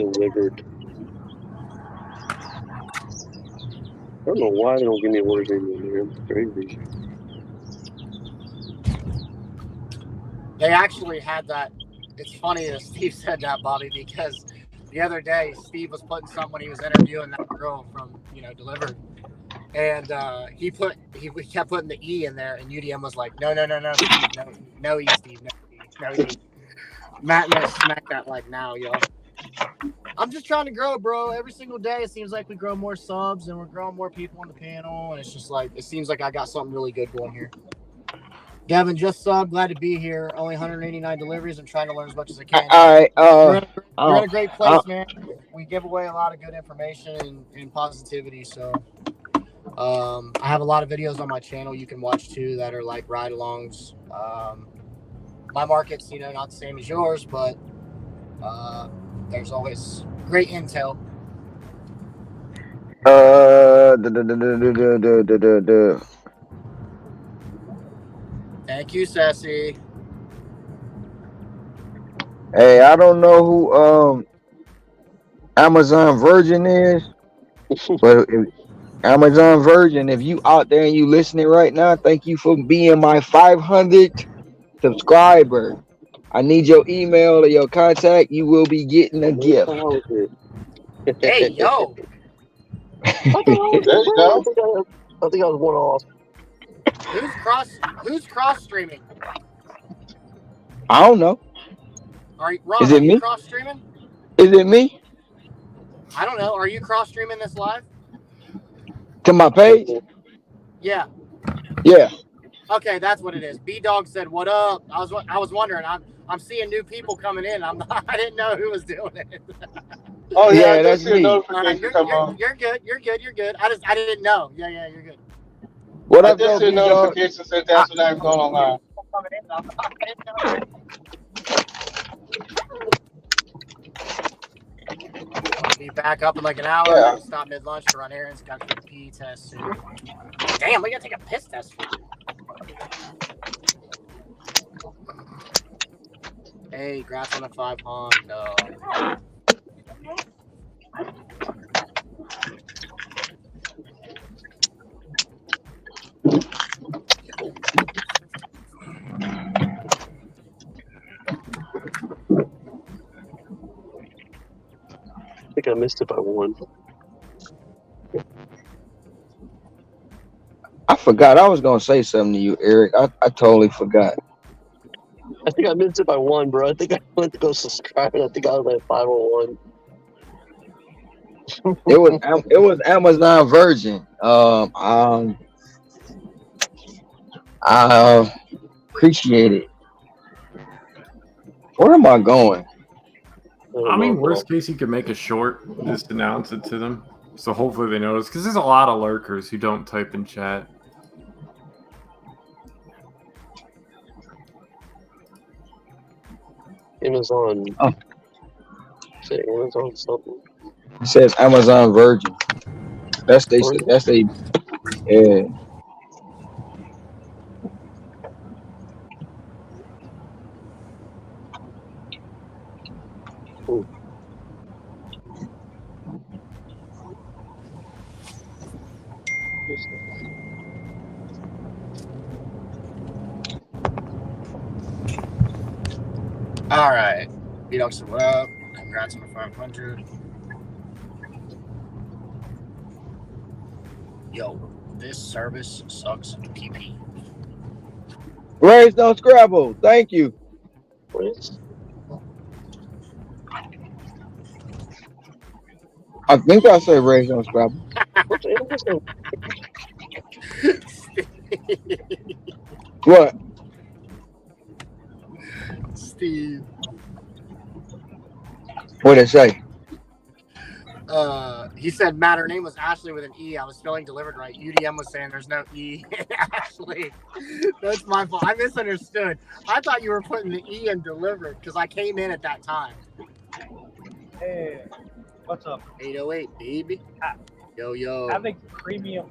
Delivered. I don't know why they don't give me orders anymore, man. It's crazy. They actually had that. It's funny that Steve said that, Bobby, because the other day Steve was putting something when he was interviewing that girl from Delivered, and he kept putting the E in there, and UDM was like, no, Steve, no E, Steve, no E. Matt must smack that like now, yo. I'm just trying to grow, bro. Every single day, it seems like we grow more subs and we're growing more people on the panel, and it's just like it seems like I got something really good going here. Devin, just sub. Glad to be here. Only 189 deliveries. I'm trying to learn as much as I can. All right. You're in a great place, man. We give away a lot of good information and positivity. So I have a lot of videos on my channel you can watch too that are like ride-alongs. My market's not the same as yours, but there's always great intel. Thank you, Sassy. Hey, I don't know who Amazon Virgin is, but Amazon Virgin, if you out there and you listening right now, thank you for being my 500th subscriber. I need your email or your contact. You will be getting a gift. Hey, yo. I think I was one off. Who's cross streaming? I don't know. Ron, is it me? Cross streaming? Is it me? I don't know. Are you cross streaming this live? To my page? Yeah. Yeah. Okay, that's what it is. B Dog said, "What up?" I was wondering. I'm seeing new people coming in. I didn't know who was doing it. Oh yeah, that's me. You're good. You're good. I didn't know. Yeah, you're good. What I up, just see notifications that that's when I'm going online. I'll be back up in like an hour. Yeah. Stop mid lunch to run errands. Got to do the pee test soon. Damn, we gotta take a piss test. Hey, grass on the 500. No. I think I missed it by one. I forgot. I was gonna say something to you, Eric. I totally forgot. I think I missed it by one, bro. I think I went to go subscribe, and I think I was like 501. It was Amazon Virgin. I appreciate it. Where am I going? I mean, worst case, you could make a short, just announce it to them. So hopefully they notice, because there's a lot of lurkers who don't type in chat. Amazon. Oh. Say Amazon something. It says Amazon Virgin. That's they. Yeah. Ooh. All right. B-Dog said, what up? Congrats on the 500. Yo, this service sucks PP. Raise no Scrabble. Thank you. I think I said raise no Scrabble. What? Steve. What did it say? He said, Matt, her name was Ashley with an E. I was spelling delivered right. UDM was saying there's no E. Ashley. That's my fault. I misunderstood. I thought you were putting the E in delivered because I came in at that time. Hey, what's up? 808, baby. Yo. Having premium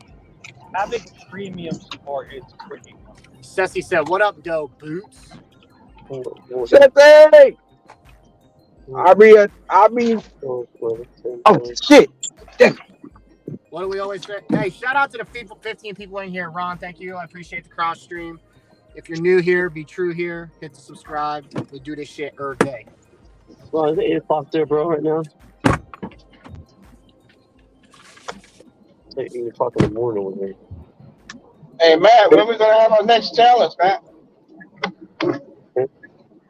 support is pretty fun. Ceci said, what up, dope boots? Ceci! I be. Oh, Oh shit! What do we always say? Hey, shout out to the 15 people in here. Ron, thank you. I appreciate the cross stream. If you're new here, be true here. Hit the subscribe. We do this shit every day. Well, is it 8 o'clock there, bro, right now? It's like 8 o'clock in the morning over there. Hey, Matt, when we going to have our next challenge, Matt?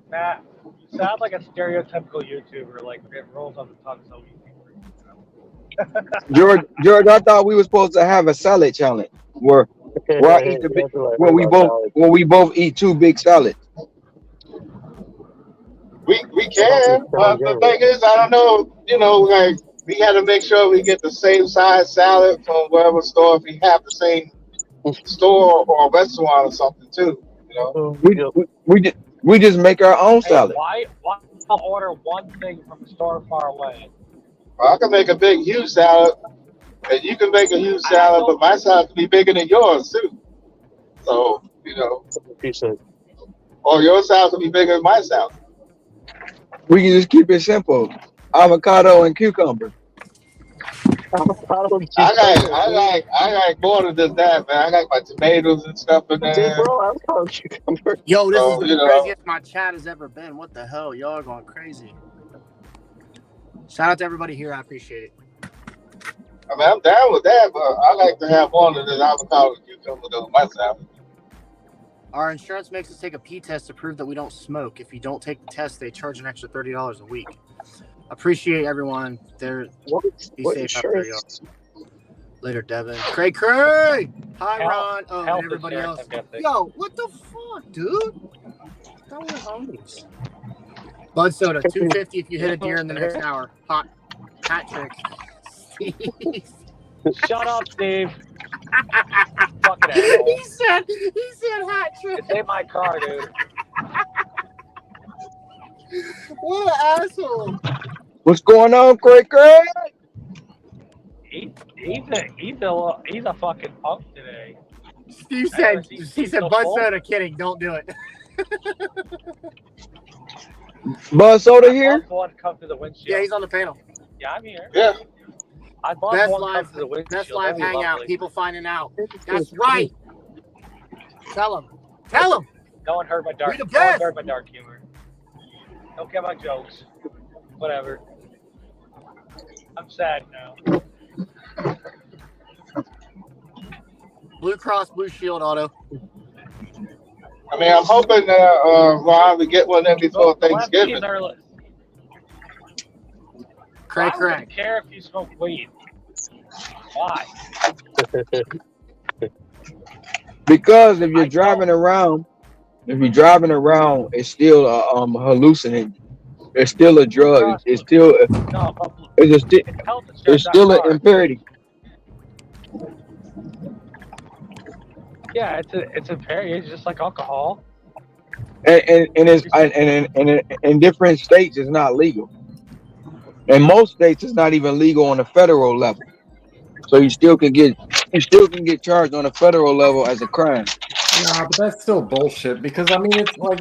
Matt, you sound like a stereotypical YouTuber. Like it rolls on the tongue so easy. George, I thought we were supposed to have a salad challenge where I eat the big, where we both eat 2 big salads. We can, but the thing is, I don't know, like we got to make sure we get the same size salad from wherever store if we have the same store or restaurant or something too. We just make our own salad. Why order one thing from a store far away? Well, I can make a big, huge salad, and you can make a huge salad, but my salad can be bigger than yours too. So, or your salad can be bigger than my salad. We can just keep it simple: avocado and cucumber. I like more than just that, man. I got my tomatoes and stuff in there. Yo, this is the craziest my chat has ever been. What the hell? Y'all are going crazy. Shout out to everybody here. I appreciate it. I mean, I'm down with that, but I like to have more than just avocado and cucumber on my salad. Our insurance makes us take a pee test to prove that we don't smoke. If you don't take the test, they charge an extra $30 a week. Appreciate everyone. Be safe out there, y'all. Later, Devin. Craig. Hi, Ron. Oh, and everybody else. Yo, what the fuck, dude? That was homies. Bud Soda, $2.50 if you hit a deer in the next hour. Hot hat trick. Shut up, Steve. Fucking asshole. He said hat trick. It's in my car, dude. What an asshole. What's going on, Craig? He's a fucking punk today. Steve said, Bud Soda, kidding, don't do it. Bud Soda here? One come to the windshield. Yeah, he's on the panel. Yeah, I'm here. Yeah. I bought Best one live, come to the windshield. best live That'd be hangout. lovely. People finding out. That's right. Tell him. Tell him. No one heard my dark. You're the No one best. heard my dark humor. Don't get my jokes. Whatever. I'm sad now. Blue Cross Blue Shield auto. I mean, I'm hoping Ron, we get one in before Thanksgiving. Craig. I wouldn't care if you smoke weed. Why? Because if you're driving around, it's still a hallucinant. It's still a drug. It's still it's still an imperative. Yeah, it's impaired. It's just like alcohol. And in different states, it's not legal. In most states, it's not even legal on the federal level. So you still can get charged on a federal level as a crime. Nah, but that's still bullshit because I mean it's like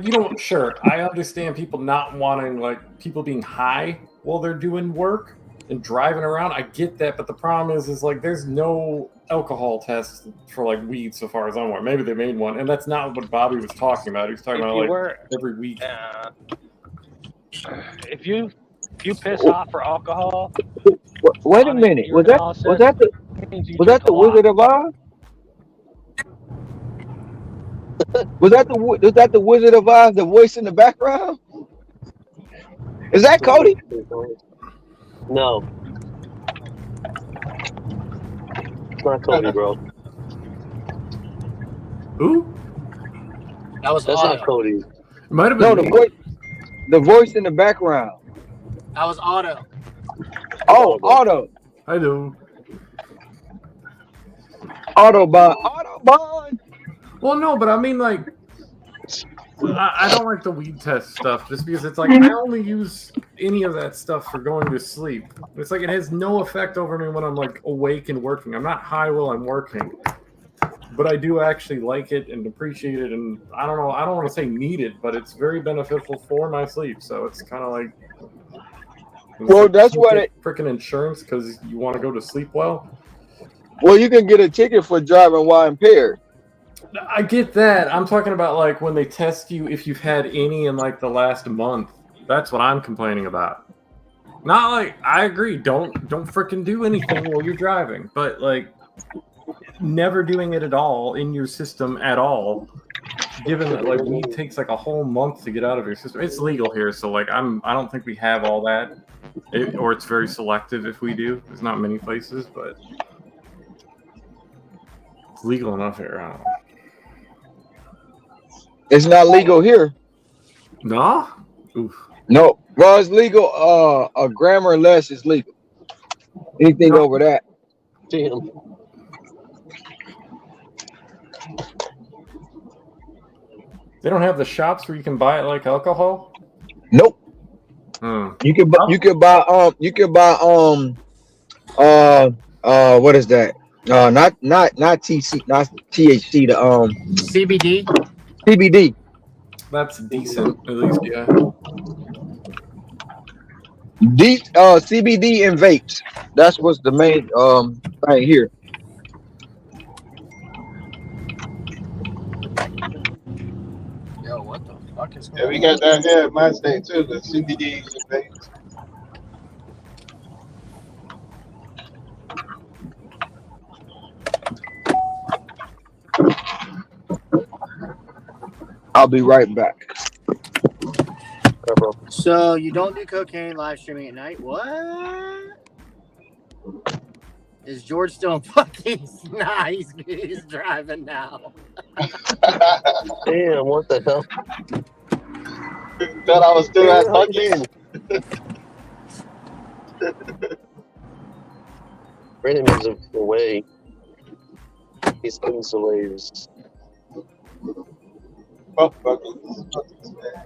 I understand people not wanting like people being high while they're doing work and driving around. I get that, but the problem is like there's no alcohol test for like weed so far as I'm aware. Maybe they made one, and that's not what Bobby was talking about. He was talking about like every week. If you piss off for alcohol. Wait a minute. Was that the Wizard of Oz? Was that the Wizard of Oz? The voice in the background? Is that Cody? No. It's not Cody, bro. Who? That's not Cody. It might have been the voice in the background. That was Otto. Oh, Otto. Hello. Autobahn. Well, no, but I mean, like, I don't like the weed test stuff just because it's like I only use any of that stuff for going to sleep. It's like it has no effect over me when I'm like awake and working. I'm not high while I'm working, but I do actually like it and appreciate it. And I don't want to say need it, but it's very beneficial for my sleep. So it's kind of like And Well, it's that's you what get freaking insurance because you want to go to sleep well. Well, you can get a ticket for driving while impaired. I get that. I'm talking about like when they test you if you've had any in like the last month. That's what I'm complaining about. Not like I agree. Don't freaking do anything while you're driving, but like never doing it at all in your system at all. Given that like weed takes like a whole month to get out of your system, it's legal here, so like I don't think we have all that, or it's very selective if we do. There's not many places, but it's legal enough here. I don't know. It's not legal here. No? Oof. No. Well, it's legal. A gram or less is legal. Anything over that. Damn. They don't have the shops where you can buy it like alcohol? Nope. Hmm. You can buy what is that? Not THC, not THC, the CBD. CBD. That's decent, at least, yeah. CBD and vapes. That's what's the main thing here. Yo, what the fuck is going Yeah, on? we got that here in my state too, the CBD and things. I'll be right back. So you don't do cocaine live streaming at night? What? Is George still fucking nice? He's driving now. Damn, what the hell? Thought I was still at Buc-ee's. Brandon moves away. He's putting slaves. Fuck Buc-ee's, man.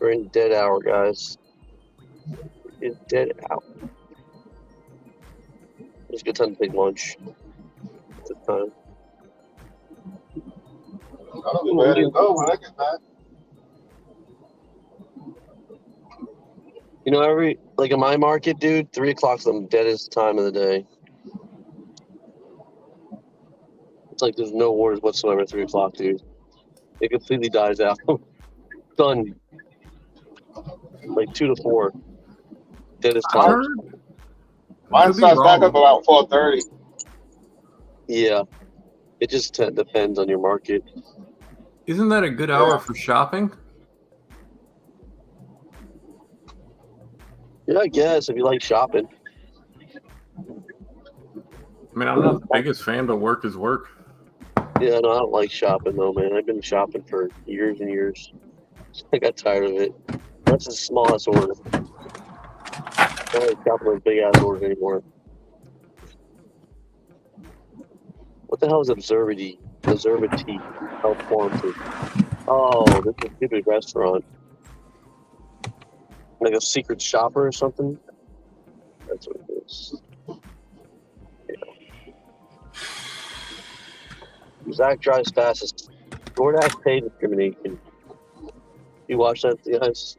We're in dead hour, guys. In dead hour. It's a good time to take lunch. It's a time. I don't know where to go when I get back. You know, like in my market, dude, 3 o'clock's the deadest time of the day. It's like there's no orders whatsoever at 3 o'clock, dude. It completely dies out. Done. Like 2 to 4. Deadest time. Mine starts back up about 4:30. Yeah. It just depends on your market. Isn't that a good hour for shopping? Yeah, I guess if you like shopping. I mean, I'm not the biggest fan, but work is work. Yeah, no, I don't like shopping though, man. I've been shopping for years and years. I got tired of it. That's the smallest order. I don't like shopping with big ass orders anymore. What the hell is Observity? Observity Health Quality. Oh, this is a stupid restaurant. Like a secret shopper or something? That's what it is. Yeah. Zach drives fastest. DoorDash pay discrimination. You watch that, guys?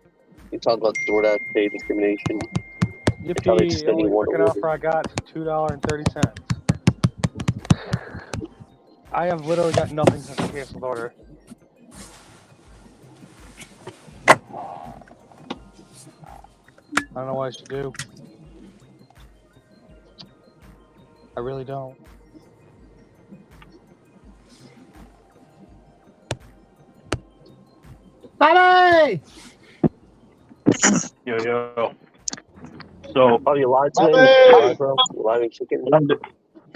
You talk about DoorDash pay discrimination. Yippee, the only freaking offer I got is $2.30. I have literally got nothing since I canceled the order. I don't know what I should do. I really don't. Bobby! Yo. So, Oh, you lied to me? Bobby! You lied, bro? You lied and chicken?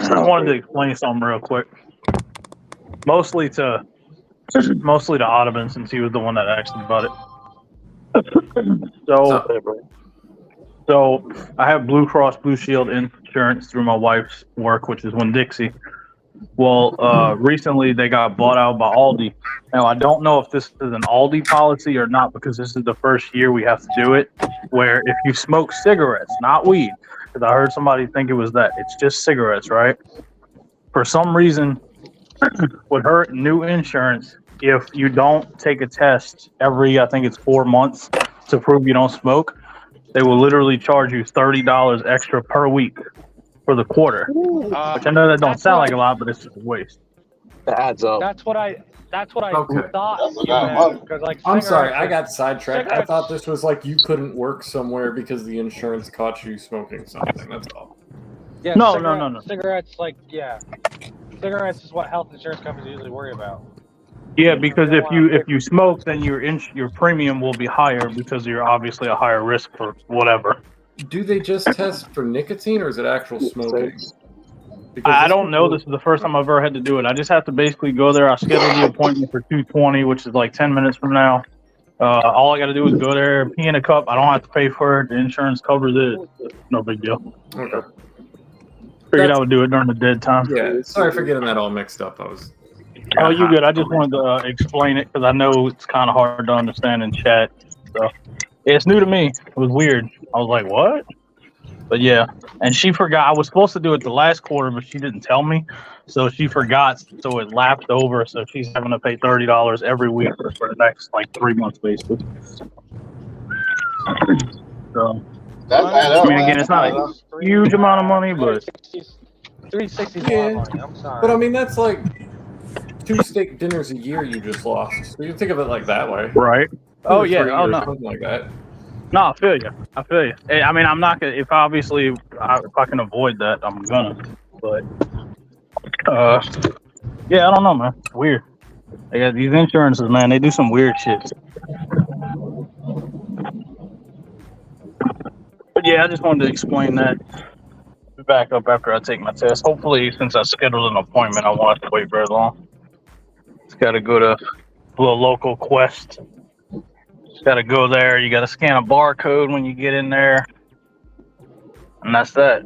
I wanted to explain something real quick. Mostly to Audubon, since he was the one that actually bought it. So I have Blue Cross Blue Shield insurance through my wife's work, which is Winn-Dixie. Well, recently they got bought out by Aldi. Now, I don't know if this is an Aldi policy or not, because this is the first year we have to do it, where if you smoke cigarettes, not weed, because I heard somebody think it was that. It's just cigarettes, right? For some reason, with her new insurance, if you don't take a test every, I think it's 4 months, to prove you don't smoke, they will literally charge you $30 extra per week for the quarter. Which I know that don't sound like a lot, but it's just a waste. That adds up. That's what I Okay. thought. That's You what I meant, want. because like I'm sorry, cigarettes I got sidetracked. I cigarettes- thought this was like you couldn't work somewhere because the insurance caught you smoking something. That's all. Yeah, No. Cigarettes, cigarettes is what health insurance companies usually worry about. Yeah, because if you smoke, then your premium will be higher because you're obviously a higher risk for whatever. Do they just test for nicotine or is it actual smoking? Because I this don't know. was- This is the first time I've ever had to do it. I just have to basically go there. I schedule the appointment for 2:20, which is like 10 minutes from now. All I got to do is go there, pee in a cup. I don't have to pay for it. The insurance covers it. No big deal. Okay. Figured I would do it during the dead time. Yeah, sorry for getting that all mixed up. Oh, you good. I just wanted to explain it because I know it's kind of hard to understand in chat. So it's new to me. It was weird. I was like, what? But yeah, and she forgot. I was supposed to do it the last quarter, but she didn't tell me. So she forgot. So it lapped over. So she's having to pay $30 every week for the next like 3 months, basically. So That's I mean, again, it's not a huge amount of money, but 360 Yeah. money. I'm sorry. But I mean, that's like 2 steak dinners a year you just lost. So you think of it like that way. right. Oh 2 or yeah. 3 Oh or no. something like that. No, I feel you. I mean, I'm not gonna. If obviously, if I can avoid that, I'm gonna. But, yeah, I don't know, man. It's weird. They got these insurances, man. They do some weird shit. But yeah, I just wanted to explain that. Be back up after I take my test. Hopefully, since I scheduled an appointment, I won't have to wait very long. Just gotta go to a little local Quest. Got to go there. You got to scan a barcode when you get in there, and that's that.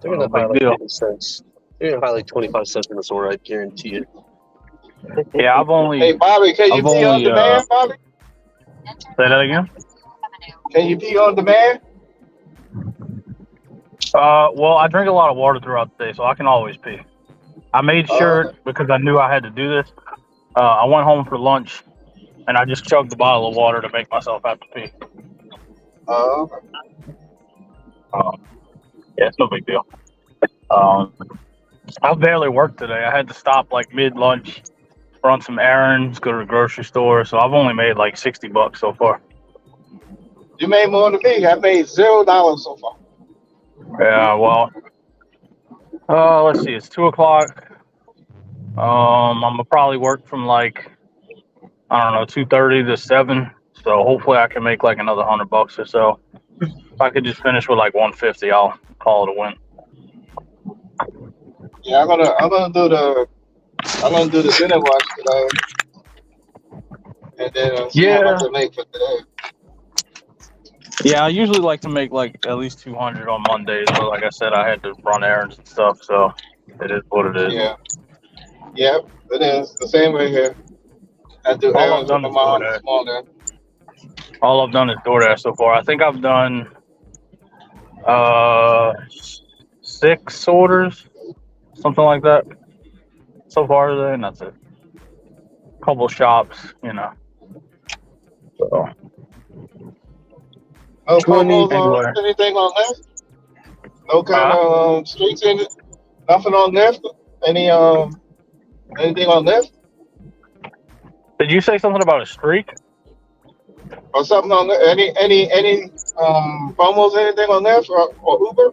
They're gonna Big buy like deal. 50 cents. They're gonna buy like 25 cents in the store. I guarantee it. Yeah, I've only Hey, Bobby, can you I've pee on only, demand, Bobby? say that again. Can you pee on demand? Well, I drink a lot of water throughout the day, so I can always pee. I made sure because I knew I had to do this. I went home for lunch, and I just chugged a bottle of water to make myself have to pee. Yeah, it's no big deal. I barely worked today. I had to stop like mid-lunch, run some errands, go to the grocery store. So I've only made like $60 so far. You made more than me. I made $0 so far. Yeah, well, let's see. It's 2:00. I'm gonna probably work from like, I don't know, 2:30 to 7. So hopefully I can make like another $100 or so. If I could just finish with like 150, I'll call it a win. Yeah, I'm gonna do the dinner watch today, and then see how much I make for today. Yeah, I usually like to make like at least 200 on Mondays, but like I said, I had to run errands and stuff, so it is what it is. Yeah, yep, it is the same way here. I do All I've errands with done my is mom DoorDash. this morning. All I've done is DoorDash so far. I think I've done 6 orders, something like that, so far today, and that's it. Couple shops, you know. So No promos anywhere. on anything on Lyft? No kind of streaks in it? Nothing on Lyft? Anything on Lyft? Did you say something about a streak? Or something on any promos, anything on Lyft or Uber?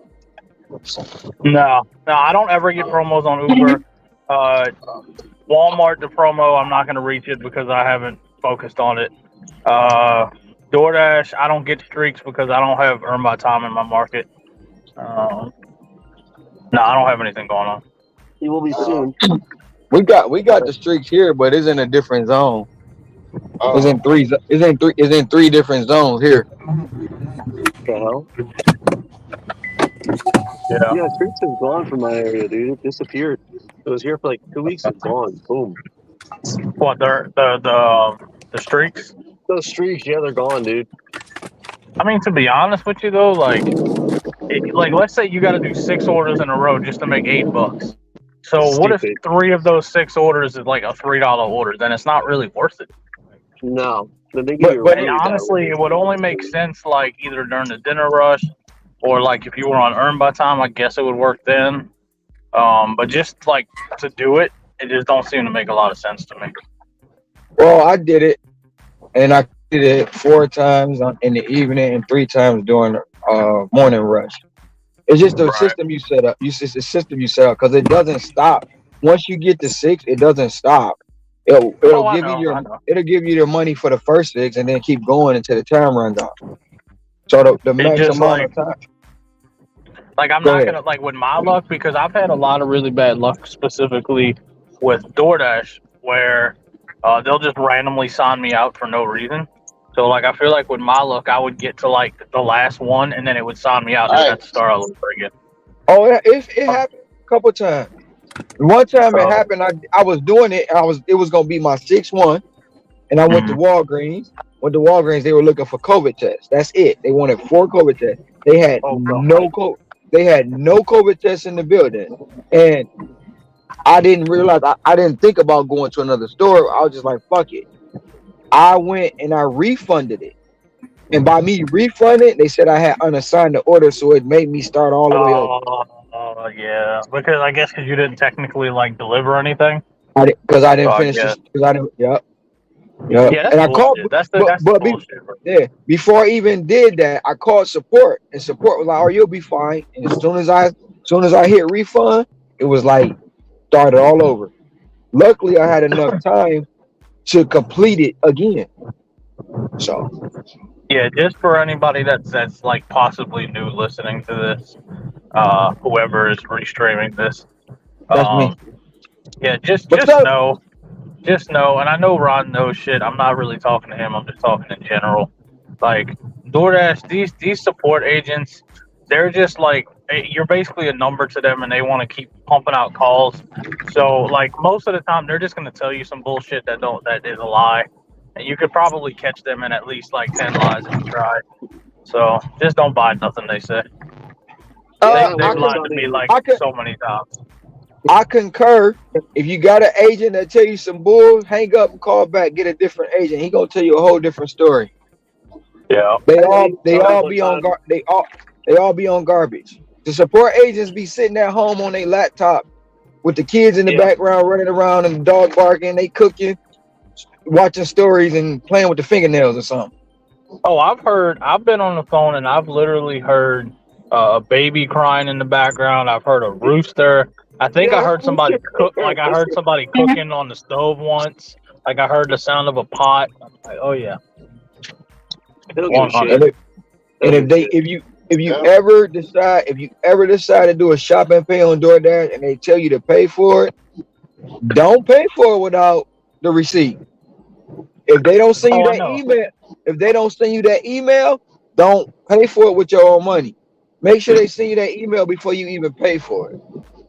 No, I don't ever get promos on Uber. Walmart, the promo, I'm not going to reach it because I haven't focused on it. DoorDash, I don't get streaks because I don't have Earn My Time in my market. No, I don't have anything going on. You will be soon. We got the streaks here, but it's in a different zone. It's in three different zones here. What the hell? Yeah. Yeah, streaks is gone from my area, dude. It disappeared. It was here for like 2 weeks. It's gone. Boom. What, the streaks? Those streaks, yeah, they're gone, dude. I mean, to be honest with you though, like let's say you got to do 6 orders in a row just to make $8. So what if 3 of those 6 orders is like a $3 order? Then it's not really worth it. No, Then they give you a But And really bad honestly, it review. would only make sense like either during the dinner rush or like if you were on earn by time. I guess it would work then. But just like to do it, it just don't seem to make a lot of sense to me. well, I did it, and I did it 4 times in the evening and 3 times during morning rush. It's just the Right. system you set up. It's the system you set up because it doesn't stop. Once you get to 6, it doesn't stop. It'll Oh, I give you know. it'll give you the money for the first 6 and then keep going until the time runs out. So the It max just amount of time. like I'm Go not ahead. gonna like with my luck because I've had a lot of really bad luck specifically with DoorDash where they'll just randomly sign me out for no reason. So like I feel like with my luck I would get to like the last one and then it would sign me out and Right. have to start all over again. Oh, it happened a couple times. One time it Oh. happened. I was doing it. It was gonna be my 6th one, and I went to Walgreens. Went to Walgreens. They were looking for COVID tests. That's it. They wanted 4 COVID tests. They had Oh, God. no COVID. They had no COVID tests in the building, and I didn't realize. I didn't think about going to another store. I was just like, fuck it. I went and I refunded it. And by me refunding, they said I had unassigned the order, so it made me start all the way up. Oh, yeah, because I guess because you didn't technically like deliver anything. Because I didn't Oh, finish yeah. this. Because I didn't. Yep. Yeah, that's And I bullshit. called. That's the but bullshit. Bro. Yeah. Before I even did that, I called support, and support was like, "Oh, you'll be fine." And as soon as I hit refund, it was like started all over. Luckily, I had enough time to complete it again. So Yeah, just for anybody that's like possibly new listening to this, whoever is restreaming this, that's me. yeah, just What's up? know, and I know Ron knows shit. I'm not really talking to him. I'm just talking in general. Like DoorDash, these support agents, they're just like you're basically a number to them, and they want to keep pumping out calls. So like most of the time, they're just gonna tell you some bullshit that is a lie. And you could probably catch them in at least like 10 lies if you tried. So just don't buy nothing they say. Yeah, They've I lied can- to me like I can- so many times. I concur. If you got an agent that tell you some bull, hang up and call back. Get a different agent. He gonna tell you a whole different story. Yeah. They all be on they all be on garbage. The support agents be sitting at home on their laptop with the kids in the background running around and the dog barking. They cooking, watching stories and playing with the fingernails or something. Oh, I've been on the phone and I've literally heard a baby crying in the background. I've heard a rooster. I think I heard somebody cook. Like I heard somebody cooking on the stove once. Like I heard the sound of a pot. I'm like, oh yeah. They don't give a 100. shit. And if you ever decide to do a shop and pay on DoorDash and they tell you to pay for it, don't pay for it without the receipt. If they don't send you that email, don't pay for it with your own money. Make sure they send you that email before you even pay for it.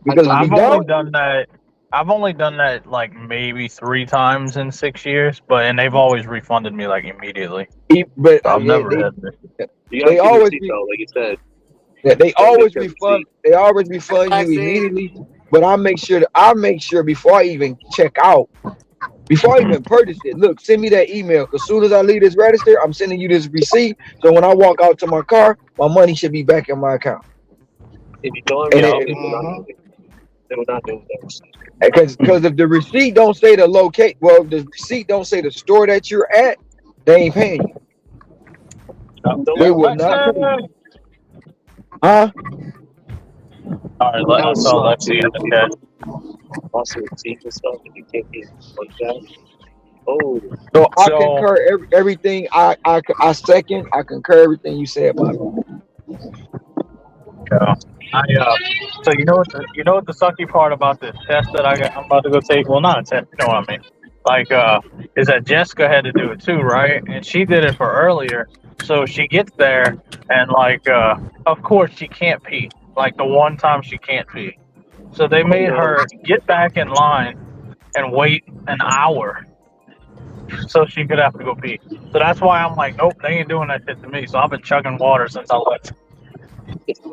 Because if I've you only don't, done that. I've only done that like maybe 3 times in 6 years, and they've always refunded me like immediately. but I've never had this. You gotta They keep always receipt be- though, like you said. they Don't always make your refund. They always refund I you see. immediately. But I make sure before I even check out, before I even purchase it. Look, send me that email. Cause soon as I leave this register, I'm sending you this receipt. So when I walk out to my car, my money should be back in my account. If you don't, And they will not do that. Because if the receipt don't say the locate, well, if the receipt don't say the store that you're at, they ain't paying you. They will not pay you. Huh? All right, let's tell Lexi in the chat. Also, receipts and stuff, and you can't be like that. Oh, So I So- concur everything. I second. I concur everything you said about it. Yeah. So you know what the sucky part about this test that I'm about to go take? Well, not a test, you know what I mean? Like, is that Jessica had to do it too, right? And she did it for earlier. So she gets there and like, of course she can't pee. Like the one time she can't pee. So they made her get back in line and wait an hour so she could have to go pee. So that's why I'm like, nope, they ain't doing that shit to me. So I've been chugging water since I left.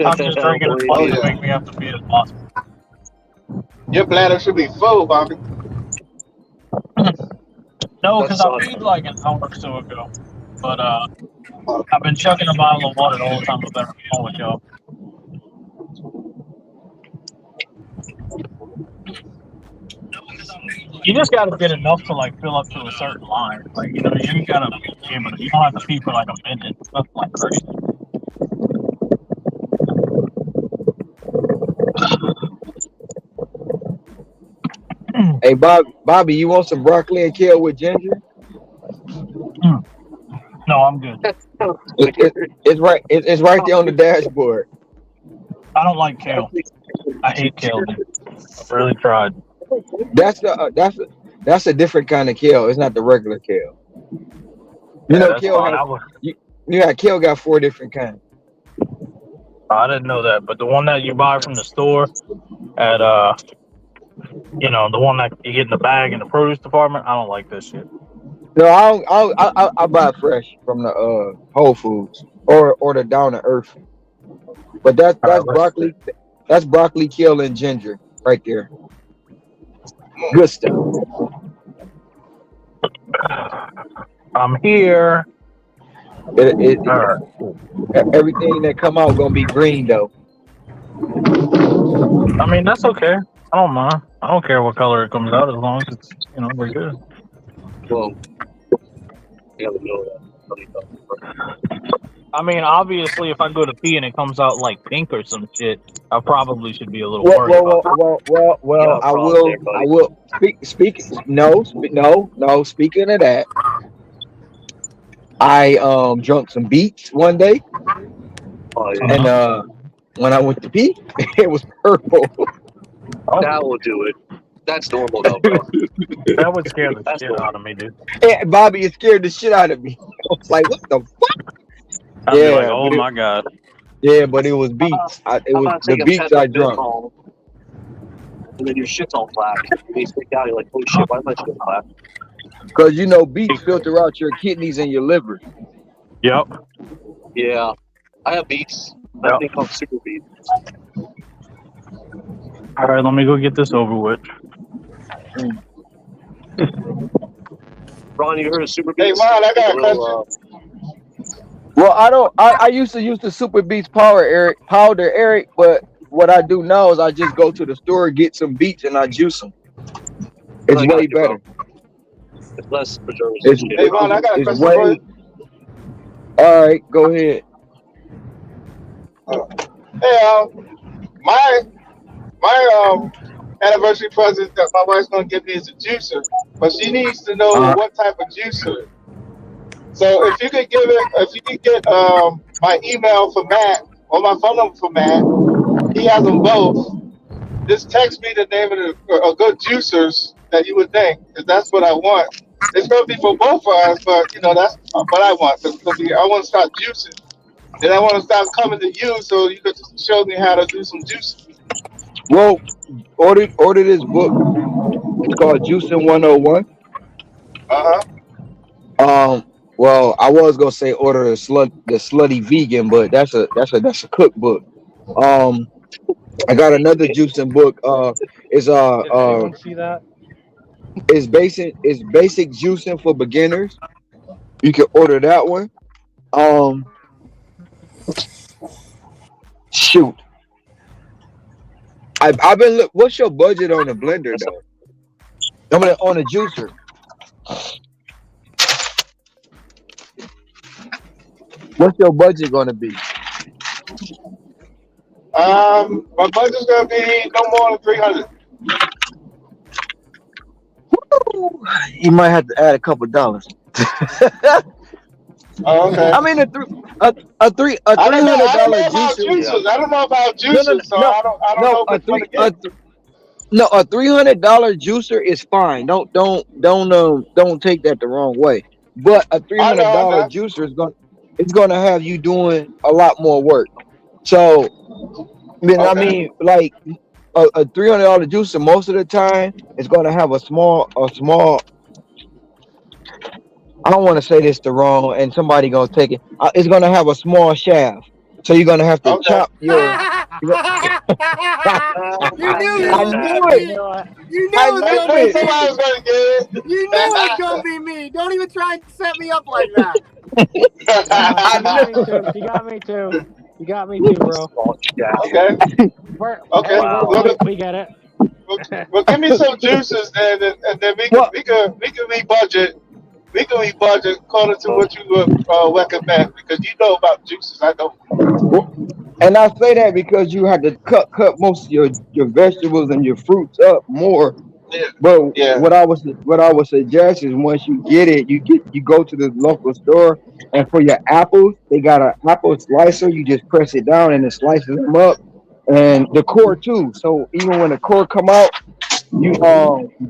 I'm just drinking as much to make me have to pee as possible. Your bladder should be full, Bobby. No, That because I sucks. peed like an hour or so ago. But I've been chugging a bottle of water the whole time I've been on the phone with y'all. You just gotta get enough to like fill up to a certain line. Like, you know, you ain't gotta be able to, you don't have to pee for like a minute. Nothing like crazy. Hey, Bobby, you want some broccoli and kale with ginger? No, I'm good. It's right. It's right there on the dashboard. I don't like kale. I hate kale, dude. I've really tried. That's a different kind of kale. It's not the regular kale. You know, that's kale fine. kale got 4 different kinds. I didn't know that, but the one that you buy from the store at you know, the one that you get in the bag in the produce department, I don't like this shit. No, I buy it fresh from the Whole Foods or the Down to Earth. But that's broccoli. That's broccoli, kale, and ginger right there. Good stuff. I'm here. Everything that come out gonna be green though. I mean, that's okay. I don't mind. I don't care what color it comes out as long as it's, you know, we're good. Well, you gotta know that. I mean, obviously, if I go to pee and it comes out like pink or some shit, I probably should be a little worried about that. Well, I will speak. No. Speaking of that, I drunk some beets one day, Oh, yeah. and when I went to pee, it was purple. That will do it. That's normal though, bro. That would scare the shit out of me, dude. And Bobby, it scared the shit out of me. I was like, what the fuck? I'd be like, oh my god. Yeah, but it was beets. It was the beets I drunk. And then your shit's all black. And you stick out, you're like, holy shit, why is my shit black? Because you know beets filter out your kidneys and your liver. Yep. Yeah. I have beets. I Yep. think called super beets. All right, let me go get this over with. Ron, you heard of super Hey, beets? Ron, I got a question. Well, I used to use the Super Beets powder, Eric, but what I do now is I just go to the store, get some beets, and I juice them. It's way better. It's less preservatives. Hey, Ron, I got a question for you. All right, go ahead. Hey, my anniversary present that my wife's gonna give me is a juicer, but she needs to know what type of juicer. So if you could get my email for Matt or my phone number for Matt, he has them both. Just text me the name of a good juicers that you would think, because that's what I want. It's gonna be for both of us, but you know that's what I want. I want to start juicing, and I want to start coming to you so you could show me how to do some juicing. Well, order this book. It's called Juicing 101. Well, I was gonna say order the slutty vegan, but that's a cookbook. I got another juicing book. Did anyone see that? It's basic juicing for beginners. You can order that one. Shoot. I've been look. What's your budget on the blender though? I mean, on a juicer. What's your budget gonna be? My budget's gonna be no more than 300. You might have to add a couple dollars. Oh, okay. I mean, a $300 juicer. I don't know about juicers, so I don't know which one to get. A $300 juicer is fine. Don't take that the wrong way. But a $300 juicer is gonna have you doing a lot more work. So, I mean, like a $300 juicer most of the time is gonna have a small. I don't want to say this the wrong, and somebody gonna take it. It's gonna have a small shaft, so you're gonna have to chop your. You knew I this was knew gonna it. be. You know what? You knew I it was knew gonna I be knew somebody was me. going to get it. You knew it was gonna be me. Don't even try and set me up like that. I You got knew. me too. You got me too. You got me too, bro. Okay. Okay. Hey, Wow. Well, we get it. well, give me some juices then, and then we can Well, rebudget. We can rebudget according to what you would recommend because you know about juices. I don't. and I say that because you had to cut most of your vegetables and your fruits up more. Yeah. But Yeah. what I would suggest is once you get it, you go to the local store, and for your apples, they got an apple slicer. You just press it down and it slices them up, and the core too. So even when the core come out, you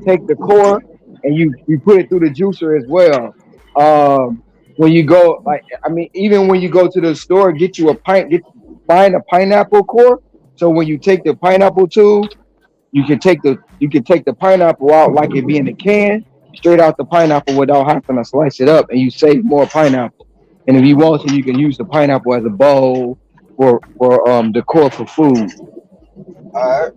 take the core and you put it through the juicer as well. When you go, like, I mean, even when you go to the store, get you a find a pineapple core. So when you take the pineapple tube, you can take the pineapple out like it be in a can, straight out the pineapple without having to slice it up, and you save more pineapple. And if you want to, you can use the pineapple as a bowl for the core for food. All right.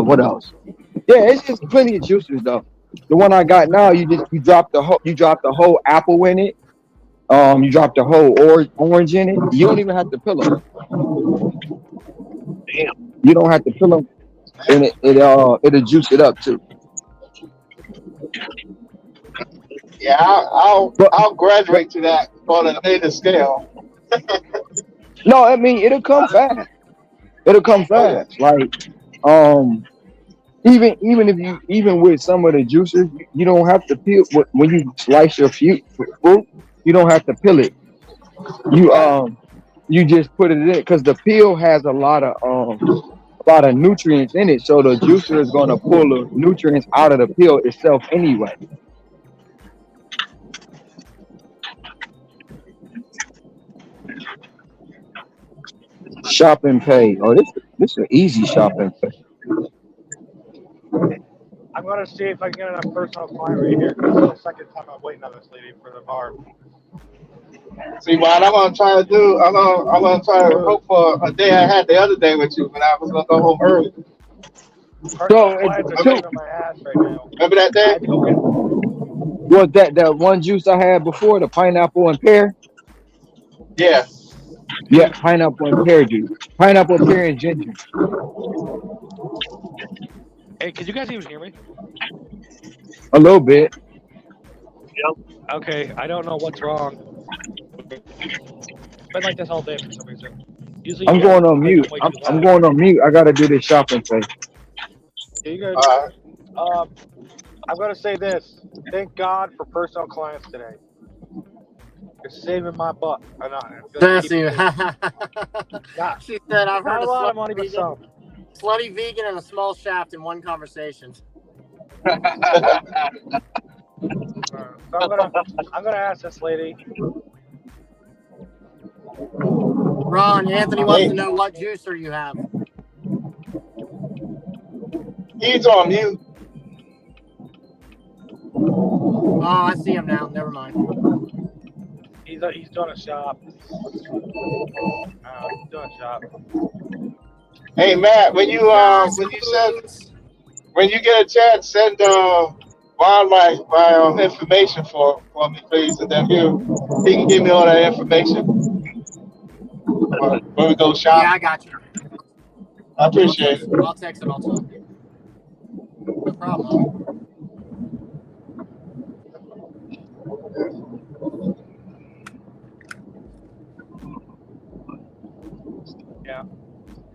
What else? Yeah, it's just plenty of juices though. The one I got now, you drop the whole apple in it. You drop the whole orange in it. You don't even have to peel them. You don't have to peel them, and it'll juice it up too. Yeah. But I'll graduate to that on a later scale. no, I mean it'll come fast. It'll come Oh yeah. fast. Like um, even with some of the juices, you don't have to peel when you slice your fruit. You don't have to peel it. You Right. you just put it in because the peel has a lot of nutrients in it. So the juicer is gonna pull the nutrients out of the peel itself anyway. Shop and pay. Oh, this is an easy shop and pay. I'm gonna see if I can get enough personal client right here. This is the second time I'm waiting on this lady for the bar. See, what I'm gonna try to do, I'm gonna try to hope for a day I had the other day with you, but I was gonna go home early. So Personal clients are two sitting on my ass right now. Remember that I day? had to go get. was that one juice I had before, the pineapple and pear? Yeah. Yeah, pineapple and pear juice. Pineapple, pear, and ginger. Hey, can you guys even hear me? A little bit. Okay, I don't know what's wrong. It's been like this all day for some reason. Usually, I'm you going guys on make mute. them way I'm, too I'm loud. going on mute. I gotta do this shopping thing. Yeah, you guys. All right. I'm gonna say this. Thank God for personal clients today. You're saving my butt. I'm not. Bless you. Not, She said, "I've heard not a a lot of slutty money, but vegan, some. slutty vegan and a small shaft in one conversation." So I'm gonna ask this lady. Ron, Anthony wants Hey, to know what juicer you have. he's on mute. Oh, I see him now. Never mind. He's doing a shop. He's doing a shop. Hey Matt, when you get a chance, send wildlife my information for me, please, and then he can give me all that information when we go Yeah, shop. I got you. I appreciate it. I'll text him. I'll tell him. No problem. Yeah.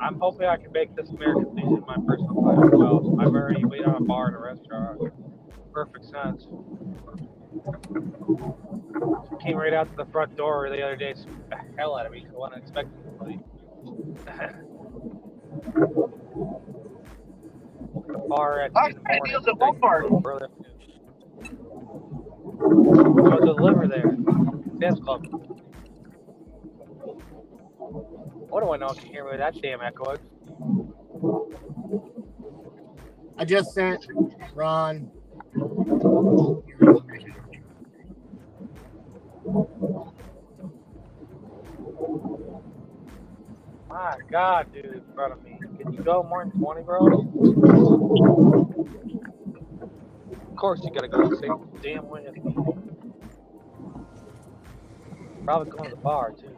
I'm hoping I can make this American Legion my personal client as well. I've already waited on a bar and a restaurant. Perfect sense. Came right out to the front door the other day, spooked the hell out of me. I wasn't expecting anybody. The bar at 2 in the morning. Go deliver there. Sam's Club. What do I know? I can hear me with that damn echo. I just sent Ron. My God, dude, in front of me. Can you go more than 20, bro? Of course you gotta go the same damn way as me. Probably going to the bar, too.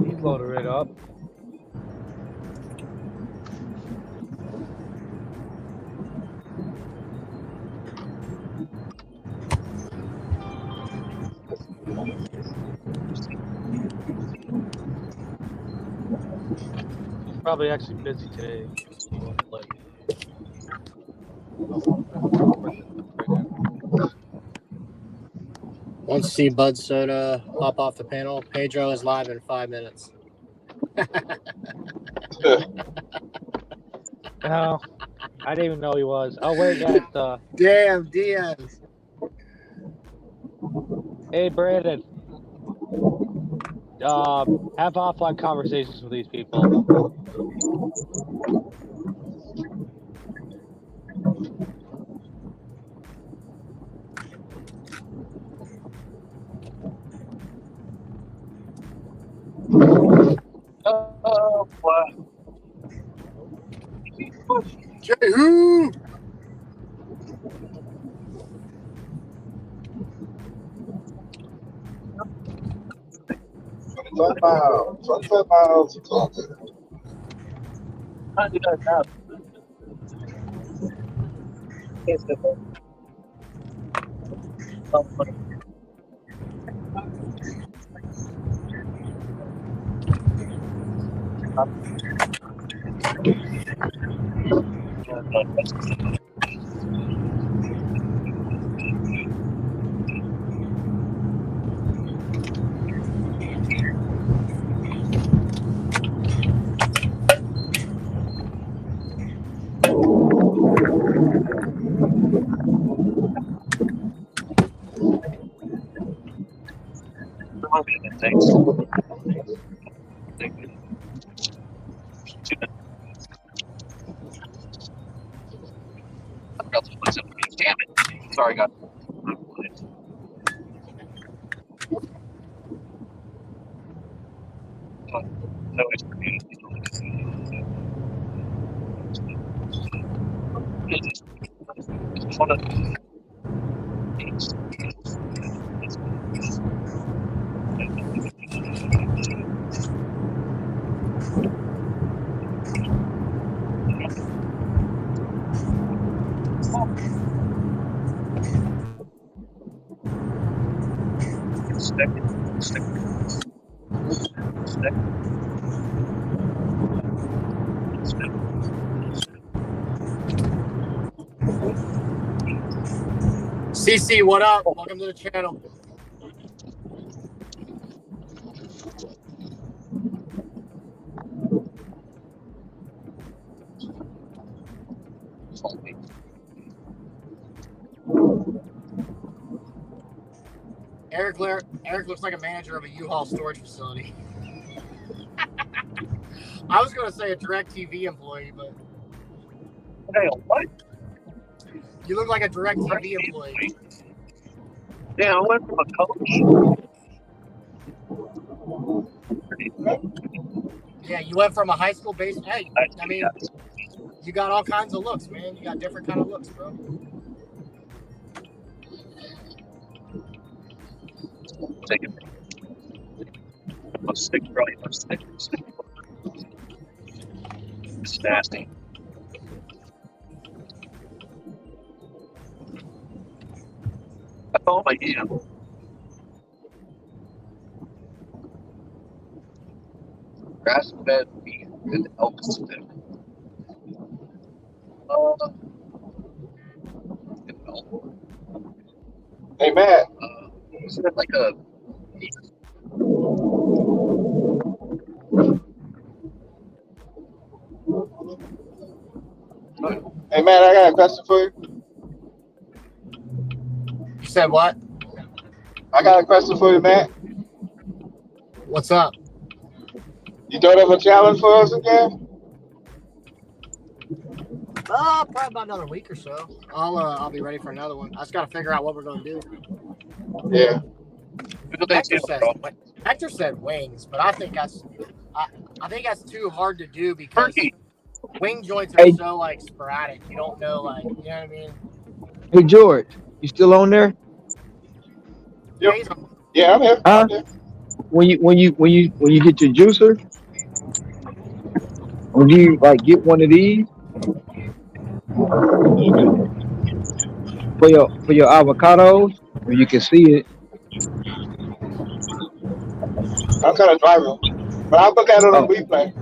He's loaded it up. He's probably actually busy today. Like, Once see Bud Soda hop off the panel, Pedro is live in 5 minutes. no, I didn't even know he was. Oh, wait, at Damn, Diaz. hey, Brandon. Have offline conversations with these people. Oh, wow. Jehu! $25 $25. How did that happen? Yes, Thanks. Damn it. Sorry, guys. No, it's one of stick. CC, what up? Welcome to the channel. Eric looks like a manager of a U-Haul storage facility. I was going to say a DirecTV employee, but Hey, what? you look like a DirecTV employee. Yeah, I went from a coach. Yeah, you went from a high school base. Hey, I mean, you got all kinds of looks, man. You got different kind of looks, bro. Take it. I'll stick, probably. I'll stick. It's nasty. Oh my God. Grass-fed beef and elk stick. Hey, Matt. Isn't it like a Hey, Matt, I got a question for you. You said what? I got a question for you, Matt. What's up? You don't have a challenge for us again? Probably about another week or so. I'll be ready for another one. I just got to figure out what we're gonna do. Yeah. Hector said wings, but I think that's too hard to do because wing joints are Hey. so like sporadic. You don't know, like, you know what I mean? Hey George, you still on there? Yep. He's- Yeah, I'm here. Huh? I'm here. When you get your juicer, when you like get one of these for your avocados, where you can see it. I'm kind of driving, but I'll look at it on replay.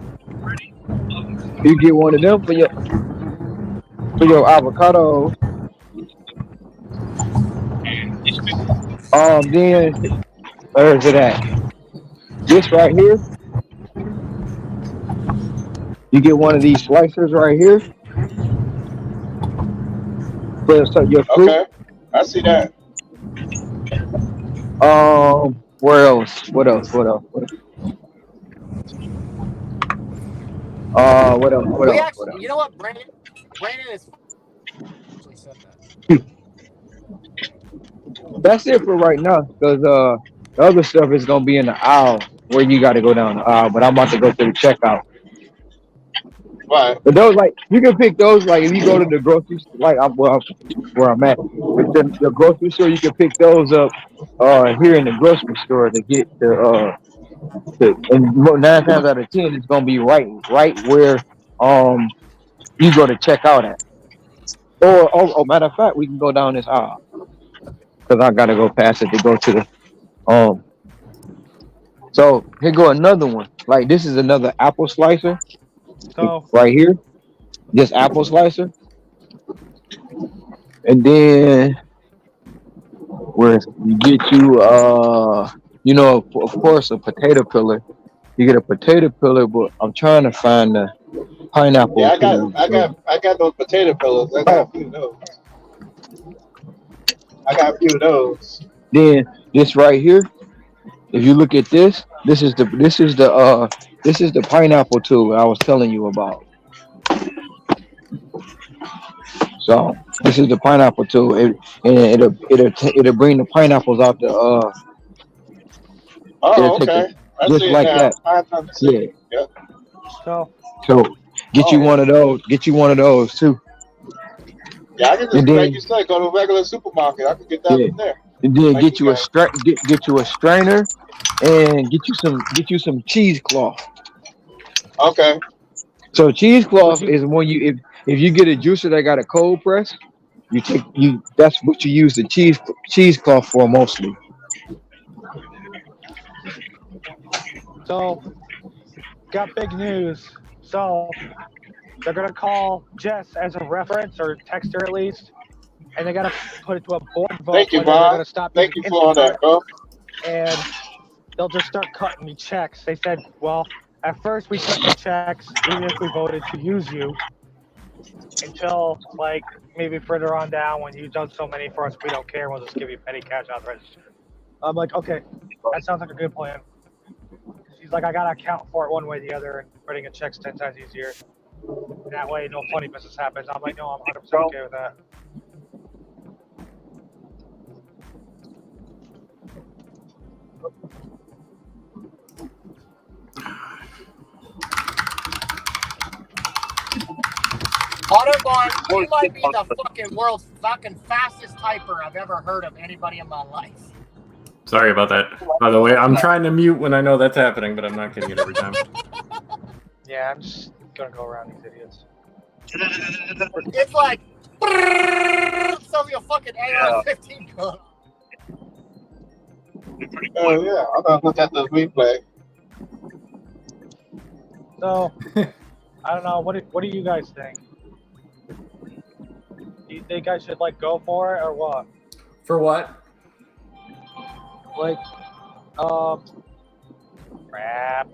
You get one of them for your avocados. Then where's it at? This right here. You get one of these slicers right here for your fruit. Okay, I see that. Where else? What else? What else? You know what, Brandon is actually said that. That's it for right now, because the other stuff is gonna be in the aisle where you got to go down the aisle. But I'm about to go to the checkout. Right. But those, like, you can pick those, like, if you go to the grocery store, like where I'm at, the grocery store, you can pick those up here in the grocery store to get and 9 times out of 10 it's gonna be right where you go to check out at. Or matter of fact, we can go down this aisle because I gotta go past it to go to the So here go another one. Like, this is another apple slicer. So Right here, this apple slicer, and then where you get you of course, a potato peeler. You get a potato peeler, but I'm trying to find the pineapple. Yeah, peeler. I got those potato pillars. I got a few of those. Then this right here, if you look at this, this is the pineapple tool I was telling you about. So this is the pineapple tool, it'll bring the pineapples out the Oh, okay. I just see it like now. that. I have to see it. Yeah. so Get you one of those. Get you one of those too. Yeah, I can just, And then- like you said, go to a regular supermarket. I can get that from there. And then Like get you you a get you a strainer, and get you some cheesecloth. Okay. So cheesecloth is when if you get a juicer that got a cold press, that's what you use the cheesecloth for mostly. So, got big news. So, they're going to call Jess as a reference, or text her at least, and they got to put it to a board vote. Thank you, whether they're Bob. gonna stop Thank you using for all that, Instacart, bro. and they'll just start cutting me checks. They said, well, at first we cut the checks even if we voted to use you, until, like, maybe further on down when you've done so many for us, we don't care. We'll just give you petty cash out the register. I'm like, okay, that sounds like a good plan. She's like, I gotta account for it one way or the other, and writing a check's 10 times easier. That way, no funny business happens. I'm like, no, I'm 100% okay with that. Autobahn, you might be the fucking world's fucking fastest typer I've ever heard of anybody in my life. Sorry about that. By the way, I'm trying to mute when I know that's happening, but I'm not getting it every time. Yeah, I'm just gonna go around these idiots. It's like some of your fucking AR-15 gun. Oh yeah, I'm gonna look at the replay. So, I don't know. What do you guys think? Do you think I should, like, go for it or what? For what? Like, crap.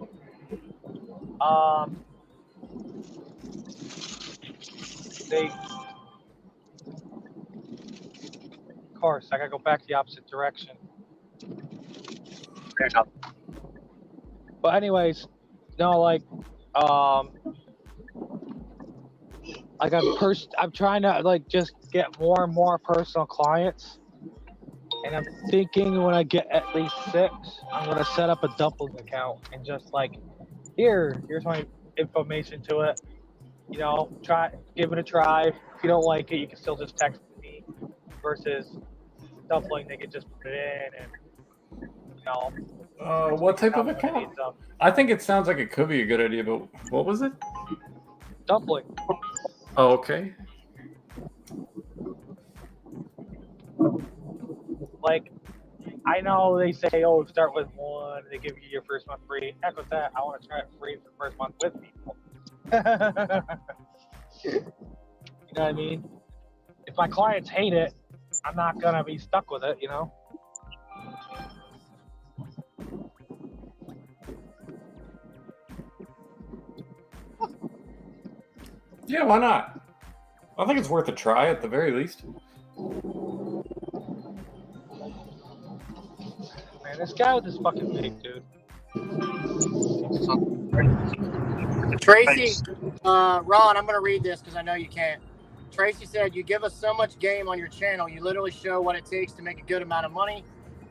Of course, I gotta go back the opposite direction. But anyways, no, like, like I'm trying to like just get more and more personal clients, and I'm thinking when I get at least 6, I'm gonna set up a dumpling account and just like, here's my information to it. You know, give it a try. If you don't like it, you can still just text me. Versus dumpling, they can just put it in and what type of account? I think it sounds like it could be a good idea, but what was it? Dumpling. Oh, okay. Like, I know they say, oh, start with 1, they give you your first month free. Heck with that. I want to try it free for the first month with people. You know what I mean? If my clients hate it, I'm not going to be stuck with it, you know? Yeah, why not? I think it's worth a try at the very least. Man, this guy with this fucking wig, dude. Tracy, Ron, I'm going to read this because I know you can't. Tracy said, you give us so much game on your channel, you literally show what it takes to make a good amount of money.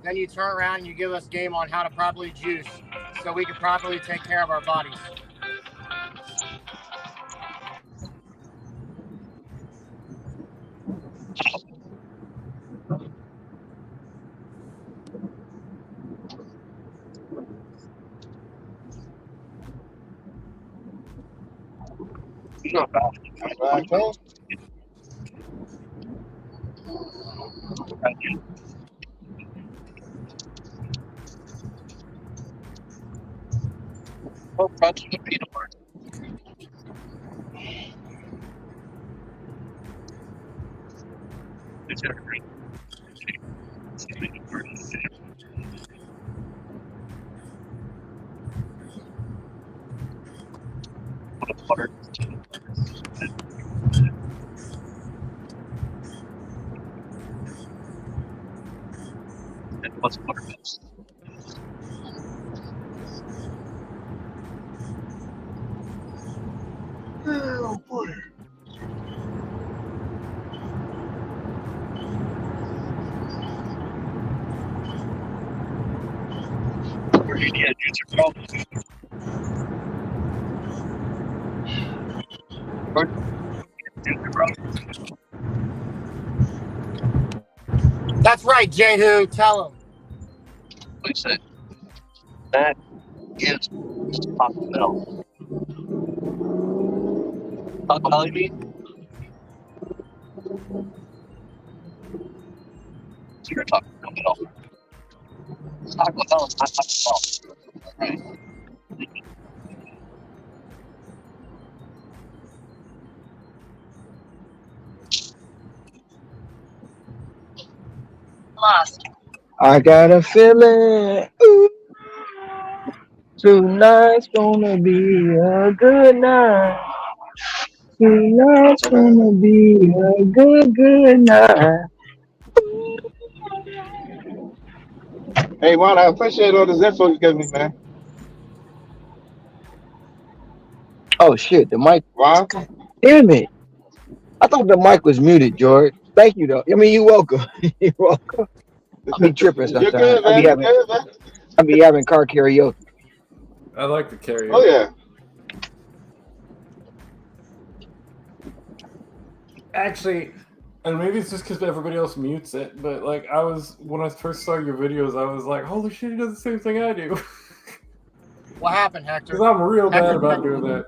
Then you turn around and you give us game on how to properly juice so we can properly take care of our bodies. He's not bad. Right, cool. Oh, project with peanut butter. It's evergreen. Butter. And what's butter? Oh boy. Where do you need a juicer from? That's right, Jehu. Tell him. What he said. That is Taco Bell. Taco Bell, you mean? So you're talking Taco Bell. Taco Bell is not Taco Bell. Right. Lost. I got a feeling. Ooh, tonight's gonna be a good night. Tonight's gonna be a good night. Hey, Ron, I appreciate all this info you gave me, man. Oh shit, the mic. Ron? Damn it. I thought the mic was muted, George. Thank you though. I mean, you're welcome. You're welcome. I be tripping sometimes. You're good, man. You're good, man. I be having car karaoke. I like the karaoke. Oh, yeah. Actually, and maybe it's just because everybody else mutes it, but like when I first saw your videos, I was like, holy shit, he does the same thing I do. What happened, Hector? Because I'm real bad about doing that.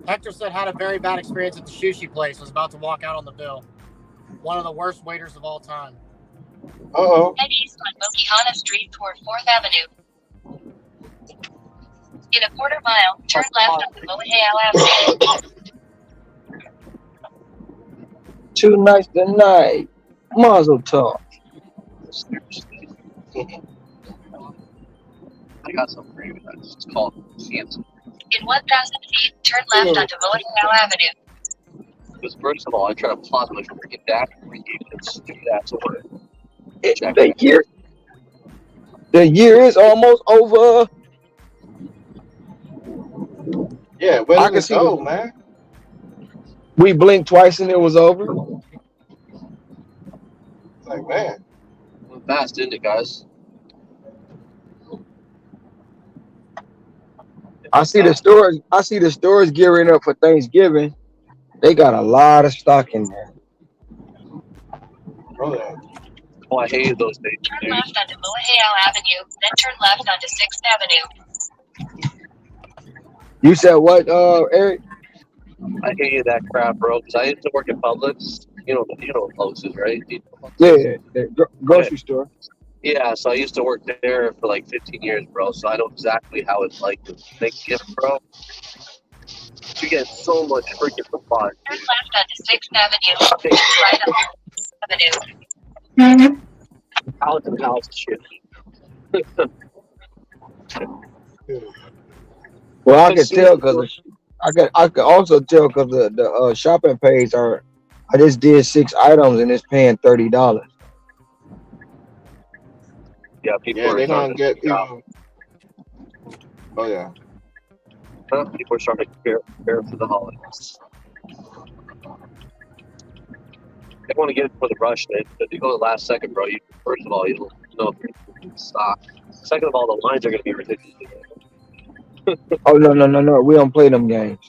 Hector said had a very bad experience at the sushi place. Was about to walk out on the bill. One of the worst waiters of all time. Uh-oh. Head east on Mokihana Street toward 4th Avenue. In a quarter mile, turn left on the Moaheo Avenue. Tonight's the night. Mazel tov. I got something for you. It's called Cancer. In 1,000 feet, turn left onto Moaheo Avenue. Because first of all, I try to plot my freaking dash radiations. That's a word. The year is almost over. Yeah, where I did can it see go, the- man? We blinked twice and it was over. Like, man. Went fast, didn't it, guys? I see the stores gearing up for Thanksgiving. They got a lot of stock in there. Oh, yeah. Oh, I hated those days. Turn Dude. left onto Moahale Avenue, then turn left onto 6th Avenue. You said what, Eric? I hated that crap, bro. Because I used to work at Publix. You know what Publix is, right? Yeah, the grocery store. Yeah, so I used to work there for like 15 years, bro. So I know exactly how it's like to Thanksgiving, bro. You get so much freaking supplies. Turn left onto 6th Avenue, Okay, then right on 6th Avenue. house and house shit. Well, I could tell because I could also tell because the shopping page are. I just did 6 items and it's paying $30. Yeah, people Yeah, are they're starting gonna to get even. Oh yeah. people are starting to prepare for the holidays. They want to get it for the rush. If you go the last second, bro, first of all, you don't know if you're in stock. Second of all, the lines are going to be ridiculous. Oh no! We don't play them games.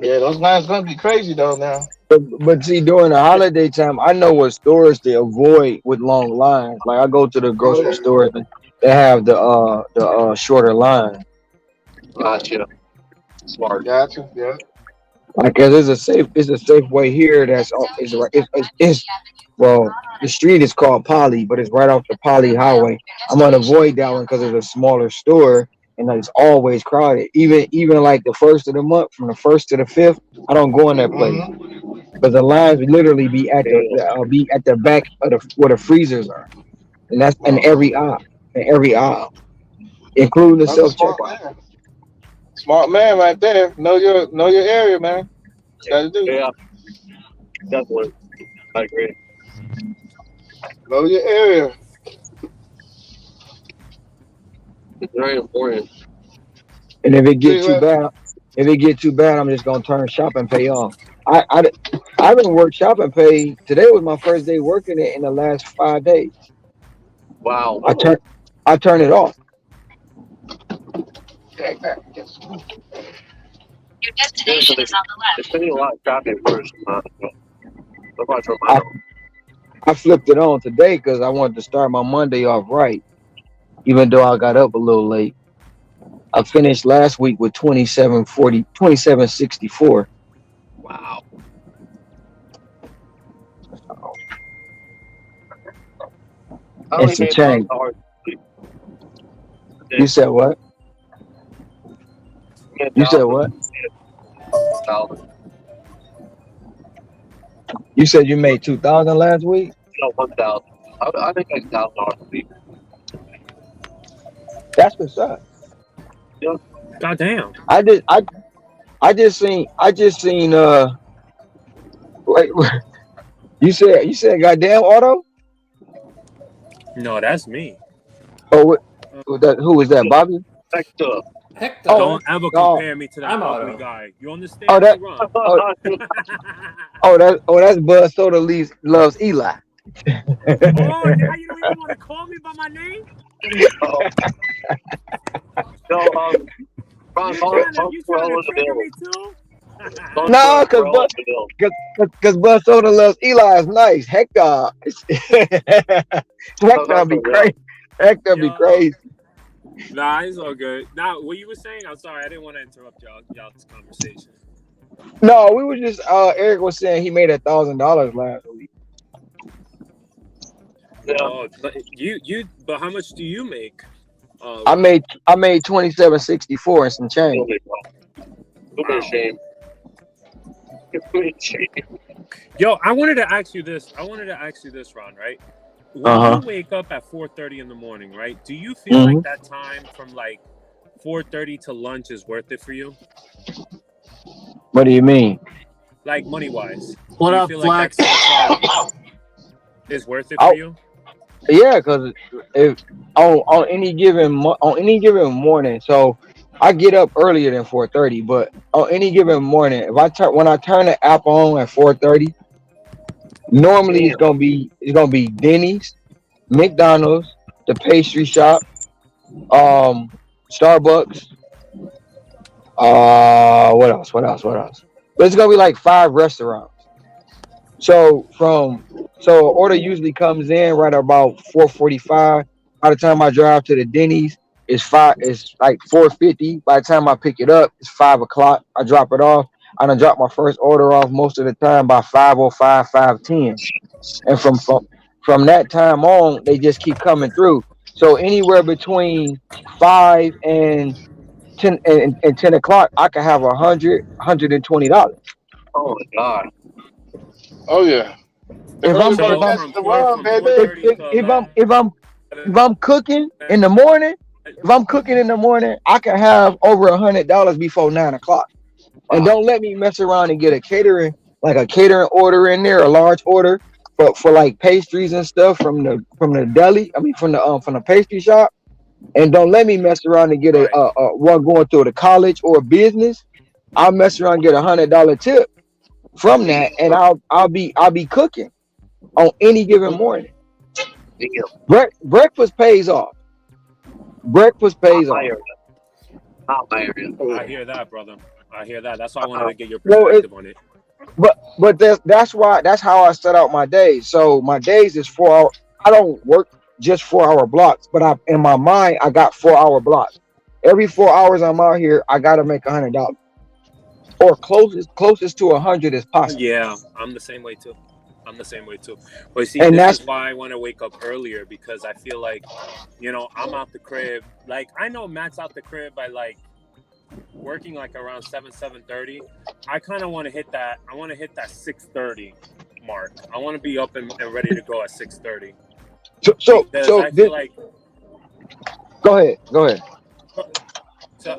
Yeah, those lines gonna be crazy though now. But see, during the holiday time, I know what stores to avoid with long lines. Like I go to the grocery store, and they have the shorter line. Gotcha. Smart. Gotcha. Yeah. Like, 'cause it's a safe way here. Well, the street is called Poly, but it's right off the Poly Highway. I'm gonna avoid that one because it's a smaller store and it's always crowded. Even like the first of the month, from the 1st to the 5th, I don't go in that place because the lines literally be at the back of where the freezers are, and that's in every aisle, including the That's a self smart checkout. man. Smart man right there. Know your area, man. Gotta do. Yeah, definitely. I agree. Know your area. It's very important. And if it get too bad, I'm just gonna turn shop and pay off. I haven't worked shop and pay. Today was my first day working it in the last 5 days. Wow. I turn it off. Your destination is on the left. It's been a lot of traffic first. I flipped it on today because I wanted to start my Monday off right, even though I got up a little late. I finished last week with 2764. Wow. It's a change. You said what? You said what? You said you made 2,000 last week? No, 1,000. I think like $1,000 a week. That's what's up. Yeah. Goddamn. I just seen wait, you said goddamn Auto? No, that's me. Oh, who was that, Bobby? Hector. Hector. Don't ever compare me to that I'm ugly Otto. guy. You understand? Oh, that- me, Ron? That's Bud Soda loves Eli. Oh, now you don't even want to call me by my name? No, Ron, You trying to trigger me too? No, because Bud Soda loves Eli is nice. Hector be crazy. Hector be Yo. crazy. Nah, it's all good. Now, what you were saying? I'm sorry, I didn't want to interrupt y'all's conversation. No, we were just Eric was saying he made $1,000 last week. Yeah. Oh, but but how much do you make? I made 2764 and some change. Don't be ashamed. Yo, I wanted to ask you this, Ron, right? When you wake up at 4:30 in the morning, right? Do you feel like that time from like 4:30 to lunch is worth it for you? What do you mean? Like money wise. What Do you up, feel Flex? Like that is worth it for you? Yeah, because if on any given morning, so I get up earlier than 4:30, but on any given morning, if when I turn the app on at 4:30, normally Damn. it's gonna be Denny's, McDonald's, the pastry shop, Starbucks. What else? What else? What else? But it's gonna be like 5 restaurants. So order usually comes in right about 4:45. By the time I drive to the Denny's, it's like 4:50. By the time I pick it up, it's 5 o'clock. I drop it off. I done drop my first order off most of the time by 5:05, 5:10. And from that time on, they just keep coming through. So anywhere between 5 and 10 o'clock, I can have $120. Oh my god. Oh yeah. The If early I'm So bird if I'm gets from the four worm, from baby. 4:30 if, to if I'm if I'm cooking in the morning, I can have over $100 before 9 o'clock. And don't let me mess around and get a catering order in there, a large order for like pastries and stuff from the deli. I mean from the pastry shop. And don't let me mess around and get Right. a one going through the college or business. I'll mess around and get $100 tip from that, and I'll be cooking on any given morning. Damn. Breakfast pays off. Breakfast pays Not off. my area. Not my area. I hear that, brother. I hear that. That's why I wanted to get your Well, perspective on it. But that's how I set out my days. So my days is 4 hours. I don't work just 4 hour blocks, but in my mind I got 4 hour blocks. Every 4 hours I'm out here, I gotta make $100 or closest to 100 as possible. Yeah, I'm the same way too. But see, And this that's is why I want to wake up earlier, because I feel like, I'm out the crib. Like, I know Matt's out the crib by like working like around 7:30. I kind of want to hit that. I want to hit that 6:30 mark. I want to be up and ready to go at 6:30. so I feel like, go ahead.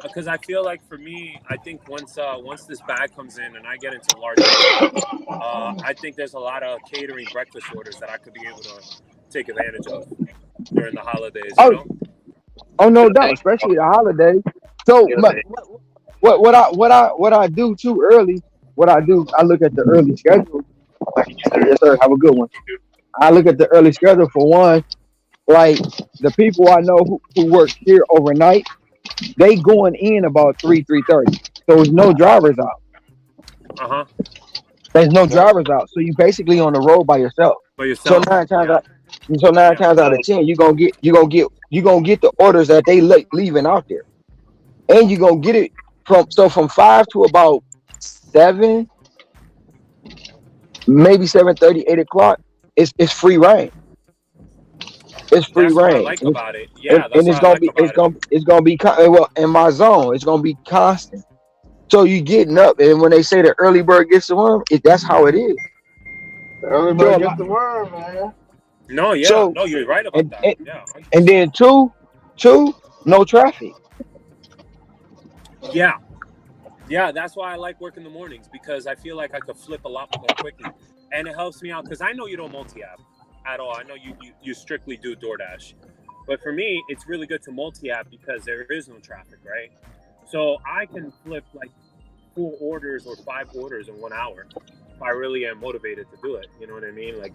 because I feel like for me, I think once this bag comes in and I get into large orders, I think there's a lot of catering breakfast orders that I could be able to take advantage of during the holidays. Oh no doubt, especially the holidays. So what I do too early, I look at the early schedule. Yes, sir. Have a good one. I look at the early schedule for one. Like the people I know who work here overnight, they going in about 3:30. So there's no drivers out. There's no drivers out. So you basically on the road by yourself. So nine times out of 10, you gonna get the orders that they leaving out there, and you gonna get it from 5 to about 7, maybe 7:30, 8 o'clock. It's free reign. It's free That's reign. what I like about it. Yeah, And it's gonna be well in my zone. It's gonna be constant. So you getting up, and when they say the early bird gets the worm, that's how it is. The early bird gets the worm, man. No, yeah, So- no, you're right about that. Yeah, And then two, no traffic. yeah, that's why I like working the mornings, because I feel like I could flip a lot more quickly, and it helps me out because I know you don't multi-app at all. I know you strictly do DoorDash, but for me, it's really good to multi-app because there is no traffic, right? So I can flip like 4 orders or 5 orders in 1 hour if I really am motivated to do it. You know what I mean? Like,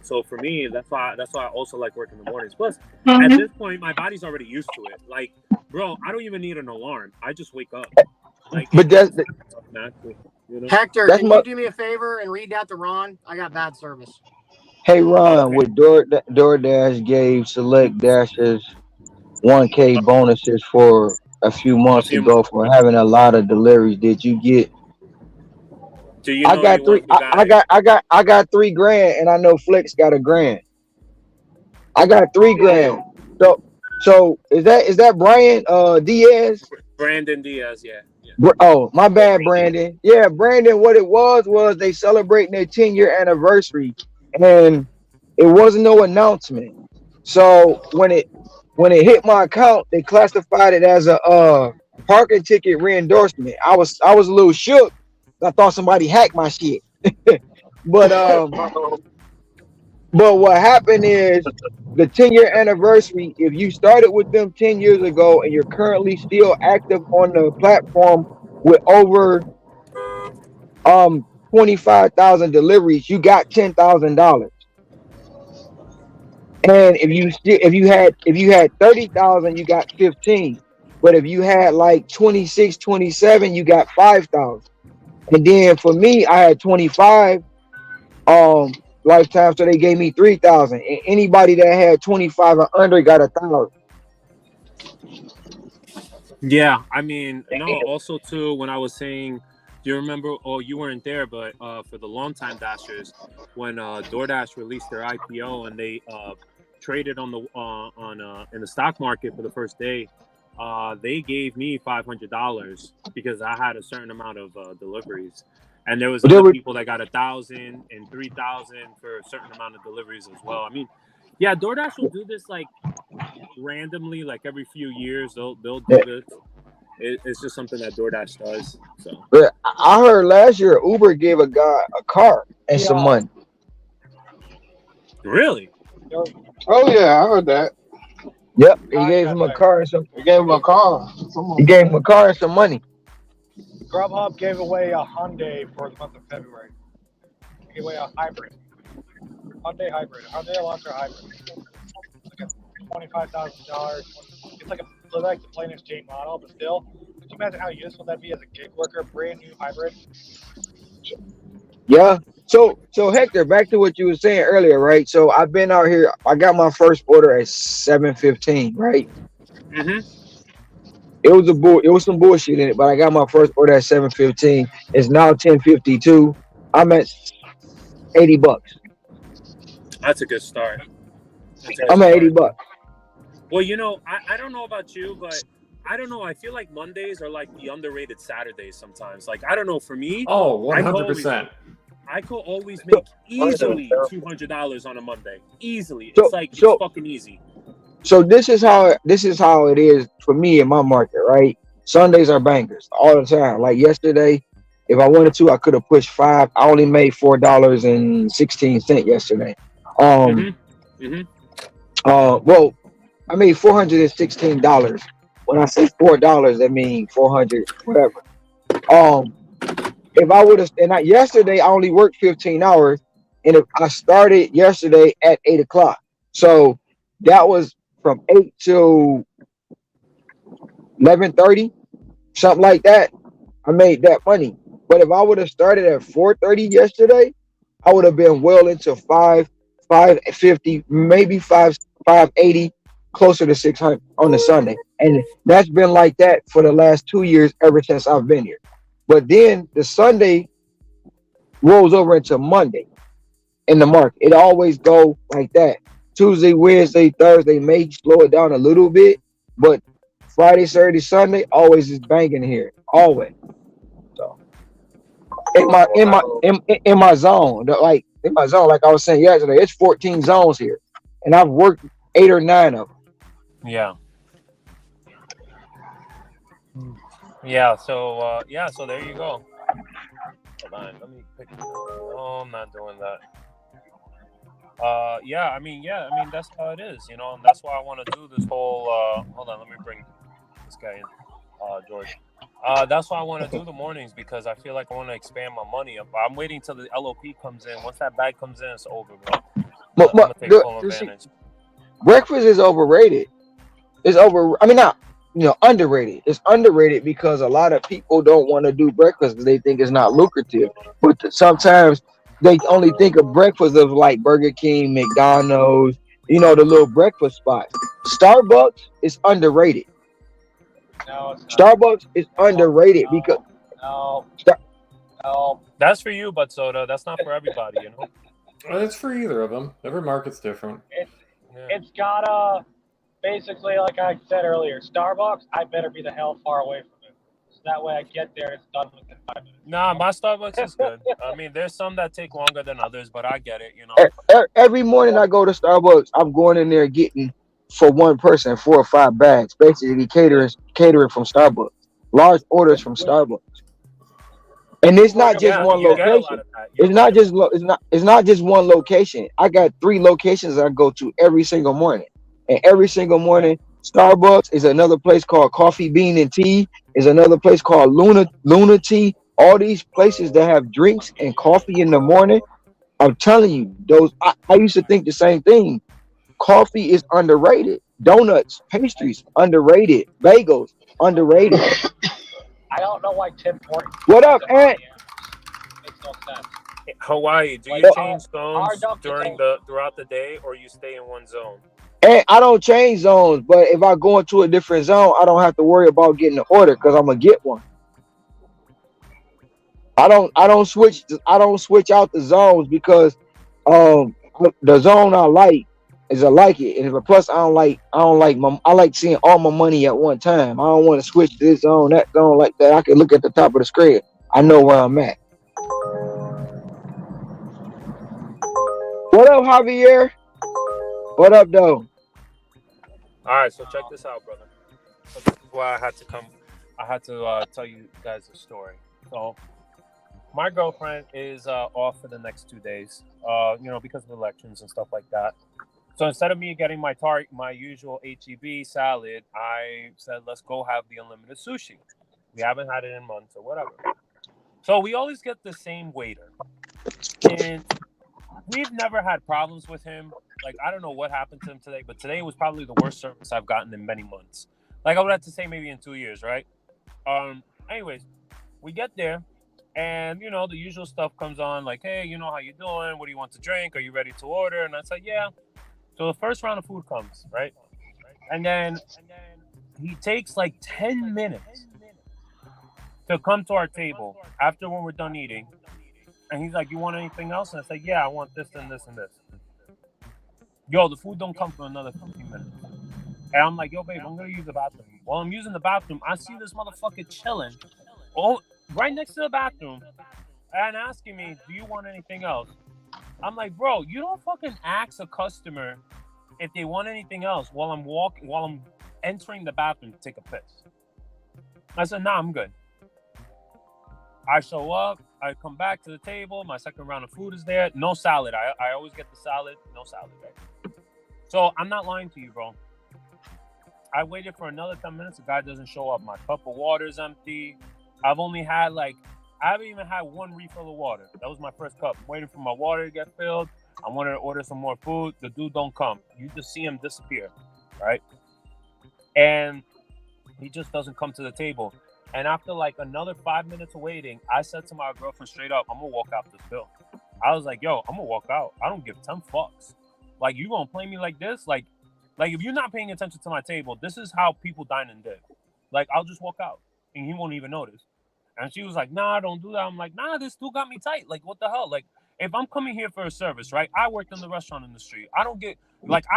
so for me, that's why I also like working the mornings. Plus, at this point, my body's already used to it. Like, bro, I don't even need an alarm. I just wake up. Like, But that's natural, you know? Hector, That's can my- you do me a favor and read that to Ron? I got bad service. Hey Ron, Okay. with DoorDash gave Select Dashers 1K bonuses for a few months ago for having a lot of deliveries. Did you get? Do you know I got anyone three. who got I got $3,000, and I know Flex got $1,000. I got $3,000. So is that Brian Diaz? Brandon Diaz? Yeah. Oh, my bad, Brandon. Yeah, Brandon. What it was they celebrating their 10-year anniversary, and it wasn't no announcement. So when it hit my account, they classified it as a parking ticket re-endorsement. I was a little shook. I thought somebody hacked my shit. But what happened is the 10-year anniversary, if you started with them 10 years ago and you're currently still active on the platform with over 25,000 deliveries, you got $10,000. And if you had 30,000, you got 15. But if you had like 26, 27, you got 5,000. And then for me, I had 25 lifetime, so they gave me 3,000. And anybody that had 25 or under got 1,000. Yeah, I mean, no. Also, too, when I was saying, do you remember? Oh, you weren't there, but for the longtime Dashers, when DoorDash released their IPO and they traded on the in the stock market for the first day, they gave me $500 because I had a certain amount of deliveries, and there was other people that got 1,000 and 3,000 for a certain amount of deliveries as well. I mean, yeah, DoorDash will do this like randomly, like every few years they'll do this. It's just something that DoorDash does. So, but I heard last year Uber gave a guy a car and some money. Really? Oh yeah, I heard that. Yep, he gave him a car and some. He gave him a car. He gave him a car and some money. Grubhub gave away a Hyundai for the month of February. He gave away a hybrid. Hyundai Elantra hybrid. It's like a $25,000. It's like the plainest Jane model, but still. Could you imagine how useful that'd be as a gig worker? Brand new hybrid. Yeah. So Hector, back to what you were saying earlier, right? So I've been out here. I got my first order at 7:15, right? Mm-hmm. It was some bullshit in it, but I got my first order at 7:15. It's now 10:52. I'm at $80. That's a good start. I'm at $80. Well, you know, I don't know about you, but I don't know. I feel like Mondays are like the underrated Saturdays sometimes. Like, I don't know. For me, oh, 100%. I could always make easily $200 on a Monday. Easily. It's fucking easy. So this is how it is for me in my market, right? Sundays are bangers all the time. Like yesterday, if I wanted to, I could have pushed 5. I only made $4.16 yesterday. Well, I made $416. When I say $4, that means 400, whatever. If I would have, and yesterday I only worked 15 hours, and if I started yesterday at 8 o'clock, so that was from 8 to 11:30, something like that. I made that money. But if I would have started at 4:30 yesterday, I would have been well into 550, maybe 580, closer to 600 on the Sunday. And that's been like that for the last 2 years, ever since I've been here. But then the Sunday rolls over into Monday in the market. It always go like that. Tuesday, Wednesday, Thursday may slow it down a little bit, but Friday, Saturday, Sunday always is banging here. Always. So in my zone, like I was saying yesterday, it's 14 zones here, and I've worked 8 or 9 of them. Yeah. Yeah. So so there you go. Hold on. Let me pick. No, I'm not doing that. I mean, that's how it is, you know, and that's why I want to do this whole. Hold on, let me bring this guy in, George. That's why I want to do the mornings, because I feel like I want to expand my money. I'm waiting till the LOP comes in. Once that bag comes in, it's over, bro. I'm gonna take full advantage. Breakfast is overrated. It's underrated. It's underrated because a lot of people don't want to do breakfast because they think it's not lucrative. But sometimes they only think of breakfast of like Burger King, McDonald's, the little breakfast spots. Starbucks is underrated. No, it's not. Starbucks is underrated because no. That's for you, but soda. That's not for everybody, you know. It's for either of them. Every market's different. It's gotta, basically, like I said earlier, Starbucks, I better be the hell far away from it. So that way I get there and it's done within 5 minutes. Nah, my Starbucks is good. I mean, there's some that take longer than others, but I get it, you know. Every morning I go to Starbucks, I'm going in there getting, for one person, 4 or 5 bags. Basically catering from Starbucks. Large orders from Starbucks. And it's not just Yeah, one you get a lot location. of that. You're It's not right. just it's not just one location. I got 3 locations I go to every single morning. And every single morning, Starbucks is another place called Coffee Bean and Tea, is another place called Luna Tea. All these places that have drinks and coffee in the morning. I'm telling you, I used to think the same thing. Coffee is underrated. Donuts, pastries, underrated. Bagels, underrated. I don't know why Tim Hortons. What up, Ant? Makes no sense. Hawaii, do you Like, change our zones Dunkin' throughout the day, or you stay in one zone? And I don't change zones, but if I go into a different zone, I don't have to worry about getting an order because I'm gonna get one. I don't switch out the zones because the zone I like is I like it, and if plus I like seeing all my money at one time. I don't want to switch to this zone, that zone, like that. I can look at the top of the screen. I know where I'm at. What up, Javier? What up, though? All right, so check this out, brother. So this is why I had to come. I had to tell you guys a story. So my girlfriend is off for the next 2 days, because of elections and stuff like that. So instead of me getting my usual HEB salad, I said, let's go have the unlimited sushi. We haven't had it in months or whatever. So we always get the same waiter. And we've never had problems with him. Like, I don't know what happened to him today, but today was probably the worst service I've gotten in many months. Like, I would have to say maybe in 2 years, right? Anyways, we get there, and, the usual stuff comes on, like, hey, how you doing? What do you want to drink? Are you ready to order? And I said, yeah. So the first round of food comes, right? And then he takes like 10 minutes to come to our table after when we're done eating. And he's like, you want anything else? And I said, yeah, I want this and this and this. Yo, the food don't come for another 15 minutes. And I'm like, yo, babe, I'm going to use the bathroom. While I'm using the bathroom, I see this motherfucker chilling right next to the bathroom and asking me, do you want anything else? I'm like, bro, you don't fucking ask a customer if they want anything else while I'm entering the bathroom to take a piss. I said, nah, I'm good. I show up, I come back to the table, my second round of food is there, no salad. I always get the salad, no salad, right? So I'm not lying to you, bro. I waited for another 10 minutes, the guy doesn't show up. My cup of water is empty. I haven't even had one refill of water. That was my first cup. I'm waiting for my water to get filled. I wanted to order some more food. The dude don't come. You just see him disappear, right? And he just doesn't come to the table. And after like another 5 minutes of waiting, I said to my girlfriend straight up, I'm going to walk out this bill. I was like, yo, I'm going to walk out. I don't give 10 fucks. Like, you going to play me like this? Like if you're not paying attention to my table, this is how people dine and dip. Like, I'll just walk out and he won't even notice. And she was like, nah, don't do that. I'm like, nah, this dude got me tight. Like, what the hell? Like, if I'm coming here for a service, right? I worked in the restaurant industry. I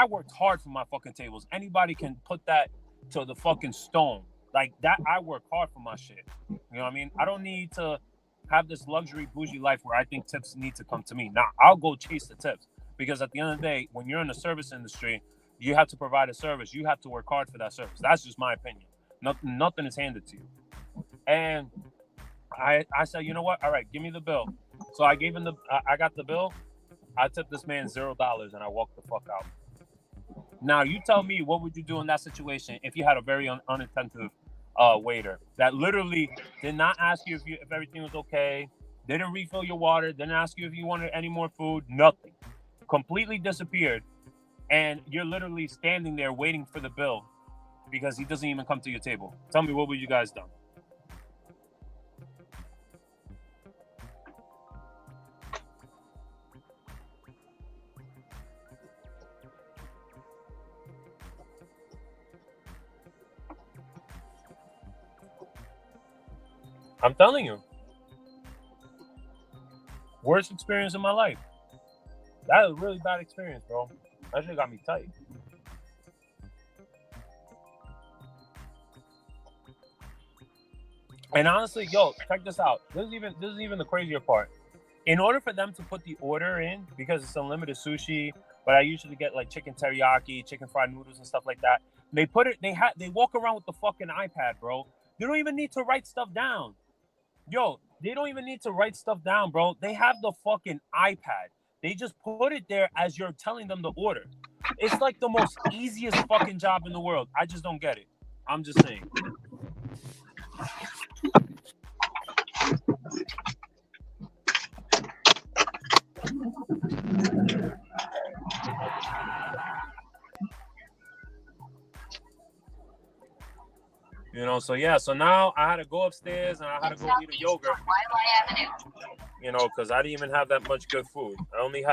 worked hard for my fucking tables. Anybody can put that to the fucking stone. Like that, I work hard for my shit. You know what I mean? I don't need to have this luxury bougie life where I think tips need to come to me. Nah, I'll go chase the tips. Because at the end of the day, when you're in the service industry, you have to provide a service. You have to work hard for that service. That's just my opinion. Nothing is handed to you. And I said, you know what? All right, give me the bill. So I gave him I got the bill. I tipped this man $0 and I walked the fuck out. Now you tell me, what would you do in that situation if you had a very unattentive waiter that literally did not ask you if everything was okay, didn't refill your water, didn't ask you if you wanted any more food, nothing, completely disappeared, and you're literally standing there waiting for the bill because he doesn't even come to your table? Tell me, what would you guys done? I'm telling you. Worst experience in my life. That was a really bad experience, bro. That shit got me tight. And honestly, yo, check this out. This is even the crazier part. In order for them to put the order in, because it's unlimited sushi, but I usually get like chicken teriyaki, chicken fried noodles and stuff like that. They walk around with the fucking iPad, bro. They don't even need to write stuff down. Yo, They don't even need to write stuff down, bro. They have the fucking iPad. They just put it there as you're telling them to order. It's like the most easiest fucking job in the world. I just don't get it. I'm just saying. You know, so yeah, so now I had to go upstairs and I had to go eat a yogurt. You know, because I didn't even have that much good food. I only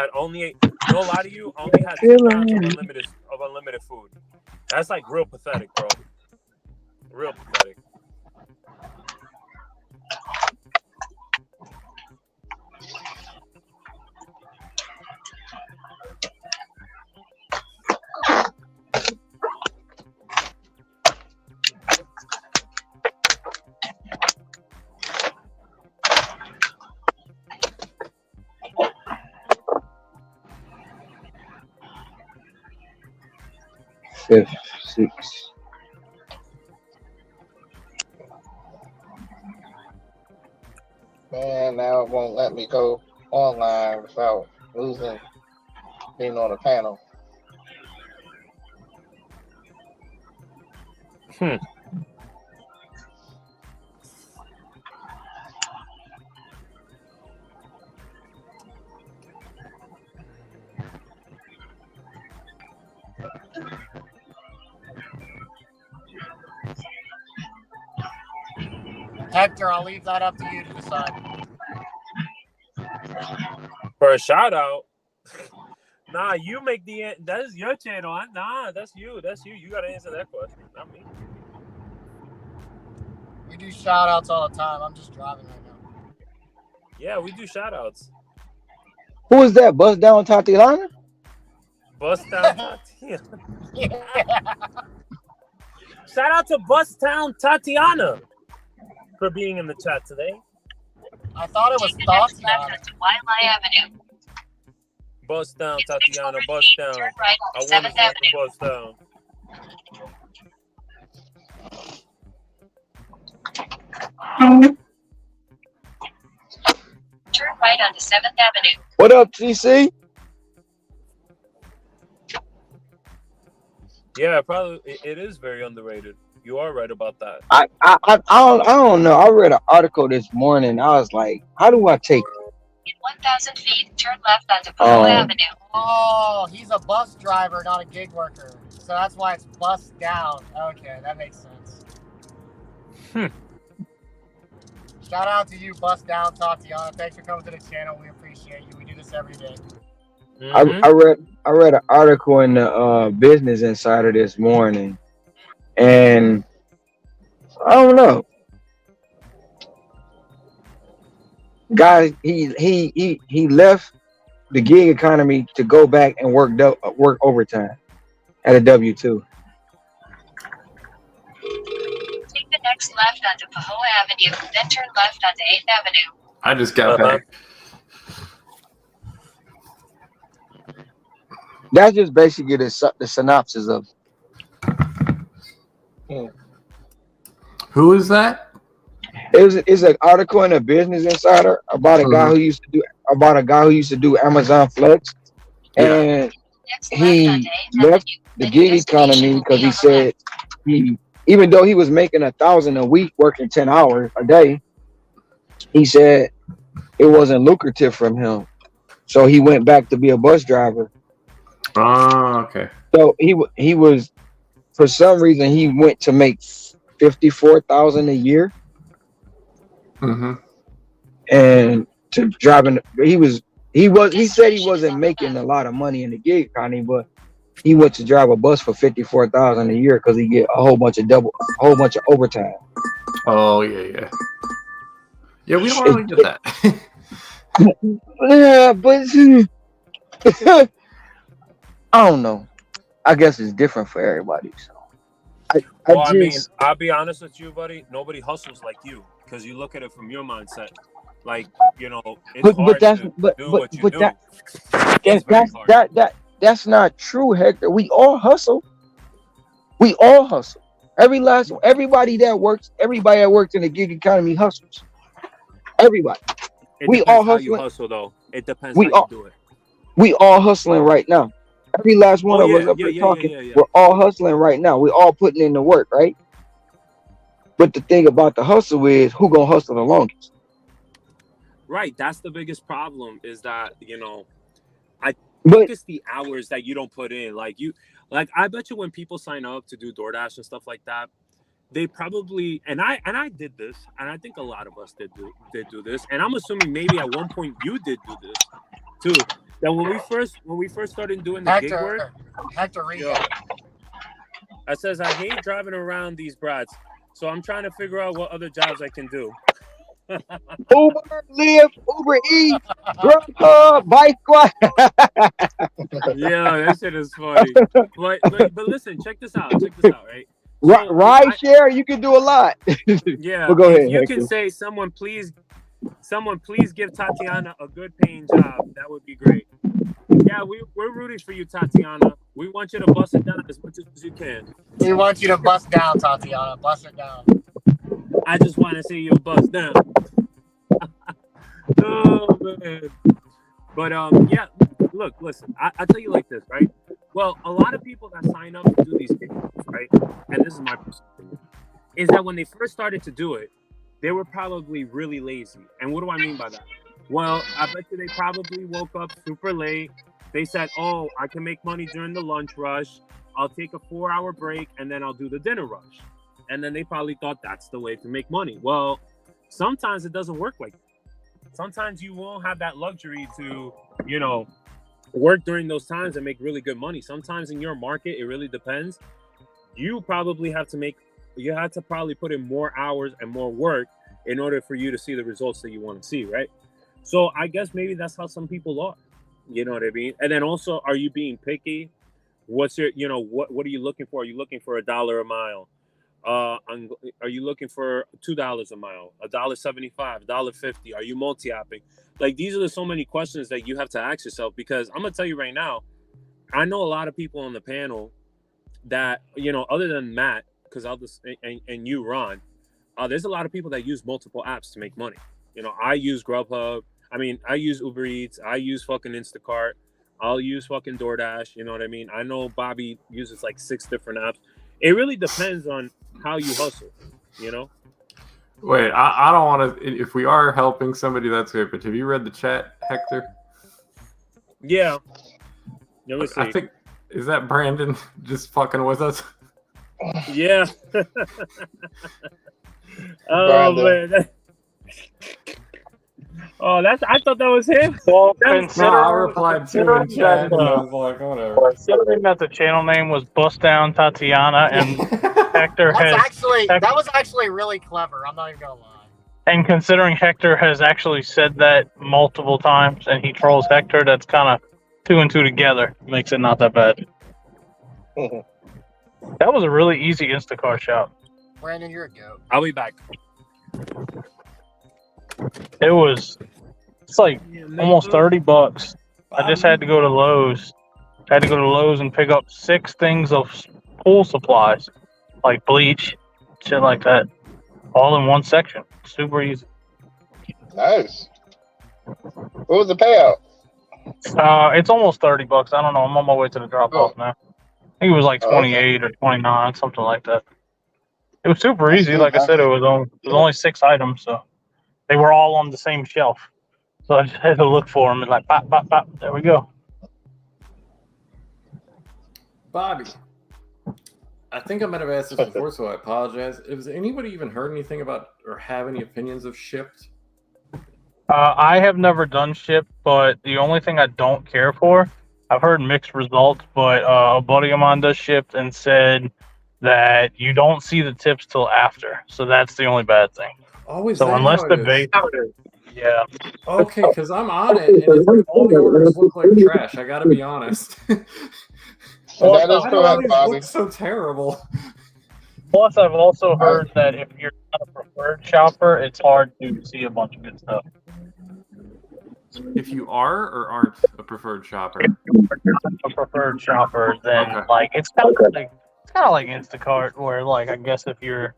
no lie to you, I only had 2 pounds of unlimited food. That's like real pathetic, bro. Real pathetic. Fifth, 6. Man, now it won't let me go online without being on the panel. Hector, I'll leave that up to you to decide. For a shout out. Nah, you make that is your channel. Nah, that's you. You gotta answer that question, not me. We do shout outs all the time. I'm just driving right now. Yeah, we do shout outs. Who is that? Bust Down Tatiana? Bust Down Tatiana. Shout out to Bust Down Tatiana for being in the chat today. I thought it was Take the next left Tatiana. onto Wailea Avenue. Bust down, It's Tatiana, 6:48, bust down. turn right I onto want 7th to Avenue. bust down. Turn right onto 7th Avenue. What up, TC? Yeah, probably it is very underrated. You are right about that. I don't know. I read an article this morning. I was like, how do I take it? In 1,000 feet, turn left onto Pahoa Avenue. Oh, he's a bus driver, not a gig worker. So that's why it's bus down. Okay, that makes sense. Shout out to you, Bust Down Tatiana. Thanks for coming to the channel. We appreciate you. We do this every day. Mhm. I read an article in the Business Insider this morning, and I don't know, guys. He left the gig economy to go back and work overtime at a W-2. Take the next left onto Pahoa Avenue, then turn left onto 8th Avenue. I just got back. That's just basically the synopsis of. Who is that? It's an article in a Business Insider about a guy who used to do Amazon Flex, and Next he left onto 8th left Avenue. the The gig destination economy will because be he on the said even though he was making 1,000 a week working 10 hours a day, he said it wasn't lucrative from him, so he went back to be a bus driver. Oh, okay. So he was, for some reason, he went to make 54,000 a year, and to driving. He said he wasn't making a lot of money in the gig economy, but he went to drive a bus for 54,000 a year because he get a whole bunch of overtime. Oh yeah. We don't really get that. Yeah, but I don't know. I guess it's different for everybody. So I mean, I'll be honest with you, buddy. Nobody hustles like you because you look at it from your mindset. Like, you know, it's hard to do what you do. It's very hard. That's not true, Hector. We all hustle. Everybody that works in the gig economy hustles. Everybody. It We depends all how you hustling. hustle, though. It depends We how all you do it. we all hustling right now. Every last one Oh of us yeah, up yeah, here yeah, talking, yeah, yeah, yeah. we're all hustling right now. We're all putting in the work, right? But the thing about the hustle is who gonna hustle the longest. Right. That's the biggest problem. Is that I But think it's the hours that you don't put in. Like I bet you when people sign up to do DoorDash and stuff like that, they probably and I did this, and I think a lot of us did do this, and I'm assuming maybe at one point you did do this too. That when we first started doing the gig work, Hector Reed. yo, I says I hate driving around these brats, so I'm trying to figure out what other jobs I can do. Uber, Lyft, Uber Eats, Grubhub, Bike Squad. Yeah, that shit is funny. But listen, check this out. Check this out, right? So Ride share, you can do a lot. yeah, But go if ahead, you Hector. can say someone please give Tatiana a good paying job, that would be great. Yeah, we're rooting for you, Tatiana. We want you to bust it down as much as you can. We want you to bust down, Tatiana. Bust it down. I just want to see you bust down. Oh man. But yeah, look, listen, I tell you like this, right? Well, a lot of people that sign up to do these things, right? And this is my perspective, is that when they first started to do it, they were probably really lazy. And what do I mean by that? Well, I bet you they probably woke up super late. They said, oh, I can make money during the lunch rush. I'll take a 4-hour break and then I'll do the dinner rush. And then they probably thought that's the way to make money. Well, sometimes it doesn't work like that. Sometimes you won't have that luxury to, work during those times and make really good money. Sometimes in your market, it really depends. You probably have to probably put in more hours and more work in order for you to see the results that you want to see, right? So I guess maybe that's how some people are. You know what I mean? And then also, are you being picky? What's your, what are you looking for? Are you looking for $1 a mile? Are you looking for $2 a mile, $1.75, $1.50? Are you multi-apping? Like, these are so many questions that you have to ask yourself, because I'm gonna tell you right now, I know a lot of people on the panel that, other than Matt, because I'll just and you, Ron, there's a lot of people that use multiple apps to make money. I use Grubhub. I mean, I use Uber Eats. I use fucking Instacart. I'll use fucking DoorDash. You know what I mean? I know Bobby uses like 6 different apps. It really depends on how you hustle, Wait, I don't want to. If we are helping somebody, that's good. But have you read the chat, Hector? Yeah. Let me see. I think, is that Brandon just fucking with us? Yeah. Oh man. Oh, I thought that was him. Well, I replied to in chat, and I was like, whatever. considering that the channel name was Bust Down Tatiana and Hector That was actually really clever. I'm not even gonna lie. And considering Hector has actually said that multiple times and he trolls Hector, that's kind of 2 and 2 together. Makes it not that bad. That was a really easy Instacart shop. Brandon, you're a goat. I'll be back. It's like almost $30. I just had to go to Lowe's. I had to go to Lowe's and pick up 6 things of pool supplies, like bleach, shit like that, all in one section. Super easy. Nice. What was the payout? It's almost $30. I don't know. I'm on my way to the drop off now. I think it was like 28 or 29, something like that. It was super easy. Like I said, it was only 6 items, so they were all on the same shelf. So I just had to look for them and like pop, pop, pop. There we go. Bobby, I think I might have asked this before, so I apologize. Has anybody even heard anything about or have any opinions of Shipt? I have never done Shipt, but the only thing I don't care for, I've heard mixed results, but a buddy of mine does Shipt and said that you don't see the tips till after. So that's the only bad thing. Always. So unless the base, yeah. Okay, because I'm on it, and it's like all the orders look like trash. I gotta be honest. That is Why do correct, all these Bobby. look so terrible? Plus, I've also heard that if you're not a preferred shopper, it's hard to see a bunch of good stuff. If you are or aren't a preferred shopper, A preferred shopper, then Okay. like it's kind of like Instacart, where like I guess if you're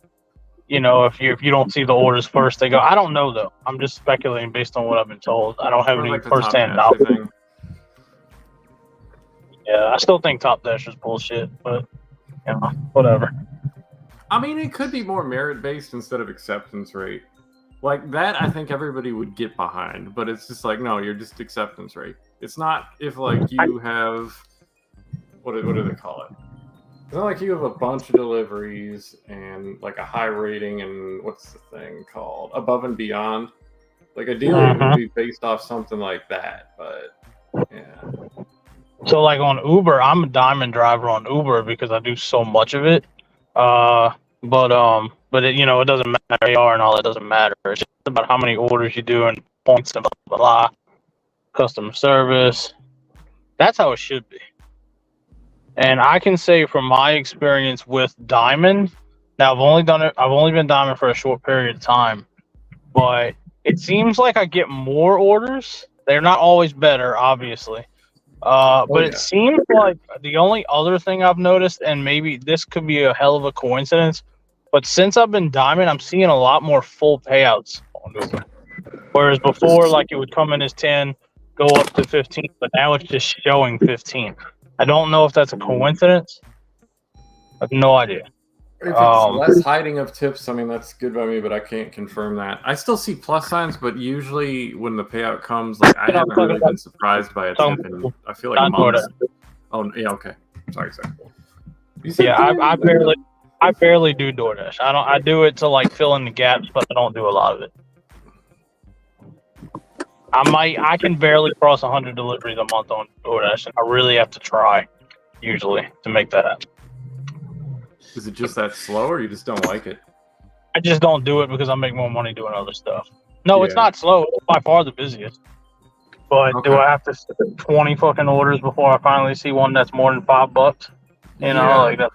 you know, if you don't see the orders first, they go. I don't know though. I'm just speculating based on what I've been told. I don't have Or any like the Top firsthand Dasher knowledge. thing. Yeah, I still think Top Dash is bullshit, but you know, whatever. I mean, it could be more merit based instead of acceptance rate. Like that, I think everybody would get behind, but it's just like, no, you're just acceptance rate. It's not if like you have what do they call it? It's not like you have a bunch of deliveries and like a high rating and what's the thing called above and beyond. Like ideally, it would be based off something like that, but yeah. So like on Uber, I'm a diamond driver on Uber because I do so much of it. But it, you know, it doesn't matter AR and all that doesn't matter. It's just about how many orders you do and points and blah blah blah. Customer service. That's how it should be. And I can say from my experience with Diamond, now I've only been Diamond for a short period of time, but it seems like I get more orders. They're not always better, obviously. But it seems like the only other thing I've noticed, and maybe this could be a hell of a coincidence, but since I've been Diamond, I'm seeing a lot more full payouts on Uber. Whereas before, like it would come in as 10, go up to 15, but now it's just showing 15. I don't know if that's a coincidence. I have no idea. If it's less hiding of tips, I mean, that's good by me, but I can't confirm that. I still see plus signs, but usually when the payout comes, like I haven't really been surprised by a tip in, I feel like months. Oh, yeah, okay. Sorry. Yeah, I barely do DoorDash. I do it to like fill in the gaps, but I don't do a lot of it. I can barely cross 100 deliveries a month on DoorDash, and I really have to try, usually, to make that happen. Is it just that slow, or you just don't like it? I just don't do it because I make more money doing other stuff. No, It's not slow. It's by far the busiest. But do I have to sit 20 fucking orders before I finally see one that's more than $5? You know, like that.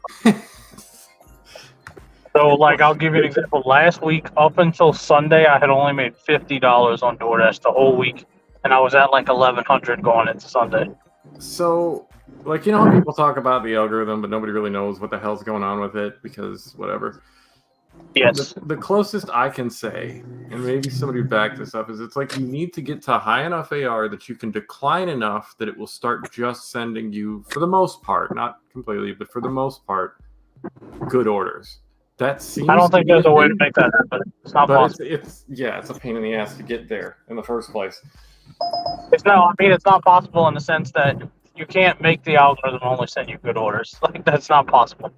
So, like, I'll give you an example. Last week, up until Sunday, I had only made $50 on DoorDash the whole week, and I was at like 1,100 going into Sunday. So, like, you know how people talk about the algorithm, but nobody really knows what the hell's going on with it because whatever. Yes. The closest I can say, and maybe somebody would back this up, is it's like you need to get to high enough AR that you can decline enough that it will start just sending you, for the most part, not completely, but for the most part, good orders. That seems. I don't think there's a way to make that happen. It's not possible. It's a pain in the ass to get there in the first place. It's not possible in the sense that you can't make the algorithm only send you good orders. Like, that's not possible.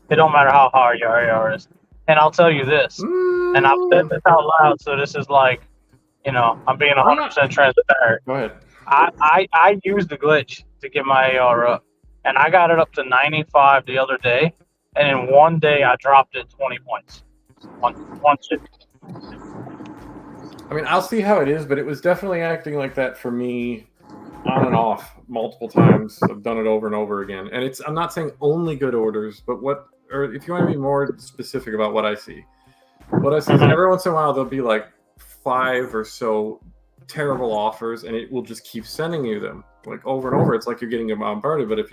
It don't matter how hard your AR is. And I'll tell you this, and I've said this out loud, so this is like, you know, I'm being 100% transparent. Go ahead. I used the glitch to get my AR up, and I got it up to 95 the other day, and in one day I dropped it 20 points. One shit. I mean, I'll see how it is, but it was definitely acting like that for me on and off multiple times. I've done it over and over again. And I'm not saying only good orders, but or if you want to be more specific about what I see. What I see is every once in a while there'll be like 5 or so terrible offers, and it will just keep sending you them like over and over. It's like you're getting bombarded. But if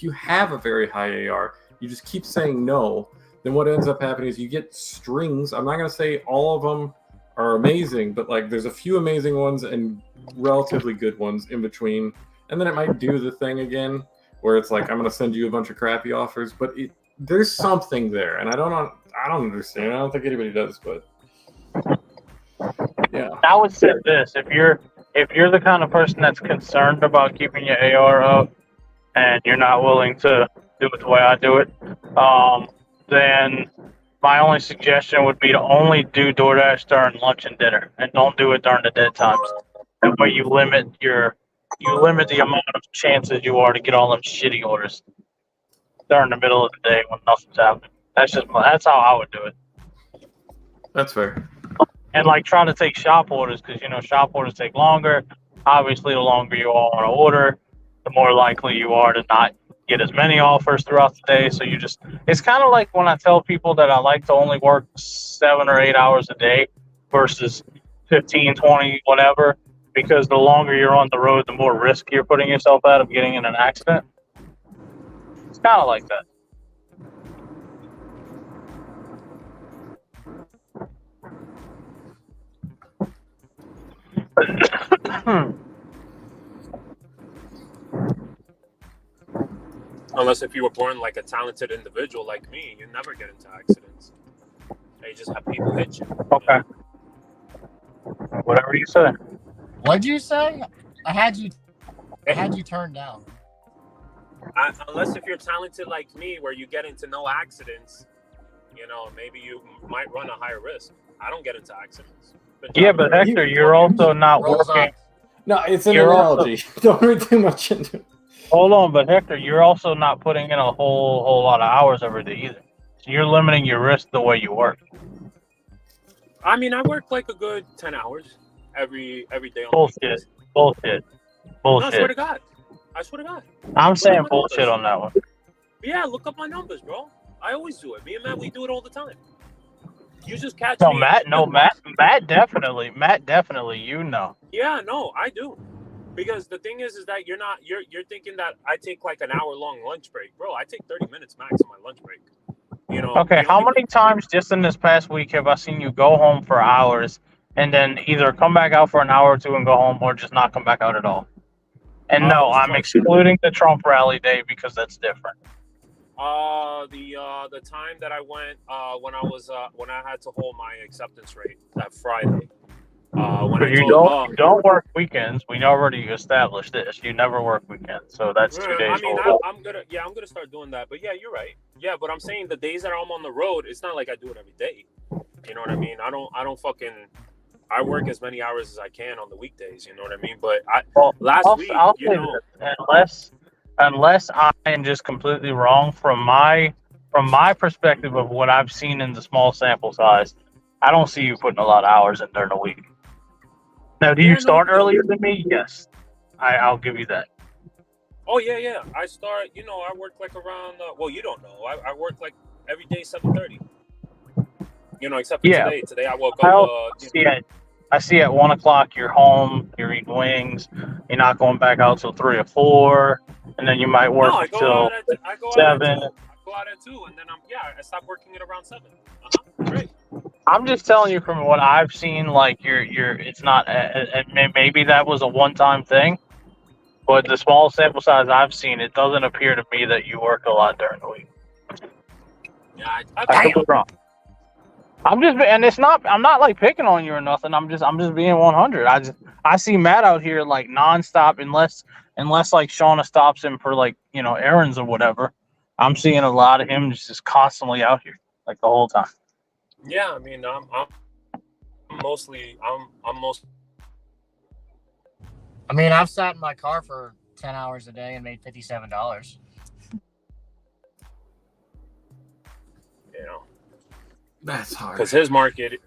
you have a very high AR, you just keep saying no, then what ends up happening is you get strings. I'm not going to say all of them are amazing, but like there's a few amazing ones and relatively good ones in between. And then it might do the thing again where it's like, I'm going to send you a bunch of crappy offers, but there's something there. And I don't understand. I don't think anybody does, but yeah. I would say this, if you're the kind of person that's concerned about keeping your AR up and you're not willing to do it the way I do it, then my only suggestion would be to only do DoorDash during lunch and dinner, and don't do it during the dead times. That way you limit the amount of chances you are to get all them shitty orders during the middle of the day when nothing's happening. That's how I would do it. That's fair. And like try to take shop orders, because you know shop orders take longer. Obviously, the longer you are on an order, the more likely you are to not get as many offers throughout the day. So it's kind of like when I tell people that I like to only work 7 or 8 hours a day versus 15, 20, whatever, because the longer you're on the road, the more risk you're putting yourself at of getting in an accident. It's kind of like that. Unless if you were born like a talented individual like me, you never get into accidents. They just have people hit you. Okay. Whatever you say. What'd you say? I had you turned down. Unless if you're talented like me, where you get into no accidents, maybe you might run a higher risk. I don't get into accidents. Yeah, but Hector, you're also not Rolls working. on. No, it's an You're analogy. Don't read too much into it. Hold on, but Hector, you're also not putting in a whole lot of hours every day either. So you're limiting your risk the way you work. I mean, I work like a good 10 hours every day. On Bullshit. Bullshit. No, I swear Bullshit. to God. I swear to God. I'm saying Look at my bullshit numbers. on that one. Yeah, look up my numbers, bro. I always do it. Me and Matt, we do it all the time. You just catch No, me. Matt definitely, Yeah, no, I do. Because the thing is that you're thinking that I take like an hour-long lunch break. Bro, I take 30 minutes max on my lunch break. Okay, how many times just in this past week have I seen you go home for hours and then either come back out for an hour or two and go home, or just not come back out at all? And no, I'm excluding the Trump rally day because that's different. The time that I went when I had to hold my acceptance rate that Friday. But you don't work weekends. We already established this. You never work weekends, so that's 2 days. I mean, I'm gonna start doing that. But yeah, you're right. Yeah, but I'm saying the days that I'm on the road, it's not like I do it every day. You know what I mean? I work as many hours as I can on the weekdays. You know what I mean? But I'll say this, unless I am just completely wrong from my perspective of what I've seen in the small sample size, I don't see you putting a lot of hours in during the week. Now, do you start earlier than me? Yes, I'll give you that. Oh yeah. I start. I work like around. Well, you don't know. I work like every day 7:30. Except for today. Today I woke up. I see at 1 o'clock you're home. You're eating wings. You're not going back out till 3 or 4, and then you might work until 7. I go out at 2, and then I stop working at around 7. Great. I'm just telling you from what I've seen, like it's not, and maybe that was a one-time thing, but the small sample size I've seen, it doesn't appear to me that you work a lot during the week. Yeah, I could be wrong. I'm not like picking on you or nothing. I'm just being 100. I see Matt out here like nonstop, unless like Shauna stops him for like errands or whatever. I'm seeing a lot of him just constantly out here like the whole time. Yeah, I mean, I'm mostly. I mean, I've sat in my car for 10 hours a day and made $57. That's hard. Because his market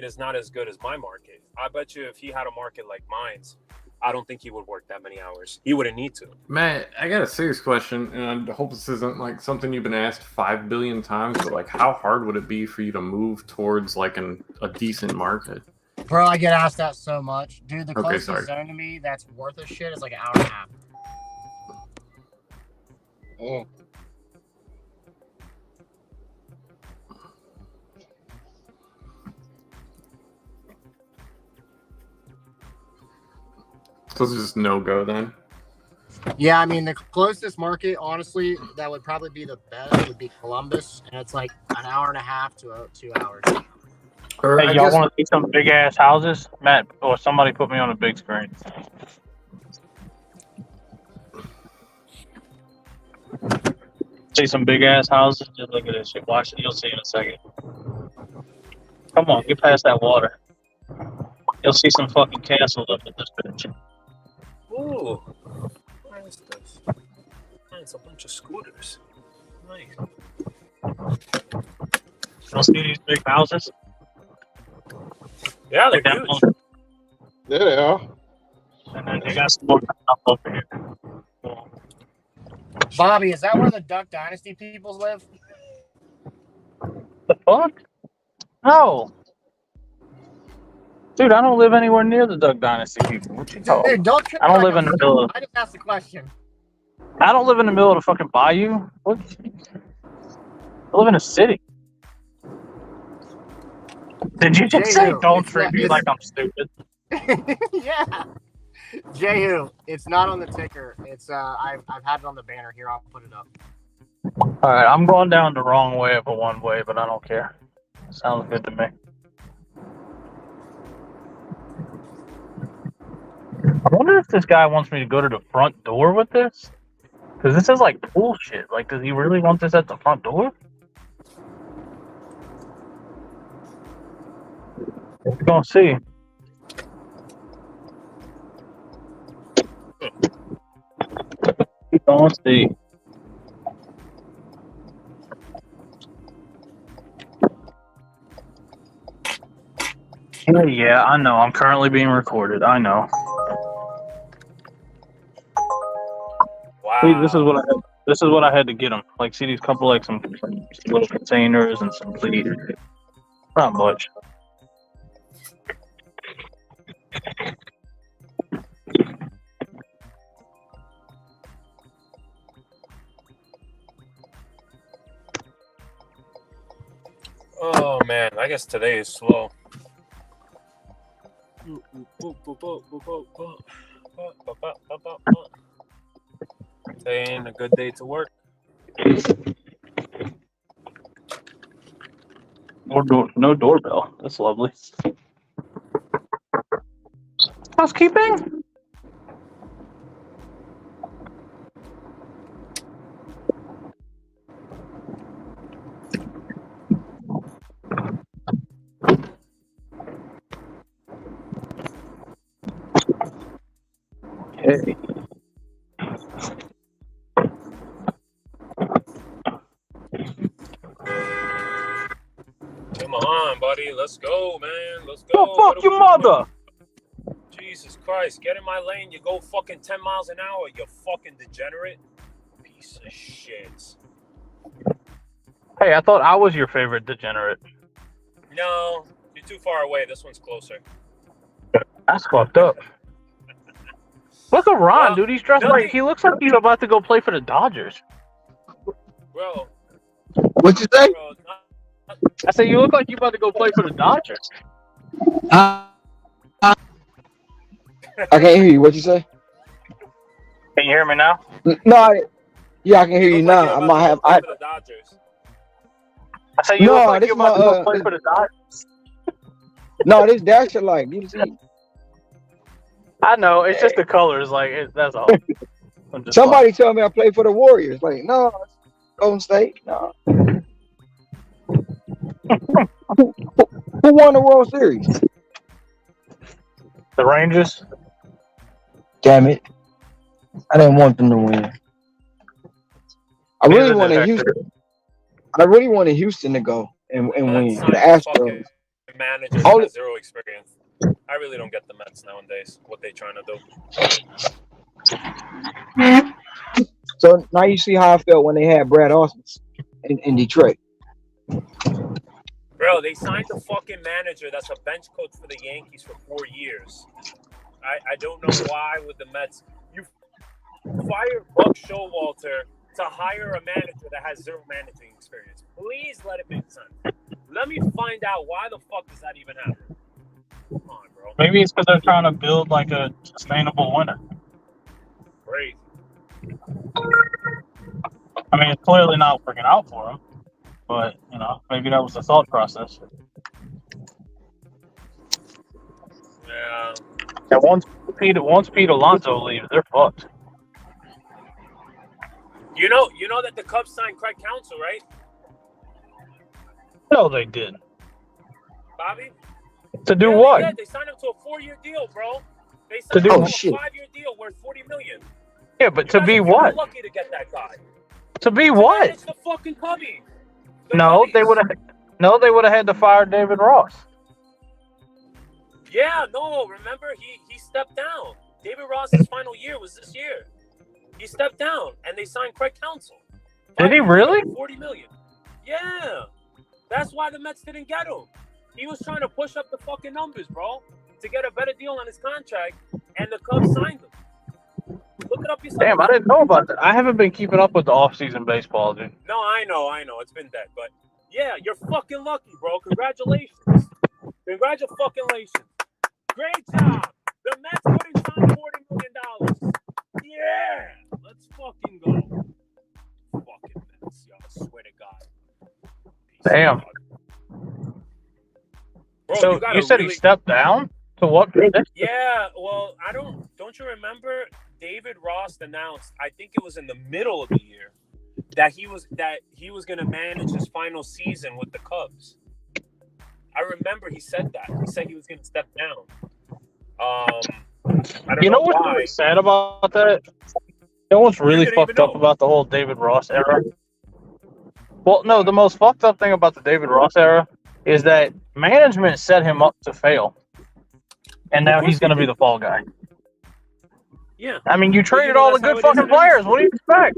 is not as good as my market. I bet you if he had a market like mine's, I don't think he would work that many hours. He wouldn't need to. Matt, I got a serious question, and I hope this isn't like something you've been asked 5 billion times, but like, how hard would it be for you to move towards like a decent market? Bro, I get asked that so much. Dude, the closest zone to me that's worth a shit is like an hour and a half. Mm. So it's just no go then? Yeah, I mean, the closest market, honestly, that would probably be the best would be Columbus, and it's like an hour and a half to 2 hours. Hey, y'all want to see some big ass houses? Matt, or somebody put me on a big screen. See some big ass houses? Just look at this shit. Watch it. You'll see in a second. Come on, get past that water. You'll see some fucking castles up at this bitch. Ooh, what is this? It's a bunch of scooters. Nice. You'll see these big houses? Yeah, they're huge. There they are. And then they got some more up over here. Bobby, is that where the Duck Dynasty peoples live? The fuck? No. Dude, I don't live anywhere near the Duck Dynasty people. What you talking? Dude, don't I don't live in the middle of, I just asked the question. I don't live in the middle of the fucking bayou. What? I live in a city. Did you just say Jehu, don't it's treat not- me it's- like I'm stupid? Yeah. Jehu, it's not on the ticker. It's I've had it on the banner here. I'll put it up. All right, I'm going down the wrong way of a one way, but I don't care. Sounds good to me. I wonder if this guy wants me to go to the front door with this? Because this is like bullshit. Like, does he really want this at the front door? We're gonna see. We're gonna see. Yeah, I know. I'm currently being recorded. I know. Wow. See, this is what I had. This is what I had to get them. Like, see these couple like some little containers and some bleeders. Not much. Oh man, I guess today is slow. Today ain't a good day to work. No doorbell. That's lovely. Housekeeping? Okay. Come on, buddy. Let's go, man. Let's go. Oh, fuck your mother! Jesus Christ. Get in my lane. You go fucking 10 miles an hour, you fucking degenerate. Piece of shit. Hey, I thought I was your favorite degenerate. No, you're too far away. This one's closer. That's fucked up. Look at Ron, Well, dude. He's dressed Billy- like he looks like he's about to go play for the Dodgers. Bro, What you say? bro, I said you look like you about to go play for the Dodgers. I can't hear you. What you say? Can you hear me now? No, yeah, I can hear you look like now. you're I about might to have. go play I for the Dodgers. I said you No, look like this you're about to my, go play for the Dodgers. no, this Dasher like. You see, I know, it's just the colors. Like that's all. I'm just somebody told me I play for the Warriors. Like, no, it's Golden State. No. Who won the World Series? the Rangers. Damn it! I didn't want them to win. I really Neither wanted did Houston. I really wanted Houston to go and win. Let's The sign a Astros. fucking manager that All- has zero experience. I really don't get the Mets nowadays. What they trying to do? So now you see how I felt when they had Brad Austin in Detroit. Bro, they signed the fucking manager that's a bench coach for the Yankees for 4 years. I don't know why with the Mets. You fired Buck Showalter to hire a manager that has zero managing experience. Please let it make sense. Let me find out why the fuck does that even happen. Come on, bro. Maybe it's because they're trying to build like a sustainable winner. Crazy. I mean, it's clearly not working out for them, but you know, maybe that was the thought process. Yeah. And once Pete Alonso leaves, they're fucked. You know that the Cubs signed Craig Counsell, right? No, they did. Bobby? To do Yeah, what? They did. They signed him to a 4-year deal, bro. They To signed do him what? to a 5-year deal worth $40 million. Yeah, but You to guys be are what? lucky to get that guy. To be To what? manage the fucking Cubbies. The No, they Cubbies. would have. No, they would have had to fire David Ross. Yeah, no, remember he stepped down. David Ross's final year was this year. He stepped down, and they signed Craig Counsell. Did he really? $40 million. Yeah, that's why the Mets didn't get him. He was trying to push up the fucking numbers, bro, to get a better deal on his contract, and the Cubs signed him. Look it up yourself. Damn, I didn't know about that. I haven't been keeping up with the off-season baseball, dude. No, I know, it's been dead, but yeah, you're fucking lucky, bro. Congratulations. Congratulations. Great job. The Mets couldn't sign $40 million. Yeah. Let's fucking go. Fucking Mets, yo. I swear to God. Piece of Damn. God. Bro, So gotta you said really- he stepped down to what position? Yeah, well, don't you remember David Ross announced, I think it was in the middle of the year, that he was going to manage his final season with the Cubs. I remember he said that. He said he was going to step down. I don't You know know what's why. really sad about that? You know what's really didn't fucked even up know. about the whole David Ross era? Well, no, the most fucked up thing about the David Ross era is that management set him up to fail. And now he's going to be the fall guy. Yeah. I mean, you Well, traded know, all the that's how good it is fucking in every players. sport. What do you expect?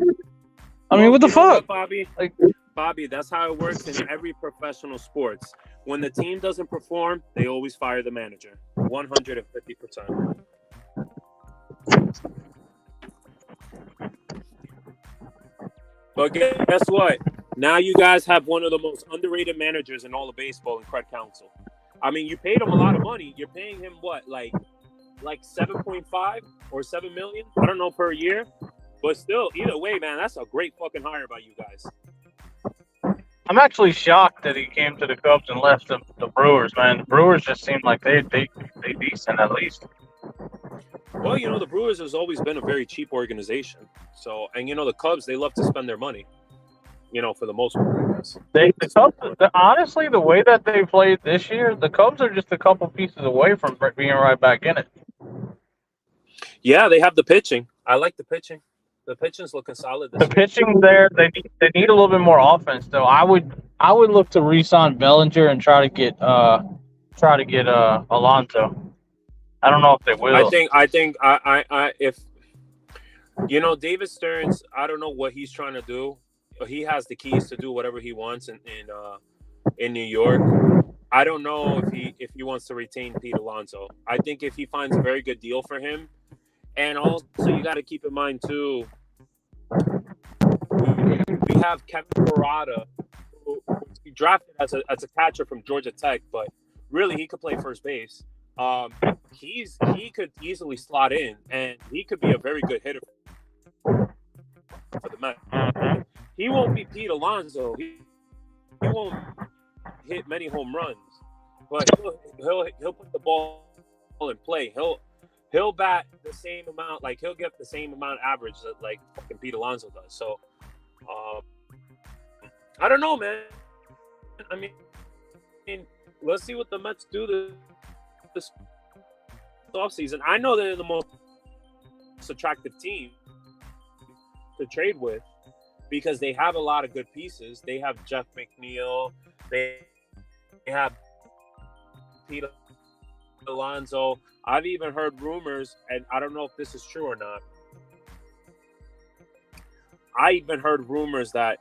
I mean, Well, what the you know fuck? Bobby? Like, Bobby, that's how it works in every professional sports. When the team doesn't perform, they always fire the manager. 150%. But guess what? Now you guys have one of the most underrated managers in all of baseball in Craig Counsell. I mean, you paid him a lot of money. You're paying him what, like 7.5 or 7 million? I don't know, per year. But still, either way, man, that's a great fucking hire by you guys. I'm actually shocked that he came to the Cubs and left the Brewers, man. The Brewers just seem like they decent at least. Well, you know, the Brewers has always been a very cheap organization. So, and you know, the Cubs, they love to spend their money. You know, for the most part, I guess. The Cubs, honestly, the way that they played this year, the Cubs are just a couple pieces away from being right back in it. Yeah, they have the pitching. I like the pitching. The pitching's looking solid. The pitching there, they need a little bit more offense, though. I would look to re-sign Bellinger and try to get Alonso. I don't know if they will. I think if you know David Stearns, I don't know what he's trying to do. He has the keys to do whatever he wants in New York. I don't know if he wants to retain Pete Alonso. I think if he finds a very good deal for him, and also you got to keep in mind too, we have Kevin Parada, who he drafted as a catcher from Georgia Tech, but really he could play first base. He could easily slot in, and he could be a very good hitter for the Mets. He won't be Pete Alonso. He won't hit many home runs, but he'll put the ball in play. He'll bat the same amount, like he'll get the same amount of average that like fucking Pete Alonso does. So, I don't know, man. I mean, let's see what the Mets do this offseason. I know they're the most attractive team to trade with because they have a lot of good pieces. They have Jeff McNeil. They have Pete Alonso. I've even heard rumors, and I don't know if this is true or not. I even heard rumors that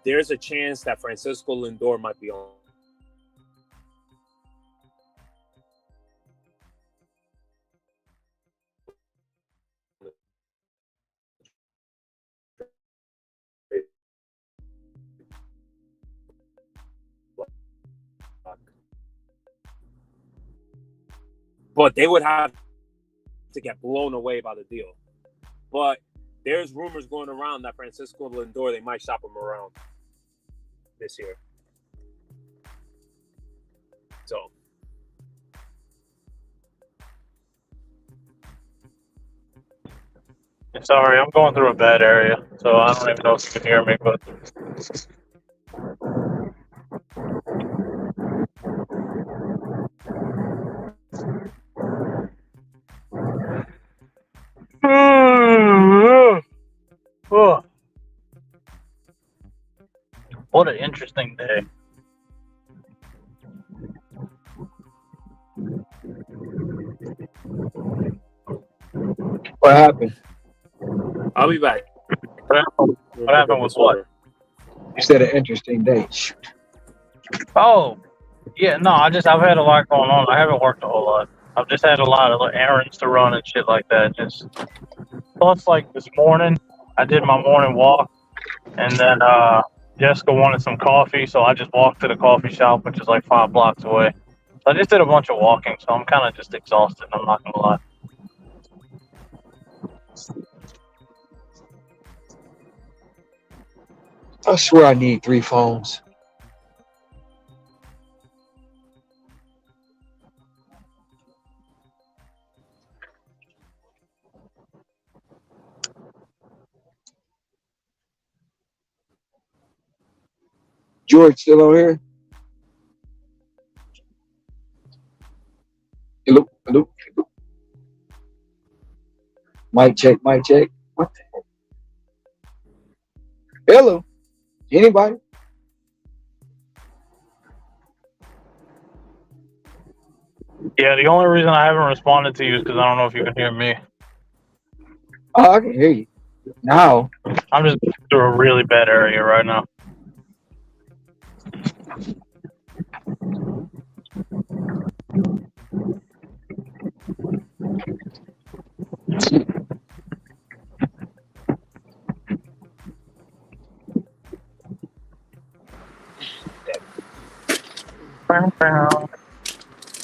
there's a chance that Francisco Lindor might be on. But they would have to get blown away by the deal. But there's rumors going around that Francisco Lindor, they might shop him around this year. So. Sorry, I'm going through a bad area, so I don't even know if you can hear me, but. Oh. What an interesting day. What happened? I'll be back. What happened with what? You said an interesting day. Oh, yeah, no, I've had a lot going on. I haven't worked a whole lot. I've just had a lot of errands to run and shit like that. Plus, like this morning, I did my morning walk, and then Jessica wanted some coffee, so I just walked to the coffee shop, which is like 5 blocks away. So I just did a bunch of walking, so I'm kind of just exhausted. I'm not gonna lie. I swear I need 3 phones. George still on here? Hello, hello, hello. Mic check, mic check. What the heck? Hello, anybody? Yeah, the only reason I haven't responded to you is because I don't know if you can hear me. Oh, I can hear you now. I'm just through a really bad area right now.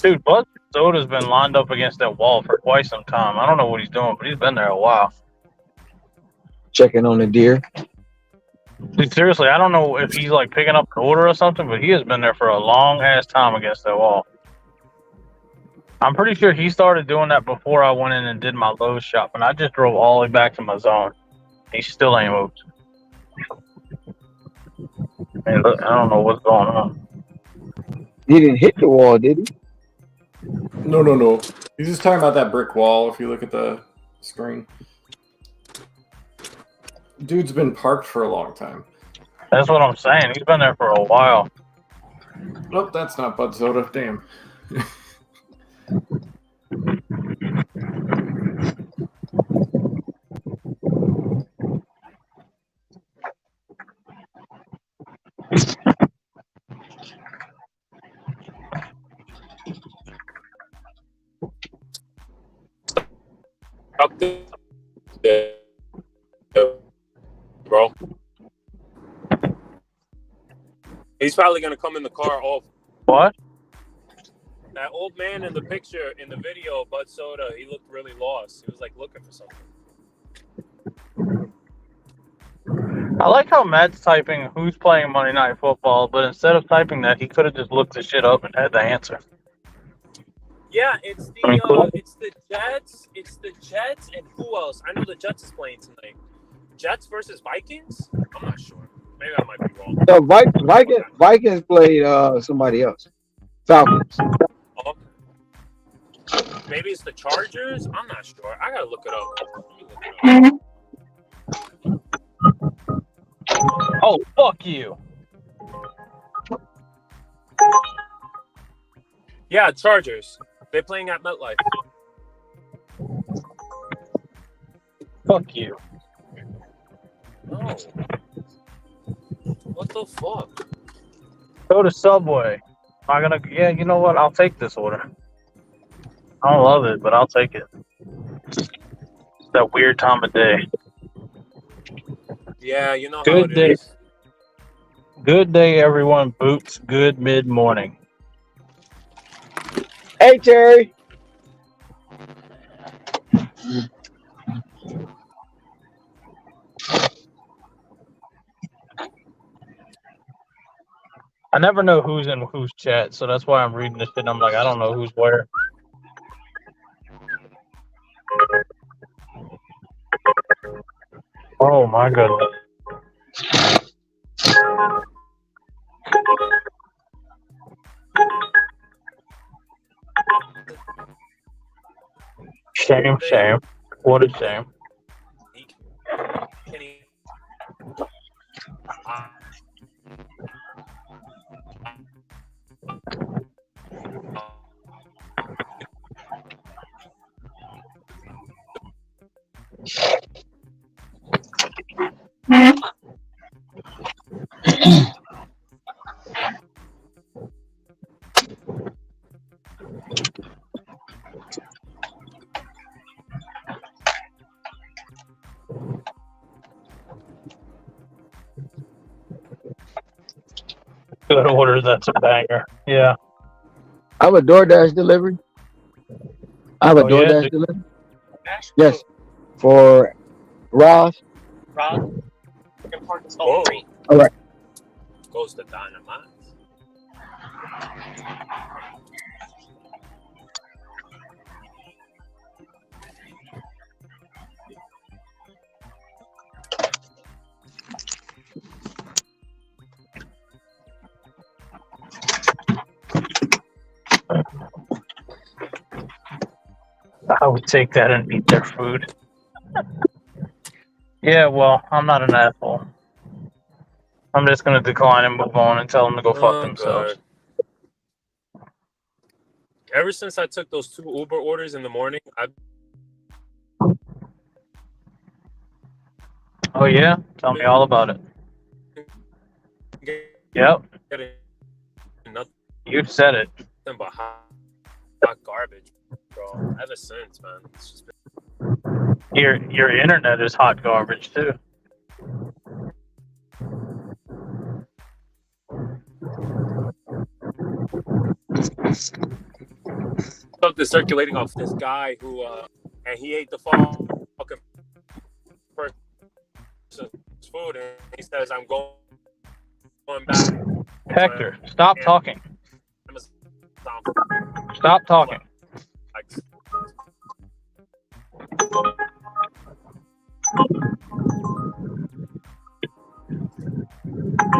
Dude, Bud Soda's been lined up against that wall for quite some time. I don't know what he's doing, but he's been there a while. Checking on the deer. Dude, seriously, I don't know if he's like picking up an order or something, but he has been there for a long ass time against that wall. I'm pretty sure he started doing that before I went in and did my Lowe's shop, and I just drove all the way back to my zone. He still ain't moved. Man, look, I don't know what's going on. He didn't hit the wall, did he? No. He's just talking about that brick wall. If you look at the screen, dude's been parked for a long time. That's what I'm saying. He's been there for a while. Nope, that's not Bud Soda. Damn. Bro, he's probably gonna come in the car off. What? That old man in the picture in the video of Bud Soda, he looked really lost. He was like looking for something. I like how Matt's typing who's playing Monday Night Football, but instead of typing that, he could have just looked the shit up and had the answer. Yeah, it's the Jets. It's the Jets, and who else? I know the Jets is playing tonight. Jets versus Vikings? I'm not sure. Maybe I might be wrong. The Vikings played somebody else. Falcons. Oh. Maybe it's the Chargers? I'm not sure. I gotta look it up. Oh, fuck you. Yeah, Chargers. They're playing at MetLife. Fuck you. No. What the fuck? Go to Subway. I'm gonna. Yeah, you know what? I'll take this order. I don't love it, but I'll take it. It's that weird time of day. Yeah, you know how Good it day. is. Good day, everyone. Boots. Good mid-morning. Hey, Terry. I never know who's in whose chat, so that's why I'm reading this shit. And I'm like, I don't know who's where. Oh my goodness. Shame, shame. What a shame. Good order. That's a banger. Yeah. I have a DoorDash delivery. I have a Oh yeah. DoorDash delivery. Yes, for Ross. Ron, Whoa. All right. Goes to Dynamite. I would take that and eat their food. Yeah, well, I'm not an asshole. I'm just gonna decline and move on and tell them to go fuck themselves. God. Ever since I took those 2 Uber orders in the morning, Oh yeah? Tell me all about it. Yep. getting nothing You said it. but hot garbage, bro. Ever since, man. It's just been... Your internet is hot garbage too. Something circulating off this guy who, and he ate the fucking person's food, and he says, "I'm going back." Hector, stop talking. Stop talking.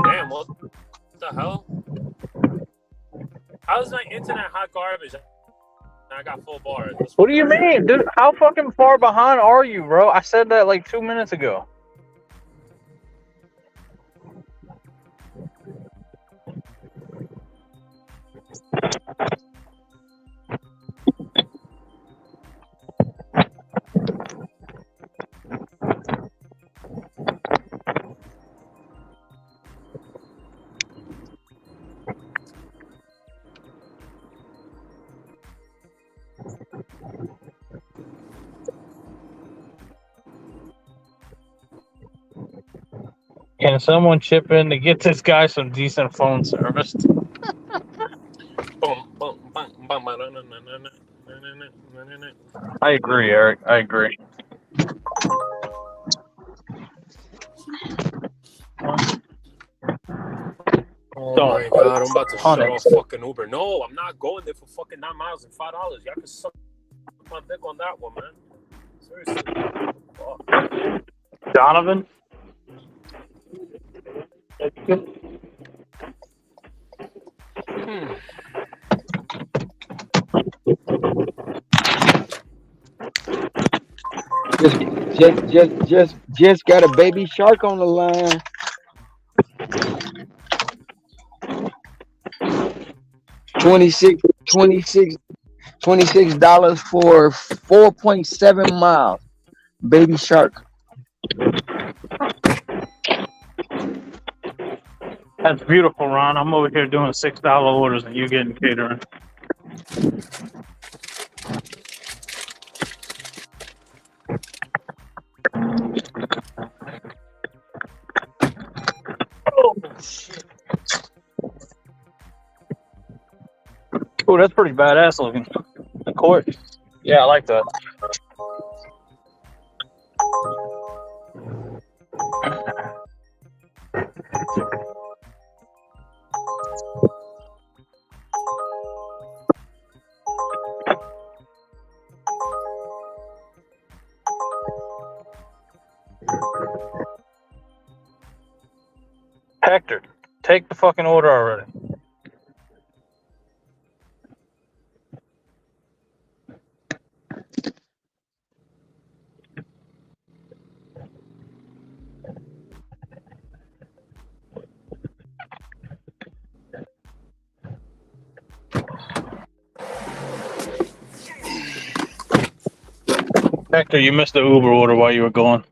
Damn, what the hell? How is my internet hot garbage? I got full bars. What do you mean, dude? How fucking far behind are you, bro? I said that like 2 minutes ago. Can someone chip in to get this guy some decent phone service? I agree, Eric. I agree. Oh my god, I'm about to shut off fucking Uber. No, I'm not going there for fucking 9 miles and $5. Y'all can suck my dick on that one, man. Seriously. Fuck. Donovan? Just got a baby shark on the line. $26 for 4.7 miles. Baby shark. That's beautiful, Ron. I'm over here doing $6 orders and you getting catering. Oh, that's pretty badass looking. The court. Yeah, I like that. Hector, take the fucking order already. Hector, you missed the Uber order while you were gone.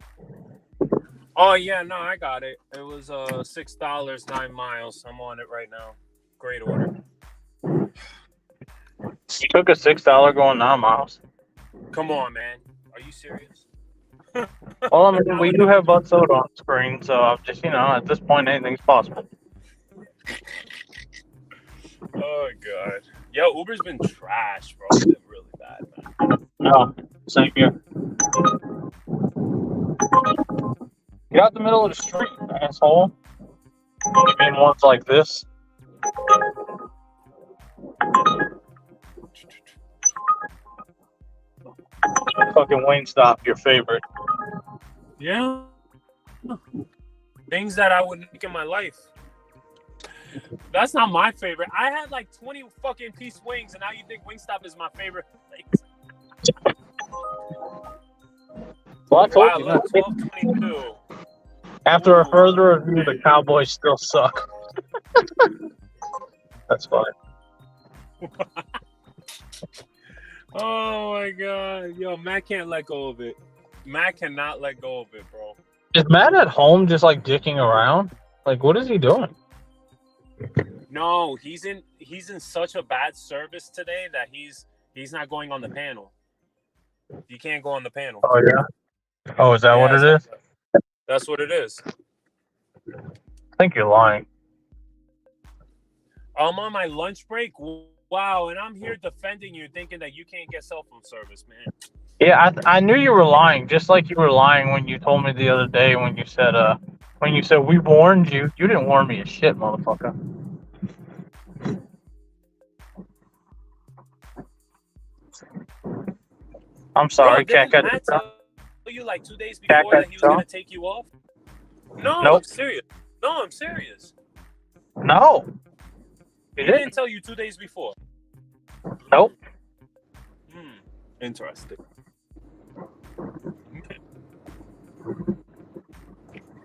Oh yeah, no, I got it. It was $6, 9 miles. I'm on it right now. Great order. You took a $6 going 9 miles. Come on, man. Are you serious? Well, I mean, we do have Bud Soda on screen, so I'm just, at this point, anything's possible. Oh god. Yo, Uber's been trash, bro. It's been really bad, man. No, same here. Get out the middle of the street, asshole. You mean ones like this? Fucking Wingstop, your favorite. Yeah. Things that I would make in my life. That's not my favorite. I had like 20 fucking piece wings, and now you think Wingstop is my favorite place. Well, I told Wow, you. look, 12:22. After a further review, the Cowboys still suck. That's fine. Oh my god. Yo, Matt can't let go of it. Matt cannot let go of it, bro. Is Matt at home just like dicking around? Like, what is he doing? No, he's in such a bad service today that he's not going on the panel. He can't go on the panel. Oh, yeah? Oh, is that what it is? That's what it is. I think you're lying. I'm on my lunch break. Wow, and I'm here defending you, thinking that you can't get cell phone service, man. Yeah, I knew you were lying, just like you were lying when you told me the other day when you said we warned you. You didn't warn me a shit, motherfucker. I'm sorry, Bro, didn't Cat. Matt tell you like 2 days before that he was gonna take you off? No, Nope. I'm serious. No, I'm serious. No. He didn't tell you 2 days before. Nope. Interesting.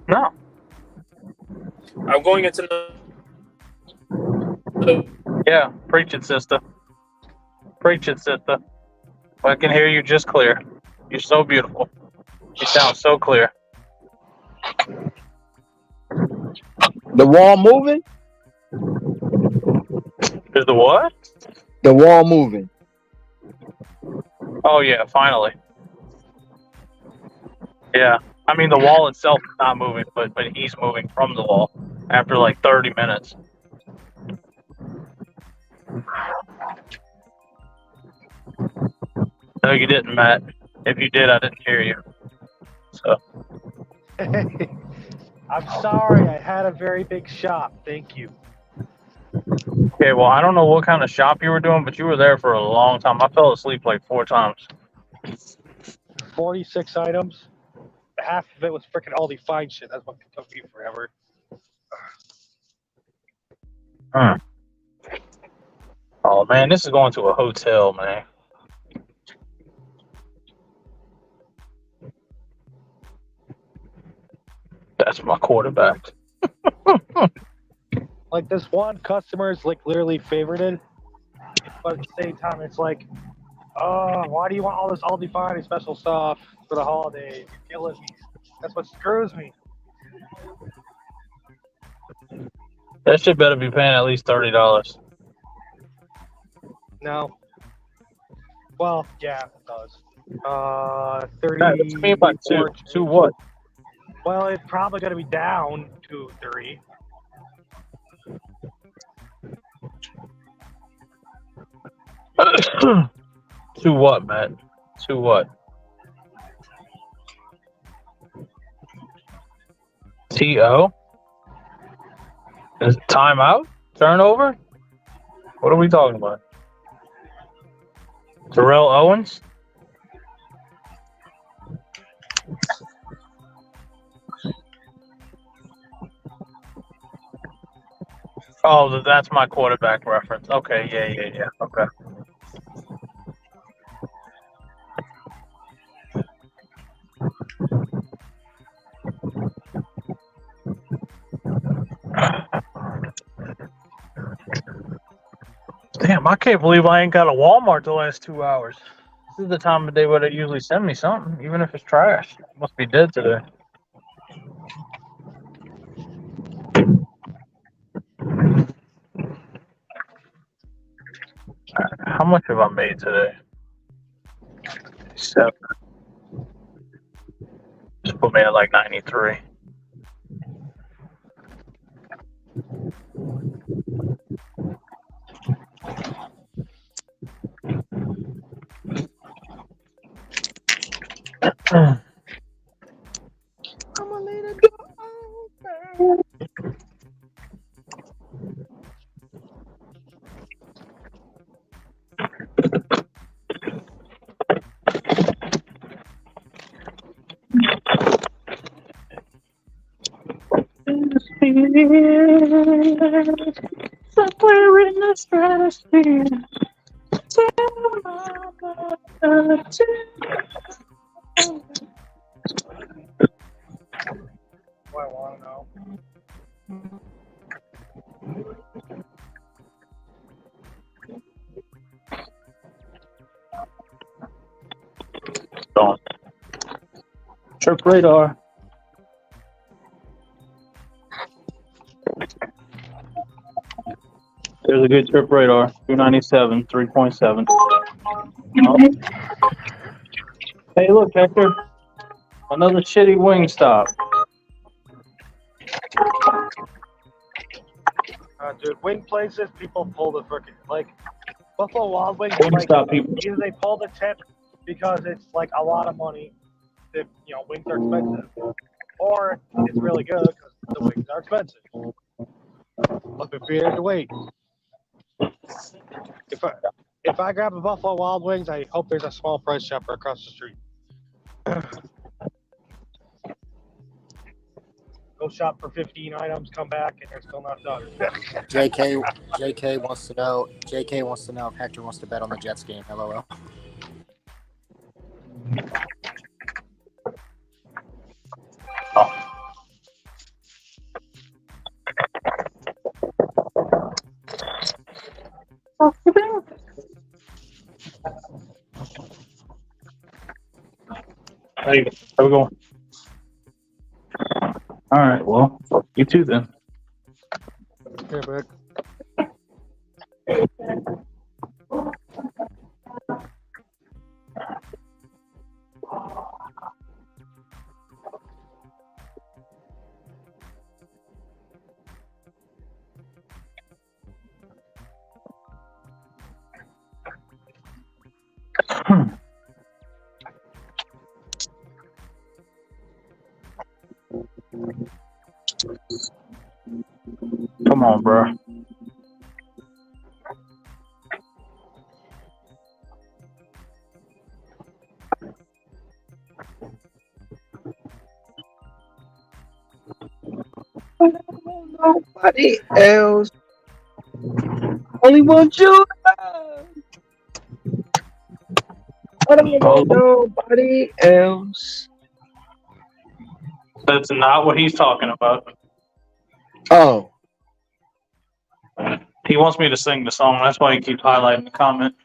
No. I'm going into Yeah, preach it, sister. Preach it, sister. I can hear you just clear. You're so beautiful. You sound so clear. The wall moving? Is the what? The wall moving. Oh, yeah, finally. Yeah. I mean, the wall itself is not moving, but he's moving from the wall after like 30 minutes. No, you didn't, Matt. If you did, I didn't hear you. So. I'm sorry, I had a very big shop. Thank you. Okay, well, I don't know what kind of shop you were doing, but you were there for a long time. I fell asleep like 4 times. 46 items. Half of it was freaking Aldi Fine shit. That's what took me forever. Oh, man, this is going to a hotel, man. That's my quarterback. Like, this one customer is like literally favorited, but at the same time, it's like, oh, why do you want all this Aldi Fine special stuff for the holidays? You're killing me. That's what screws me. That shit better be paying at least $30. No. Well, yeah, it does. 30. Yeah, it's me by two. Two what? Well, it's probably going to be down to 30. To what, Matt? To what? T.O.? Is it timeout? Turnover? What are we talking about? Terrell Owens? Oh, that's my quarterback reference. Okay, yeah. Okay. Damn, I can't believe I ain't got a Walmart the last 2 hours. This is the time of day where they usually send me something, even if it's trash. It must be dead today. How much have I made today? 7. Just put me at like 93. I'm a little dog. Somewhere in the stratosphere. I want to know. Trip radar. There's a good trip radar. 297, 3.7. Oh. Hey, look, Hector. Another shitty wing stop. Dude, wing places, people pull the freaking like Buffalo Wild Wings. Wing Like, stop people. either they pull the tip because it's like a lot of money. If wings are expensive, or it's really good because the wings are expensive. But prepare to wait. If I grab a Buffalo Wild Wings, I hope there's a small price shopper across the street. Go shop for 15 items, come back, and they're still not done. JK wants to know if Hector wants to bet on the Jets game. LOL. Hey, how we going? All right, well, you too then. Here, bud. Come on, bro. Nobody else. Only want you. I don't want nobody else. That's not what he's talking about. Oh. He wants me to sing the song. That's why he keeps highlighting the comment.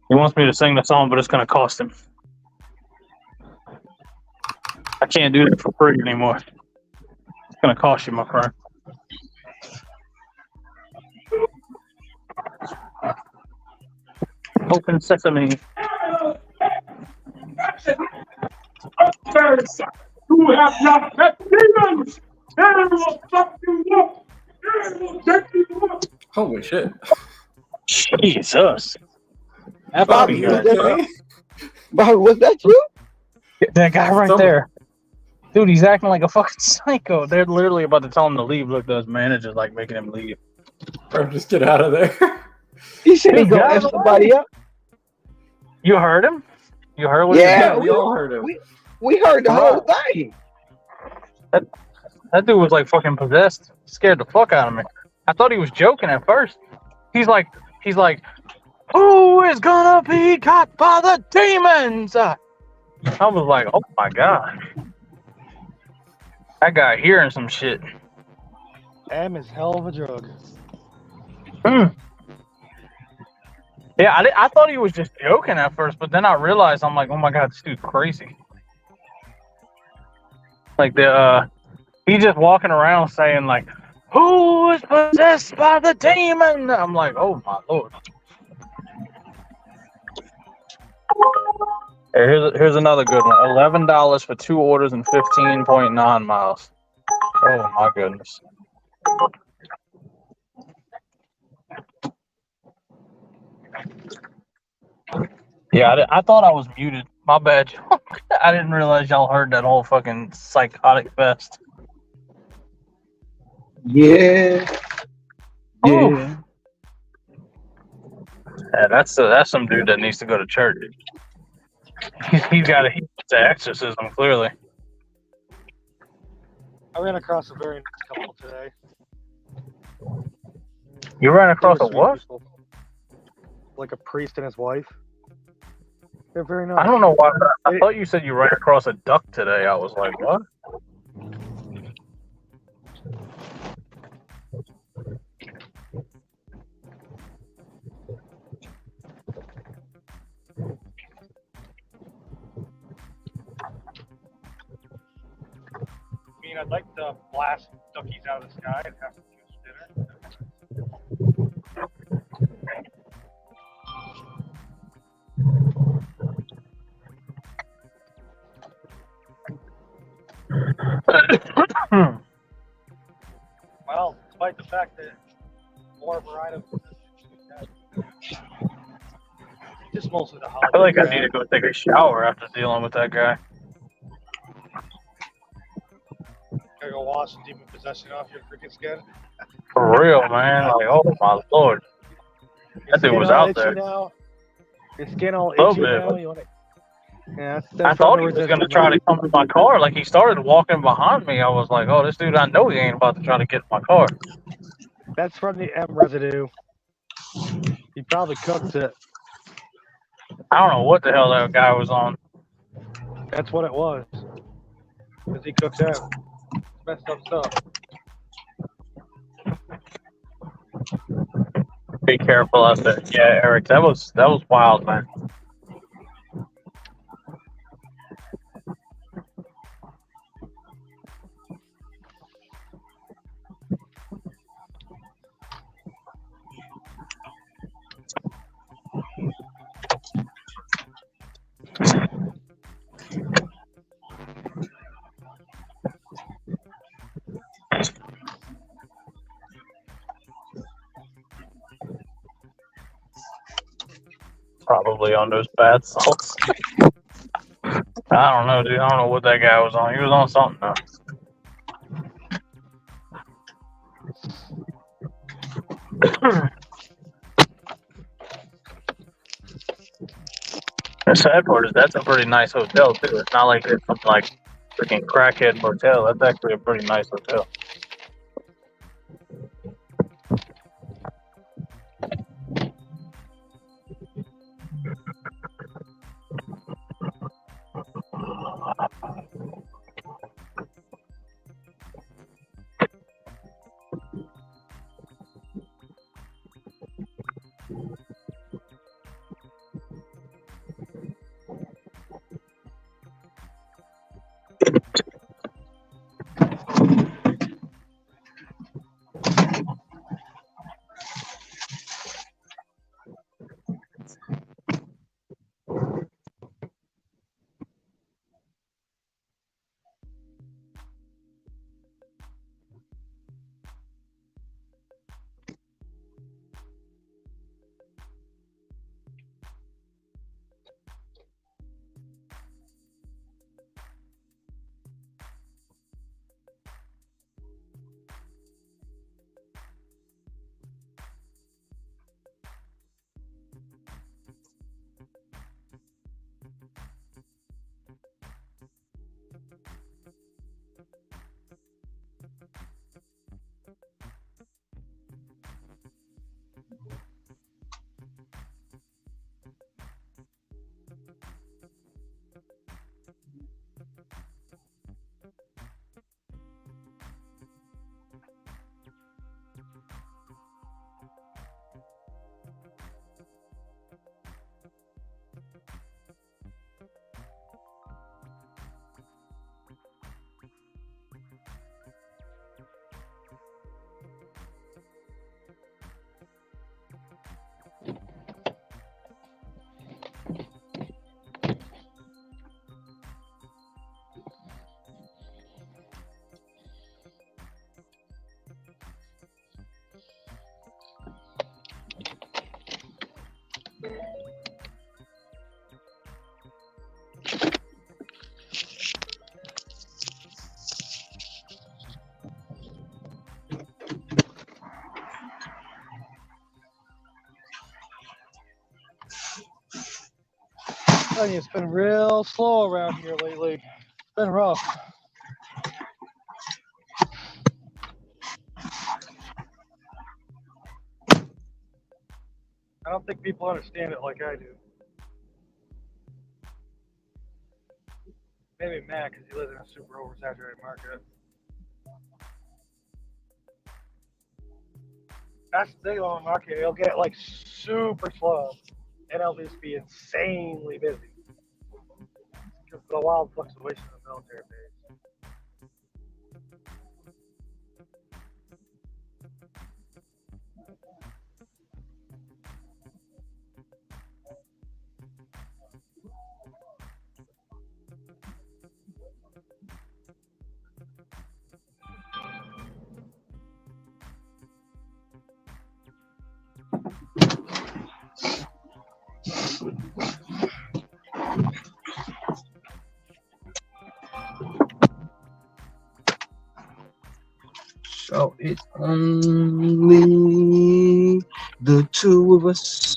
He wants me to sing the song, but it's going to cost him. I can't do that for free anymore. It's going to cost you, my friend. Open sesame. Who have not met demons? They will fuck you up. They will take you up. Holy shit. Jesus. Bobby, was that, Okay. Bobby, was that you? That guy right Someone- there. Dude, he's acting like a fucking psycho. They're literally about to tell him to leave. Look, those managers like making him leave. Bro, just get out of there. He said he Dude, gonna get out F of the somebody up. You heard him? You heard what Yeah, he Yeah, said? we all heard him. We heard the whole thing. That dude was like fucking possessed. Scared the fuck out of me. I thought he was joking at first. He's like, who is gonna be caught by the demons? I was like, oh my god. That guy hearing some shit. M is hell of a drug. Yeah, I thought he was just joking at first, but then I realized, I'm like, oh my god, this dude's crazy. Like he's just walking around saying like, who is possessed by the demon? I'm like, oh my lord. Here's another good one. $11 for 2 orders and 15.9 miles. Oh my goodness. Yeah, I thought I was muted. My bad. I didn't realize y'all heard that whole fucking psychotic fest. Yeah. Oof. Yeah. Yeah, that's some dude that needs to go to church. He's got a exorcism, clearly. I ran across a very nice couple today. You ran They across were a sweet what? people. Like a priest and his wife. They're very nice. I don't know why. I thought you said you ran across a duck today. I was like, what? I mean, I'd like to blast duckies out of the sky and have some juice dinner. Well, despite the fact that more variety of just mostly the holiday. I feel like I need to go take a shower after dealing with that guy. Gotta go wash the demon possession off your freaking skin. For real, man. Like, oh my lord. That dude was out there. Now. Your skin all Little itchy bit. now. You wanna... Yeah, I thought he was going to try to come to my car. Like, he started walking behind me. I was like, oh, this dude, I know he ain't about to try to get in my car. That's from the M residue. He probably cooked it. I don't know what the hell that guy was on. That's what it was. Because he cooked out. Messed up stuff. Be careful out there. Yeah, Eric, that was wild, man. Probably on those bath salts. I don't know, dude. I don't know what that guy was on. He was on something, though. The sad part is that's a pretty nice hotel, too. It's not like it's some, like, freaking crackhead motel. That's actually a pretty nice hotel. telling you, it's been real slow around here lately. It's been rough. I don't think people understand it like I do. Maybe Matt, because he lives in a super oversaturated market. That's the thing about the market. It'll get like super slow, and it'll just be insanely busy. Just the wild fluctuation of the military base. So it's only the two of us.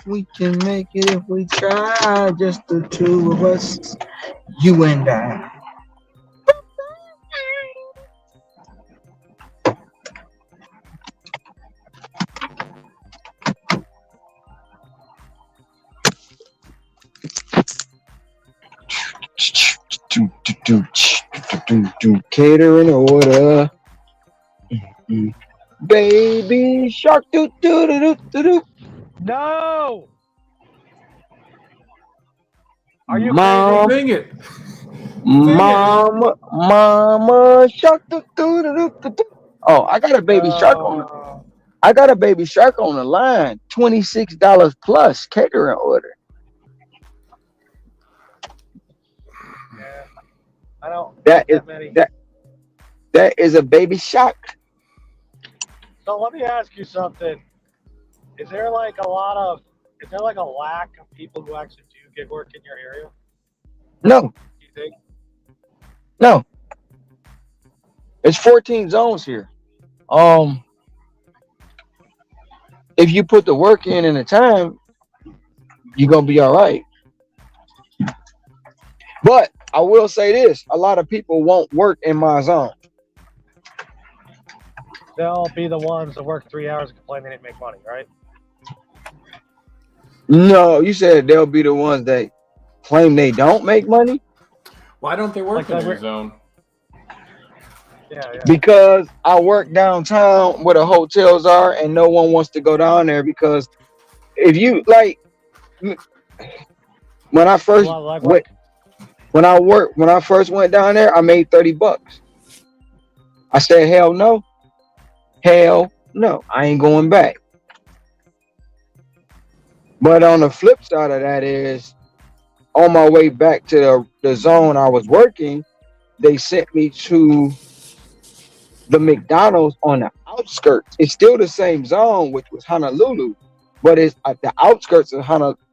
We can make it if we try. Just the two of us, you and I. Catering order. Baby shark doo doo doo doo doo doo. No! Are you Mom, Dang it. mama shark doo doo doo doo doo doo. Oh, I got a baby shark on. I got a baby shark on the line. $26 plus catering order. Yeah, I don't. That is Many. that is a baby shark. So let me ask you something. Is there like a lack of people who actually do gig work in your area? No, Do you think? no. It's 14 zones here. If you put the work in and the time, you're gonna be all right. But I will say this: a lot of people won't work in my zone. They'll be the ones that work 3 hours and complain they didn't make money, right? No, you said they'll be the ones that claim they don't make money Why don't they work Like in your zone? Yeah. because I work downtown where the hotels are, and no one wants to go down there because if you like, when I A first lot of leg went, work. when I first went down there, I made $30. I said, hell no, I ain't going back. But on the flip side of that is, on my way back to the zone I was working, they sent me to the McDonald's on the outskirts. It's still the same zone, which was Honolulu, but it's at the outskirts of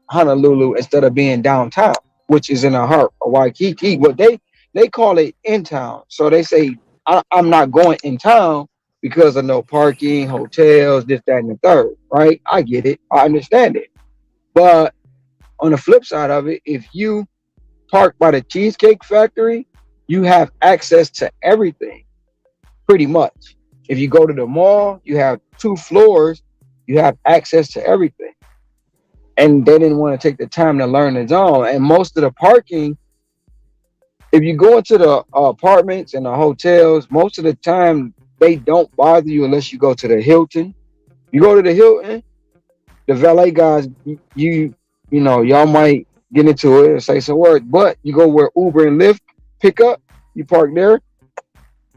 Honolulu instead of being downtown, which is in the heart of Waikiki. But they call it in town. So they say I'm not going in town because of no parking, hotels, this, that, and the third. Right? I get it. I understand it. But on the flip side of it, if you park by the Cheesecake Factory, you have access to everything, pretty much. If you go to the mall, you have 2 floors, you have access to everything. And they didn't want to take the time to learn the zone. And most of the parking, if you go into the apartments and the hotels, most of the time they don't bother you unless you go to the Hilton. You go to the Hilton, the valet guys, you know, y'all might get into it and say some words, but you go where Uber and Lyft pick up, you park there,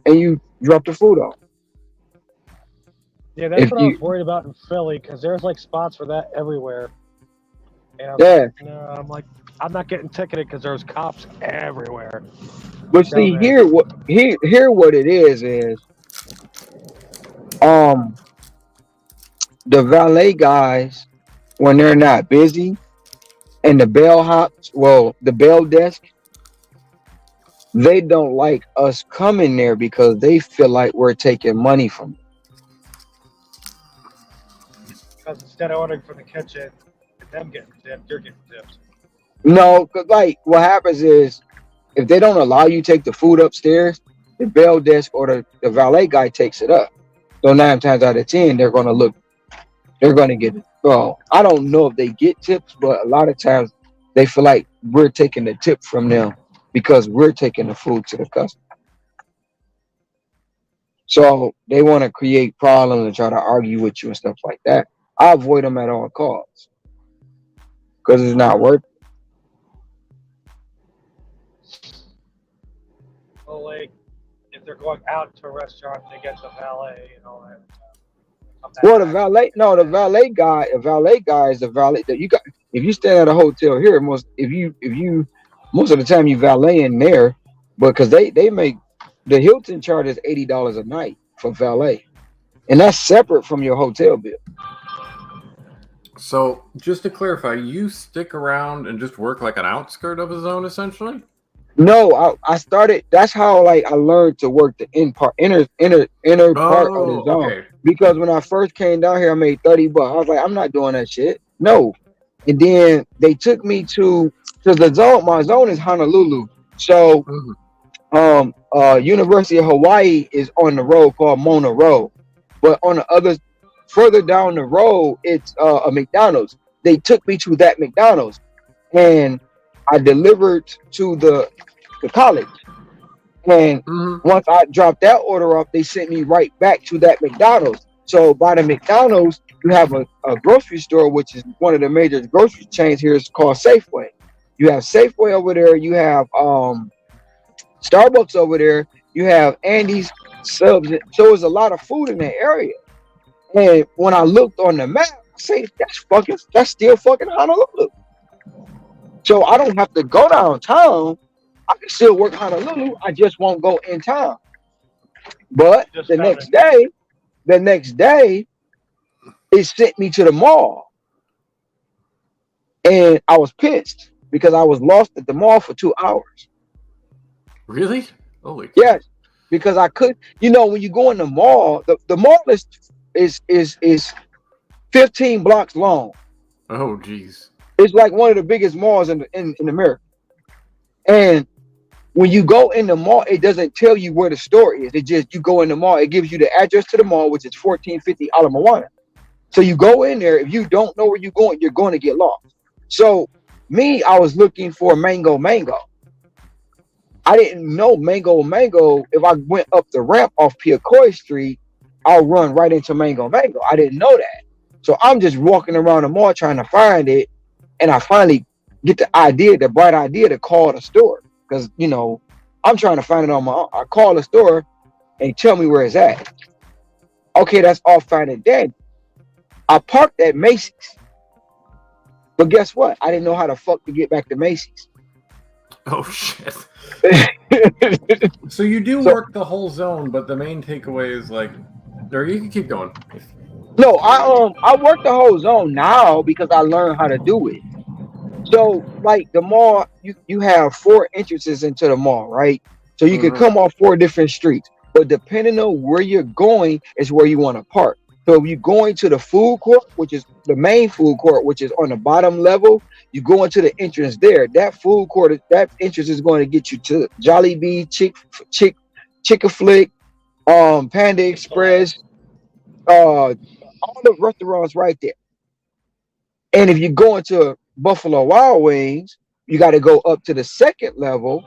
and you drop the food off. Yeah, that's If what I you- was worried about in Philly because there's like spots for that everywhere. And I'm Yeah. like, I'm not getting ticketed because there's cops everywhere. But see, Down there. here what it is the valet guys, when they're not busy, and the the bell desk, they don't like us coming there because they feel like we're taking money from them. Because instead of ordering from the kitchen and them getting tipped, you're getting tipped. No, 'cause like what happens is if they don't allow you to take the food upstairs, the bell desk or the valet guy takes it up. So 9 times out of 10, they're gonna get it. Well, I don't know if they get tips, but a lot of times they feel like we're taking the tip from them because we're taking the food to the customer. So they want to create problems and try to argue with you and stuff like that. I avoid them at all costs because it's not worth it. Well, like if they're going out to a restaurant to get the valet and all that. Well, the valet guy is the valet that you got. If you stay at a hotel here, most of the time you valet in there, because they make the Hilton charges $80 a night for valet, and that's separate from your hotel bill. So, just to clarify, you stick around and just work like an outskirt of a zone, essentially? No, I started. That's how like I learned to work the inner part of the zone. Okay. Because when I first came down here, I made $30. I was like, I'm not doing that shit. No. And then they took me to the zone. My zone is Honolulu. So University of Hawaii is on the road called Mona Road. But on the other further down the road, it's a McDonald's. They took me to that McDonald's and I delivered to the college. And once I dropped that order off, they sent me right back to that McDonald's. So by the McDonald's, you have a grocery store, which is one of the major grocery chains here. It's called Safeway. You have Safeway over there. You have Starbucks over there. You have Andy's, Subs. So there's a lot of food in that area. And when I looked on the map, I say that's still fucking Honolulu. So I don't have to go downtown. I can still work Honolulu. I just won't go in town. But the next day, it sent me to the mall. And I was pissed because I was lost at the mall for 2 hours. Really? Holy yes. Because I could, when you go in the mall, the mall is 15 blocks long. Oh, geez. It's like one of the biggest malls in America. And when you go in the mall, it doesn't tell you where the store is. It just, you go in the mall. It gives you the address to the mall, which is 1450 Ala Moana. So you go in there. If you don't know where you're going to get lost. So I was looking for Mango. I didn't know Mango. If I went up the ramp off Piakoi Street, I'll run right into Mango. I didn't know that. So I'm just walking around the mall trying to find it. And I finally get the bright idea to call the store. Because, I'm trying to find it on my own. I call the store and tell me where it's at. Okay, that's all fine and dandy. I parked at Macy's. But guess what? I didn't know how the fuck to get back to Macy's. Oh, shit. So you do work the whole zone, but the main takeaway is like, or you can keep going. No, I work the whole zone now because I learned how to do it. So, like the mall, you have 4 entrances into the mall, right? So you can come off 4 different streets, but depending on where you're going is where you want to park. So if you're going to the food court, which is the main food court, which is on the bottom level, you go into the entrance there. That food court, that entrance is going to get you to Jollibee, Chick-fil-A, Panda Express, all the restaurants right there. And if you go into Buffalo Wild Wings, you got to go up to the 2nd level,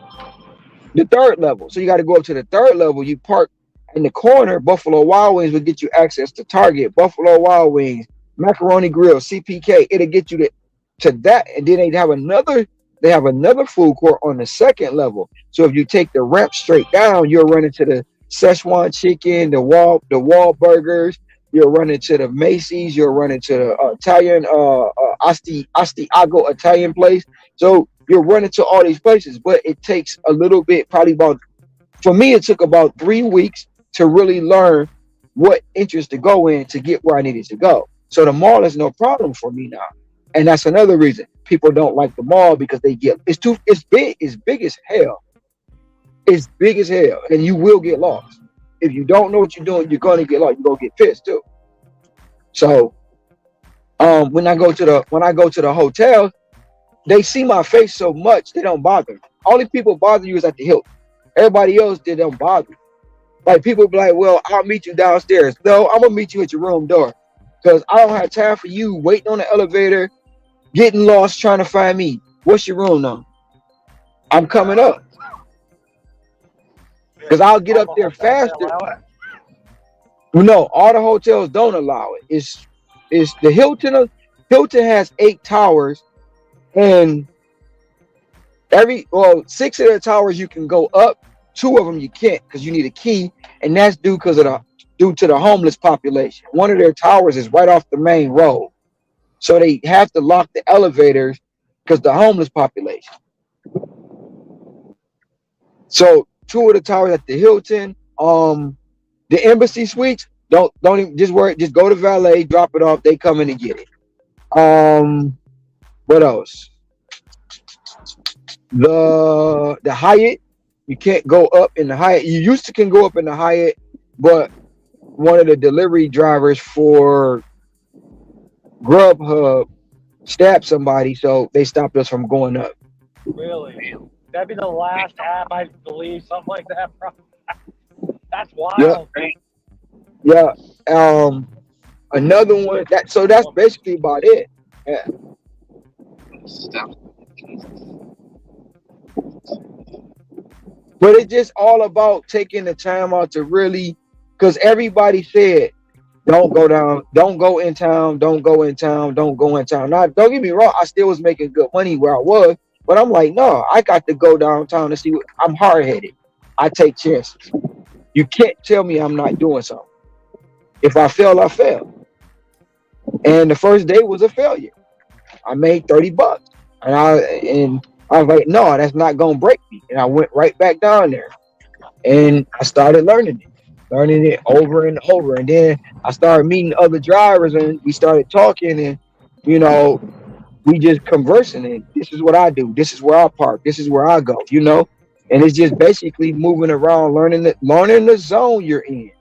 the 3rd level. So you got to go up to the 3rd level. You park in the corner. Buffalo Wild Wings will get you access to Target, Buffalo Wild Wings, Macaroni Grill, CPK. It'll get you to that. And then they have another food court on the 2nd level. So if you take the ramp straight down, you'll run into the Szechuan chicken, the wall burgers. You'll run into the Macy's. You'll run into the Italian, Astiago Italian place. So you'll run into all these places, but it takes a little bit, for me, it took about 3 weeks to really learn what interest to go in to get where I needed to go. So the mall is no problem for me now. And that's another reason people don't like the mall because it's big as hell. It's big as hell. And you will get lost. If you don't know what you're doing, you're going to get lost. You're going to get pissed too. So when I go to the hotel, they see my face so much they don't bother. Only people bother you is at the Hilton. Everybody else they don't bother. Like people be like, well, I'll meet you downstairs. No, I'm gonna meet you at your room door because I don't have time for you waiting on the elevator, getting lost trying to find me. What's your room now? I'm coming up because I'll get up there faster. Well, no, all the hotels don't allow it. It's the Hilton. Hilton has 8 towers, and 6 of the towers you can go up. 2 of them you can't because you need a key, and that's due to the homeless population. One of their towers is right off the main road, so they have to lock the elevators because the homeless population. So 2 of the towers at the Hilton, the Embassy Suites, don't even just worry. Just go to valet, drop it off. They come in and get it. What else? The Hyatt. You can't go up in the Hyatt. You used to can go up in the Hyatt, but one of the delivery drivers for Grubhub stabbed somebody, so they stopped us from going up. Really? That'd be the last app, I believe, something like that. That's wild. Yeah. Another one. That's basically about it. Yeah. But it's just all about taking the time out to really, because everybody said, don't go down, don't go in town, don't go in town, don't go in town. Now, don't get me wrong, I still was making good money where I was, but I'm like, no, I got to go downtown to see what I'm hard-headed. I take chances. You can't tell me I'm not doing something. If I fail, I fail. And the first day was a failure. I made $30. And I was like, no, that's not gonna break me. And I went right back down there, and I started learning it over and over. And then I started meeting other drivers, and we started talking, and we just conversing. And this is what I do. This is where I park. This is where I go. And it's just basically moving around, learning the zone you're in,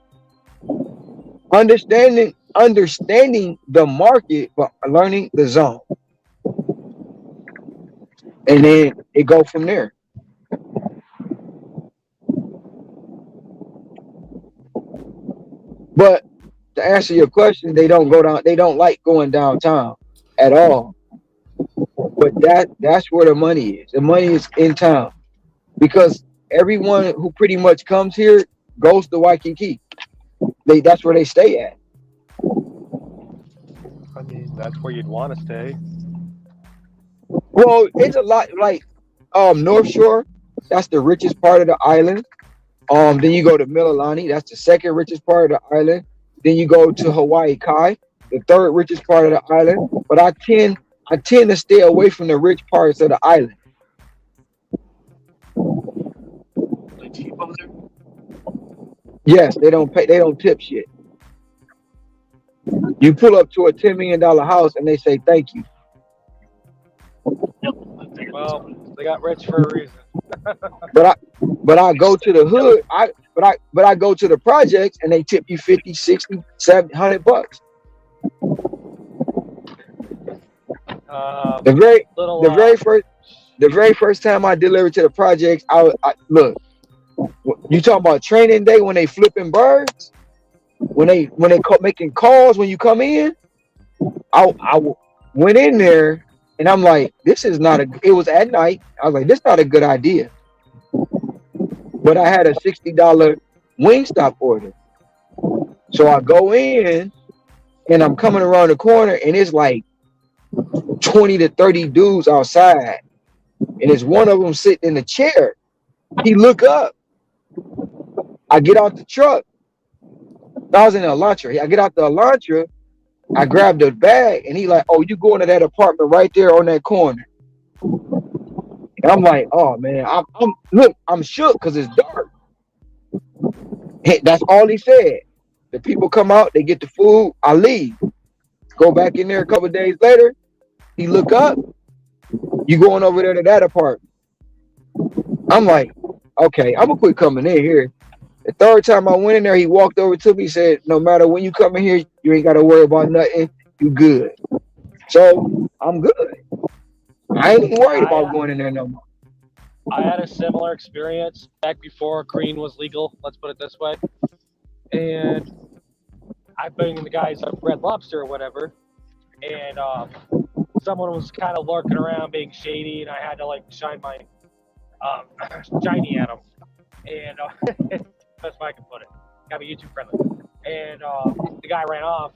understanding the market, but learning the zone. And then it go from there. But to answer your question, they don't go down. They don't like going downtown at all. But that's where the money is. The money is in town because everyone who pretty much comes here goes to Waikiki. That's where they stay at. I mean, that's where you'd want to stay. Well, it's a lot like North Shore. That's the richest part of the island. Then you go to Mililani. That's the second richest part of the island. Then you go to Hawaii Kai, the third richest part of the island. But I tend to stay away from the rich parts of the island. They cheap over there? Yes, they don't pay. They don't tip shit. You pull up to a $10 million house and they say thank you. Well, they got rich for a reason. But I go to the hood. But I go to the projects and they tip you 50, 60, $700. The very first time I delivered to the projects, I look. You talking about training day when they flipping birds? When they making calls when you come in? I went in there and I'm like, this is not it was at night. I was like, this is not a good idea. But I had a $60 Wingstop order. So I go in and I'm coming around the corner and it's like 20 to 30 dudes outside. And it's one of them sitting in the chair. He look up. I get out the truck. I was in the Elantra. I get out the Elantra. I grabbed the bag and he like, oh, you going to that apartment right there on that corner. And I'm like, oh man, I'm shook because it's dark. Hey, that's all he said. The people come out, they get the food, I leave. Go back in there a couple of days later. He look up. You going over there to that apartment. I'm like, okay, I'm gonna quit coming in here. The third time I went in there, he walked over to me, said, no matter when you come in here, you ain't got to worry about nothing. You good. So I'm good. I ain't even worried I about going in there no more. I had a similar experience back before green was legal. Let's put it this way. And I bring in the guys at Red Lobster or whatever, and someone was kind of lurking around, being shady, and I had to like shine my shiny at him. And that's how I can put it. Gotta be YouTube friendly. And the guy ran off,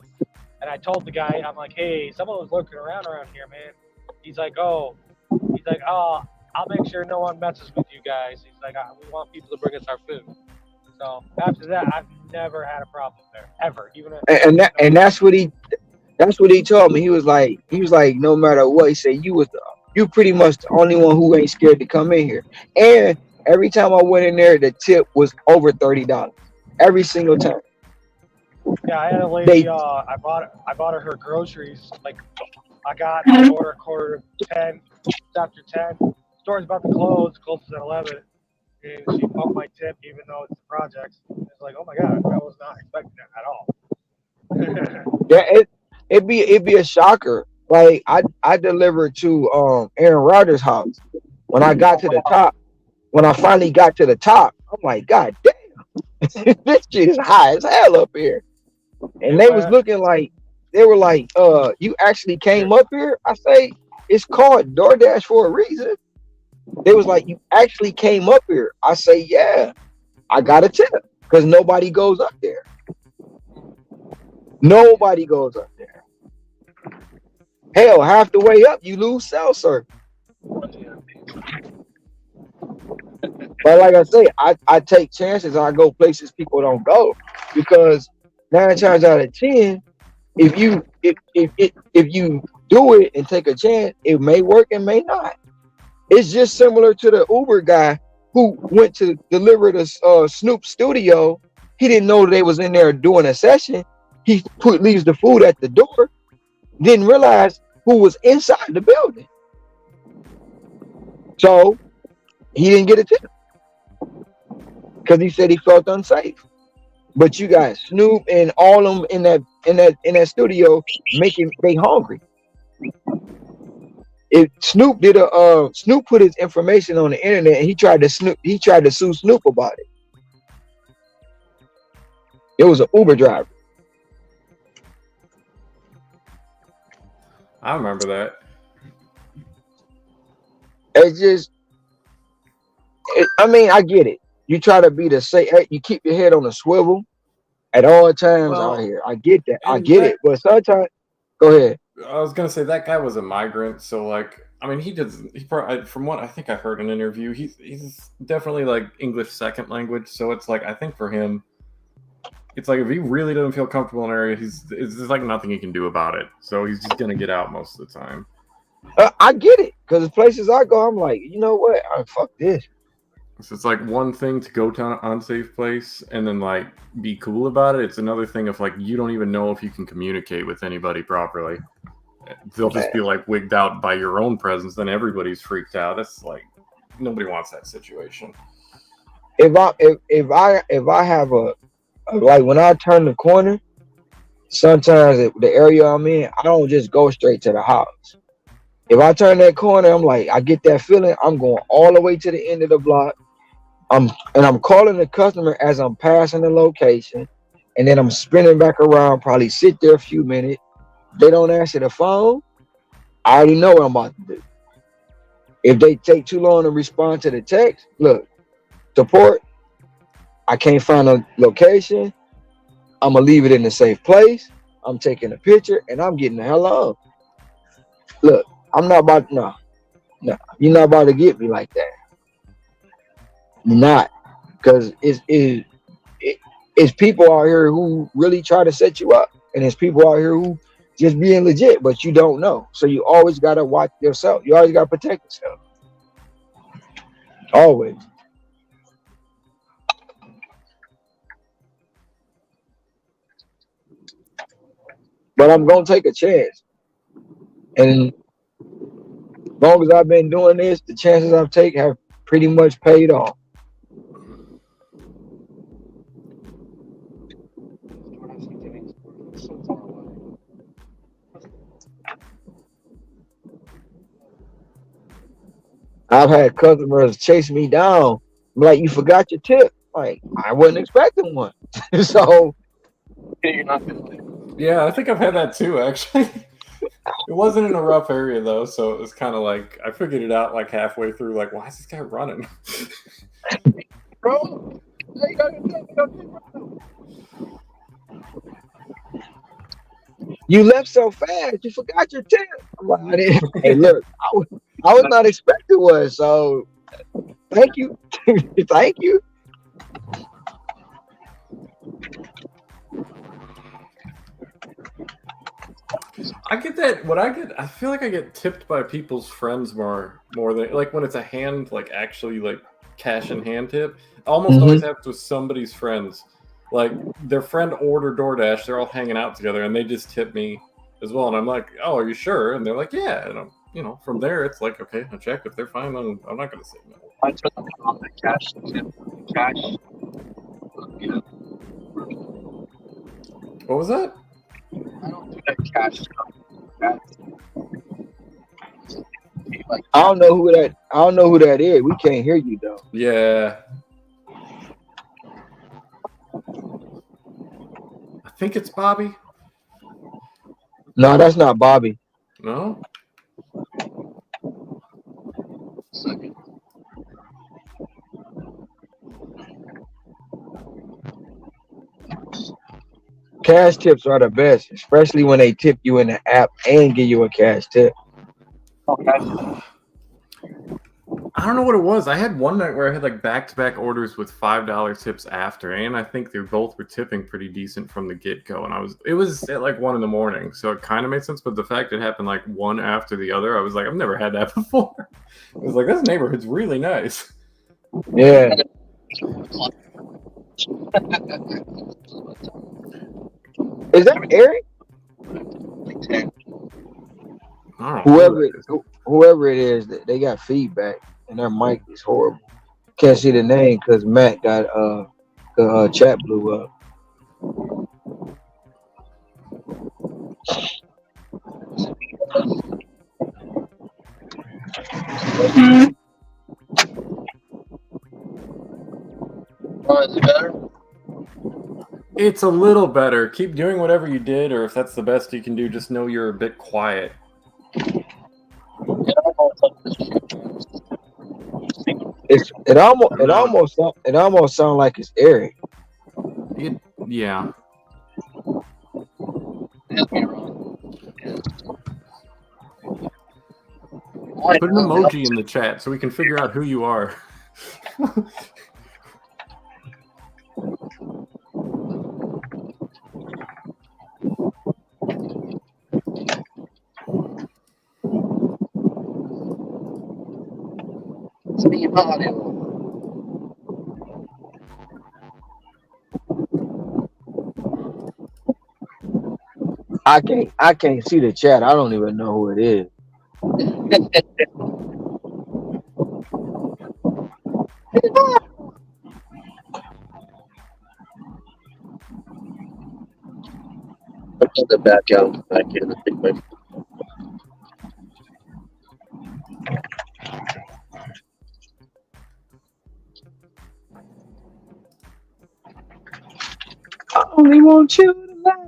and I told the guy, I'm like, hey, someone was lurking around here, man. He's like, oh, I'll make sure no one messes with you guys. He's like, we want people to bring us our food. So after that, I've never had a problem there ever. Even And that's what he told me. He was like, no matter what, he said you pretty much the only one who ain't scared to come in here. And every time I went in there, the tip was over $30 every single time. Yeah, I had a lady. I bought her groceries. Like, I got I ordered quarter to 10. It's after 10. Store's about to close. Closes at 11. And she bumped my tip, even though it's the projects. It's like, oh my god, I was not expecting that at all. Yeah, it'd be a shocker. Like I delivered to Aaron Rodgers' house. When I got to the top, when I finally got to the top, I'm like, God damn, this shit is high as hell up here. And they was looking like, they were like, you actually came up here? I say, it's called DoorDash for a reason. They was like, you actually came up here? I say, yeah, I got a tip because nobody goes up there. Nobody goes up there. Hell, half the way up, you lose cell service. But like I say, I take chances. I go places people don't go because 9 times out of 10, if you do it and take a chance, it may work and may not. It's just similar to the Uber guy who went to deliver the Snoop studio. He didn't know they was in there doing a session. He leaves the food at the door, didn't realize who was inside the building. So he didn't get a tip because he said he felt unsafe. But you got Snoop and all of them in that studio making they hungry. If Snoop Snoop put his information on the internet and he tried to sue Snoop about it. It was an Uber driver. I remember that. It's just, I mean, I get it. You try to be the safe. You keep your head on a swivel at all times out here. I get that. I get it. But sometimes, go ahead. I was gonna say that guy was a migrant, so like, I mean, he probably, from what I think I heard in an interview, he's definitely like English second language. So it's like, I think for him, it's like if he really doesn't feel comfortable in an area, there's like nothing he can do about it. So he's just gonna get out most of the time. I get it, because the places I go, I'm like, you know what? Fuck this. So it's like one thing to go to an unsafe place and then like be cool about it. It's another thing if like you don't even know if you can communicate with anybody properly. They'll just be like wigged out by your own presence. Then everybody's freaked out. That's like, nobody wants that situation. If I have a like when I turn the corner, sometimes the area I'm in, I don't just go straight to the house. If I turn that corner, I'm like, I get that feeling. I'm going all the way to the end of the block. I'm calling the customer as I'm passing the location, and then I'm spinning back around. Probably sit there a few minutes. They don't answer the phone. I already know what I'm about to do. If they take too long to respond to the text, look, support. I can't find a location. I'm gonna leave it in a safe place. I'm taking a picture and I'm getting the hell on. Look, I'm not about no, you're not about to get me like that. You're not, because it's people out here who really try to set you up, and it's people out here who just being legit, but you don't know. So you always gotta watch yourself. You always gotta protect yourself. Always. But I'm gonna take a chance, and as long as I've been doing this, the chances I've taken have pretty much paid off. I've had customers chase me down, like, you forgot your tip. Like, I wasn't expecting one. So You're not gonna Yeah, I think I've had that too, actually. It wasn't in a rough area though, so it was kind of like I figured it out like halfway through. Like, why is this guy running? Bro, you got your tip, you left so fast, you forgot your tip. I'm like, I didn't. Hey, look, I was not expecting one. So thank you, thank you. I get that. What I get, I feel like I get tipped by people's friends more than like when it's a hand, like actually like cash in hand tip. Almost always happens with somebody's friends. Like their friend ordered DoorDash, they're all hanging out together, and they just tip me as well. And I'm like, "Oh, are you sure?" And they're like, "Yeah." And I'm, from there, it's like, okay, I check. If they're fine, then I'm not going to say no. I took them on the cash tip. Cash. What was that? I don't do that cash stuff. I don't know who that is. We can't hear you though. Yeah. I think it's Bobby. No, that's not Bobby. No? Second. Cash tips are the best, especially when they tip you in the app and give you a cash tip. Okay. I don't know what it was. I had one night where I had like back-to-back orders with $5 tips after, and I think they both were tipping pretty decent from the get-go. And it was at like 1 a.m, so it kind of made sense. But the fact it happened like one after the other, I was like, I've never had that before. I was like, this neighborhood's really nice. Yeah. Is that Eric? Whoever it is, they got feedback and their mic is horrible. Can't see the name because Matt got the chat blew up. Is it better? It's a little better. Keep doing whatever you did, or if that's the best you can do, just know you're a bit quiet. It almost sounds like it's Eric. Yeah. Put an emoji in the chat so we can figure out who you are. I can't see the chat. I don't even know who it is. Put the back out, back in the big way. I only want you to laugh.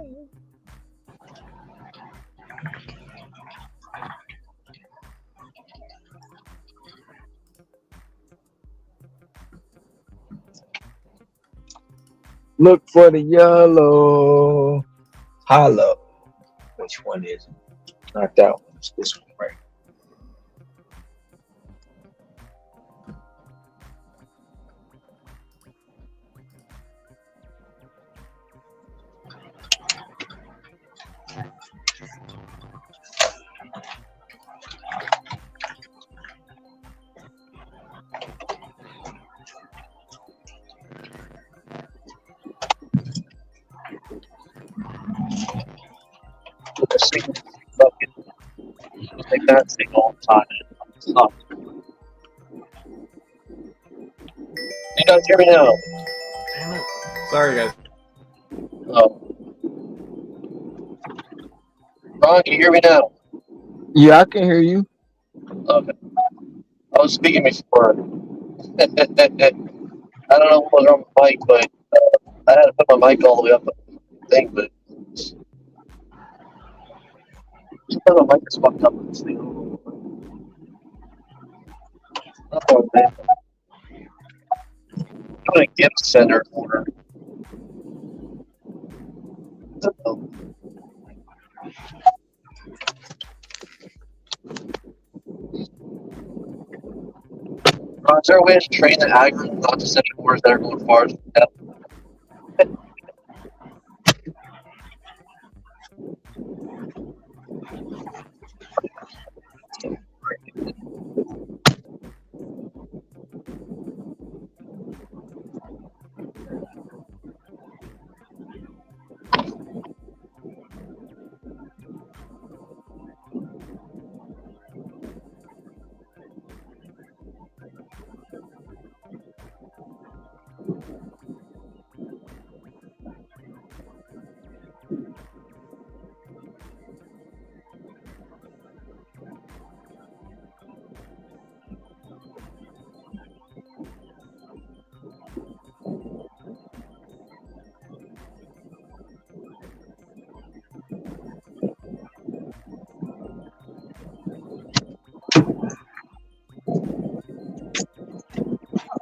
Look for the yellow hollow. Which one is it? Not that one. It's this one, right? Take that thing all the time. Stop. You guys hear me now? Damn it. Sorry, guys. Oh. Ron, can you hear me now? Yeah, I can hear you. Okay. I was speaking before. I don't know what was wrong with the mic, but I had to put my mic all the way up the thing, but my mic is fucked up with this thing. Oh, man. I'm doing a gift center order. Is there a way to train the algorithm not to send orders that are going far?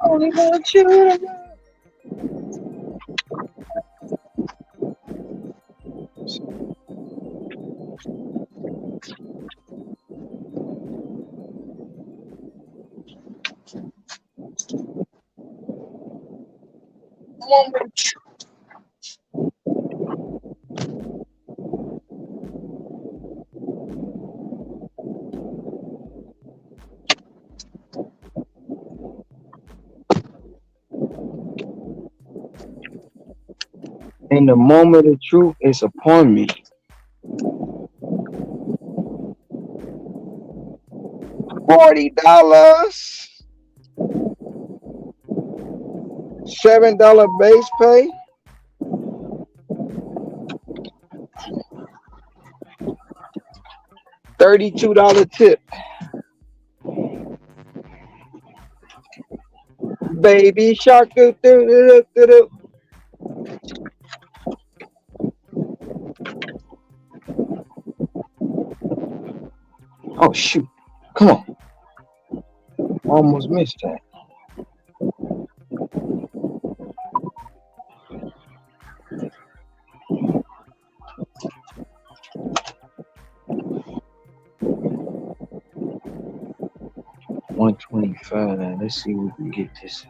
Only want you to know. And the moment of truth is upon me. $40. $7 base pay. $32 tip. Baby shark do do do do do. Oh shoot. Come on. Almost missed that. $125. Let's see if we can get this.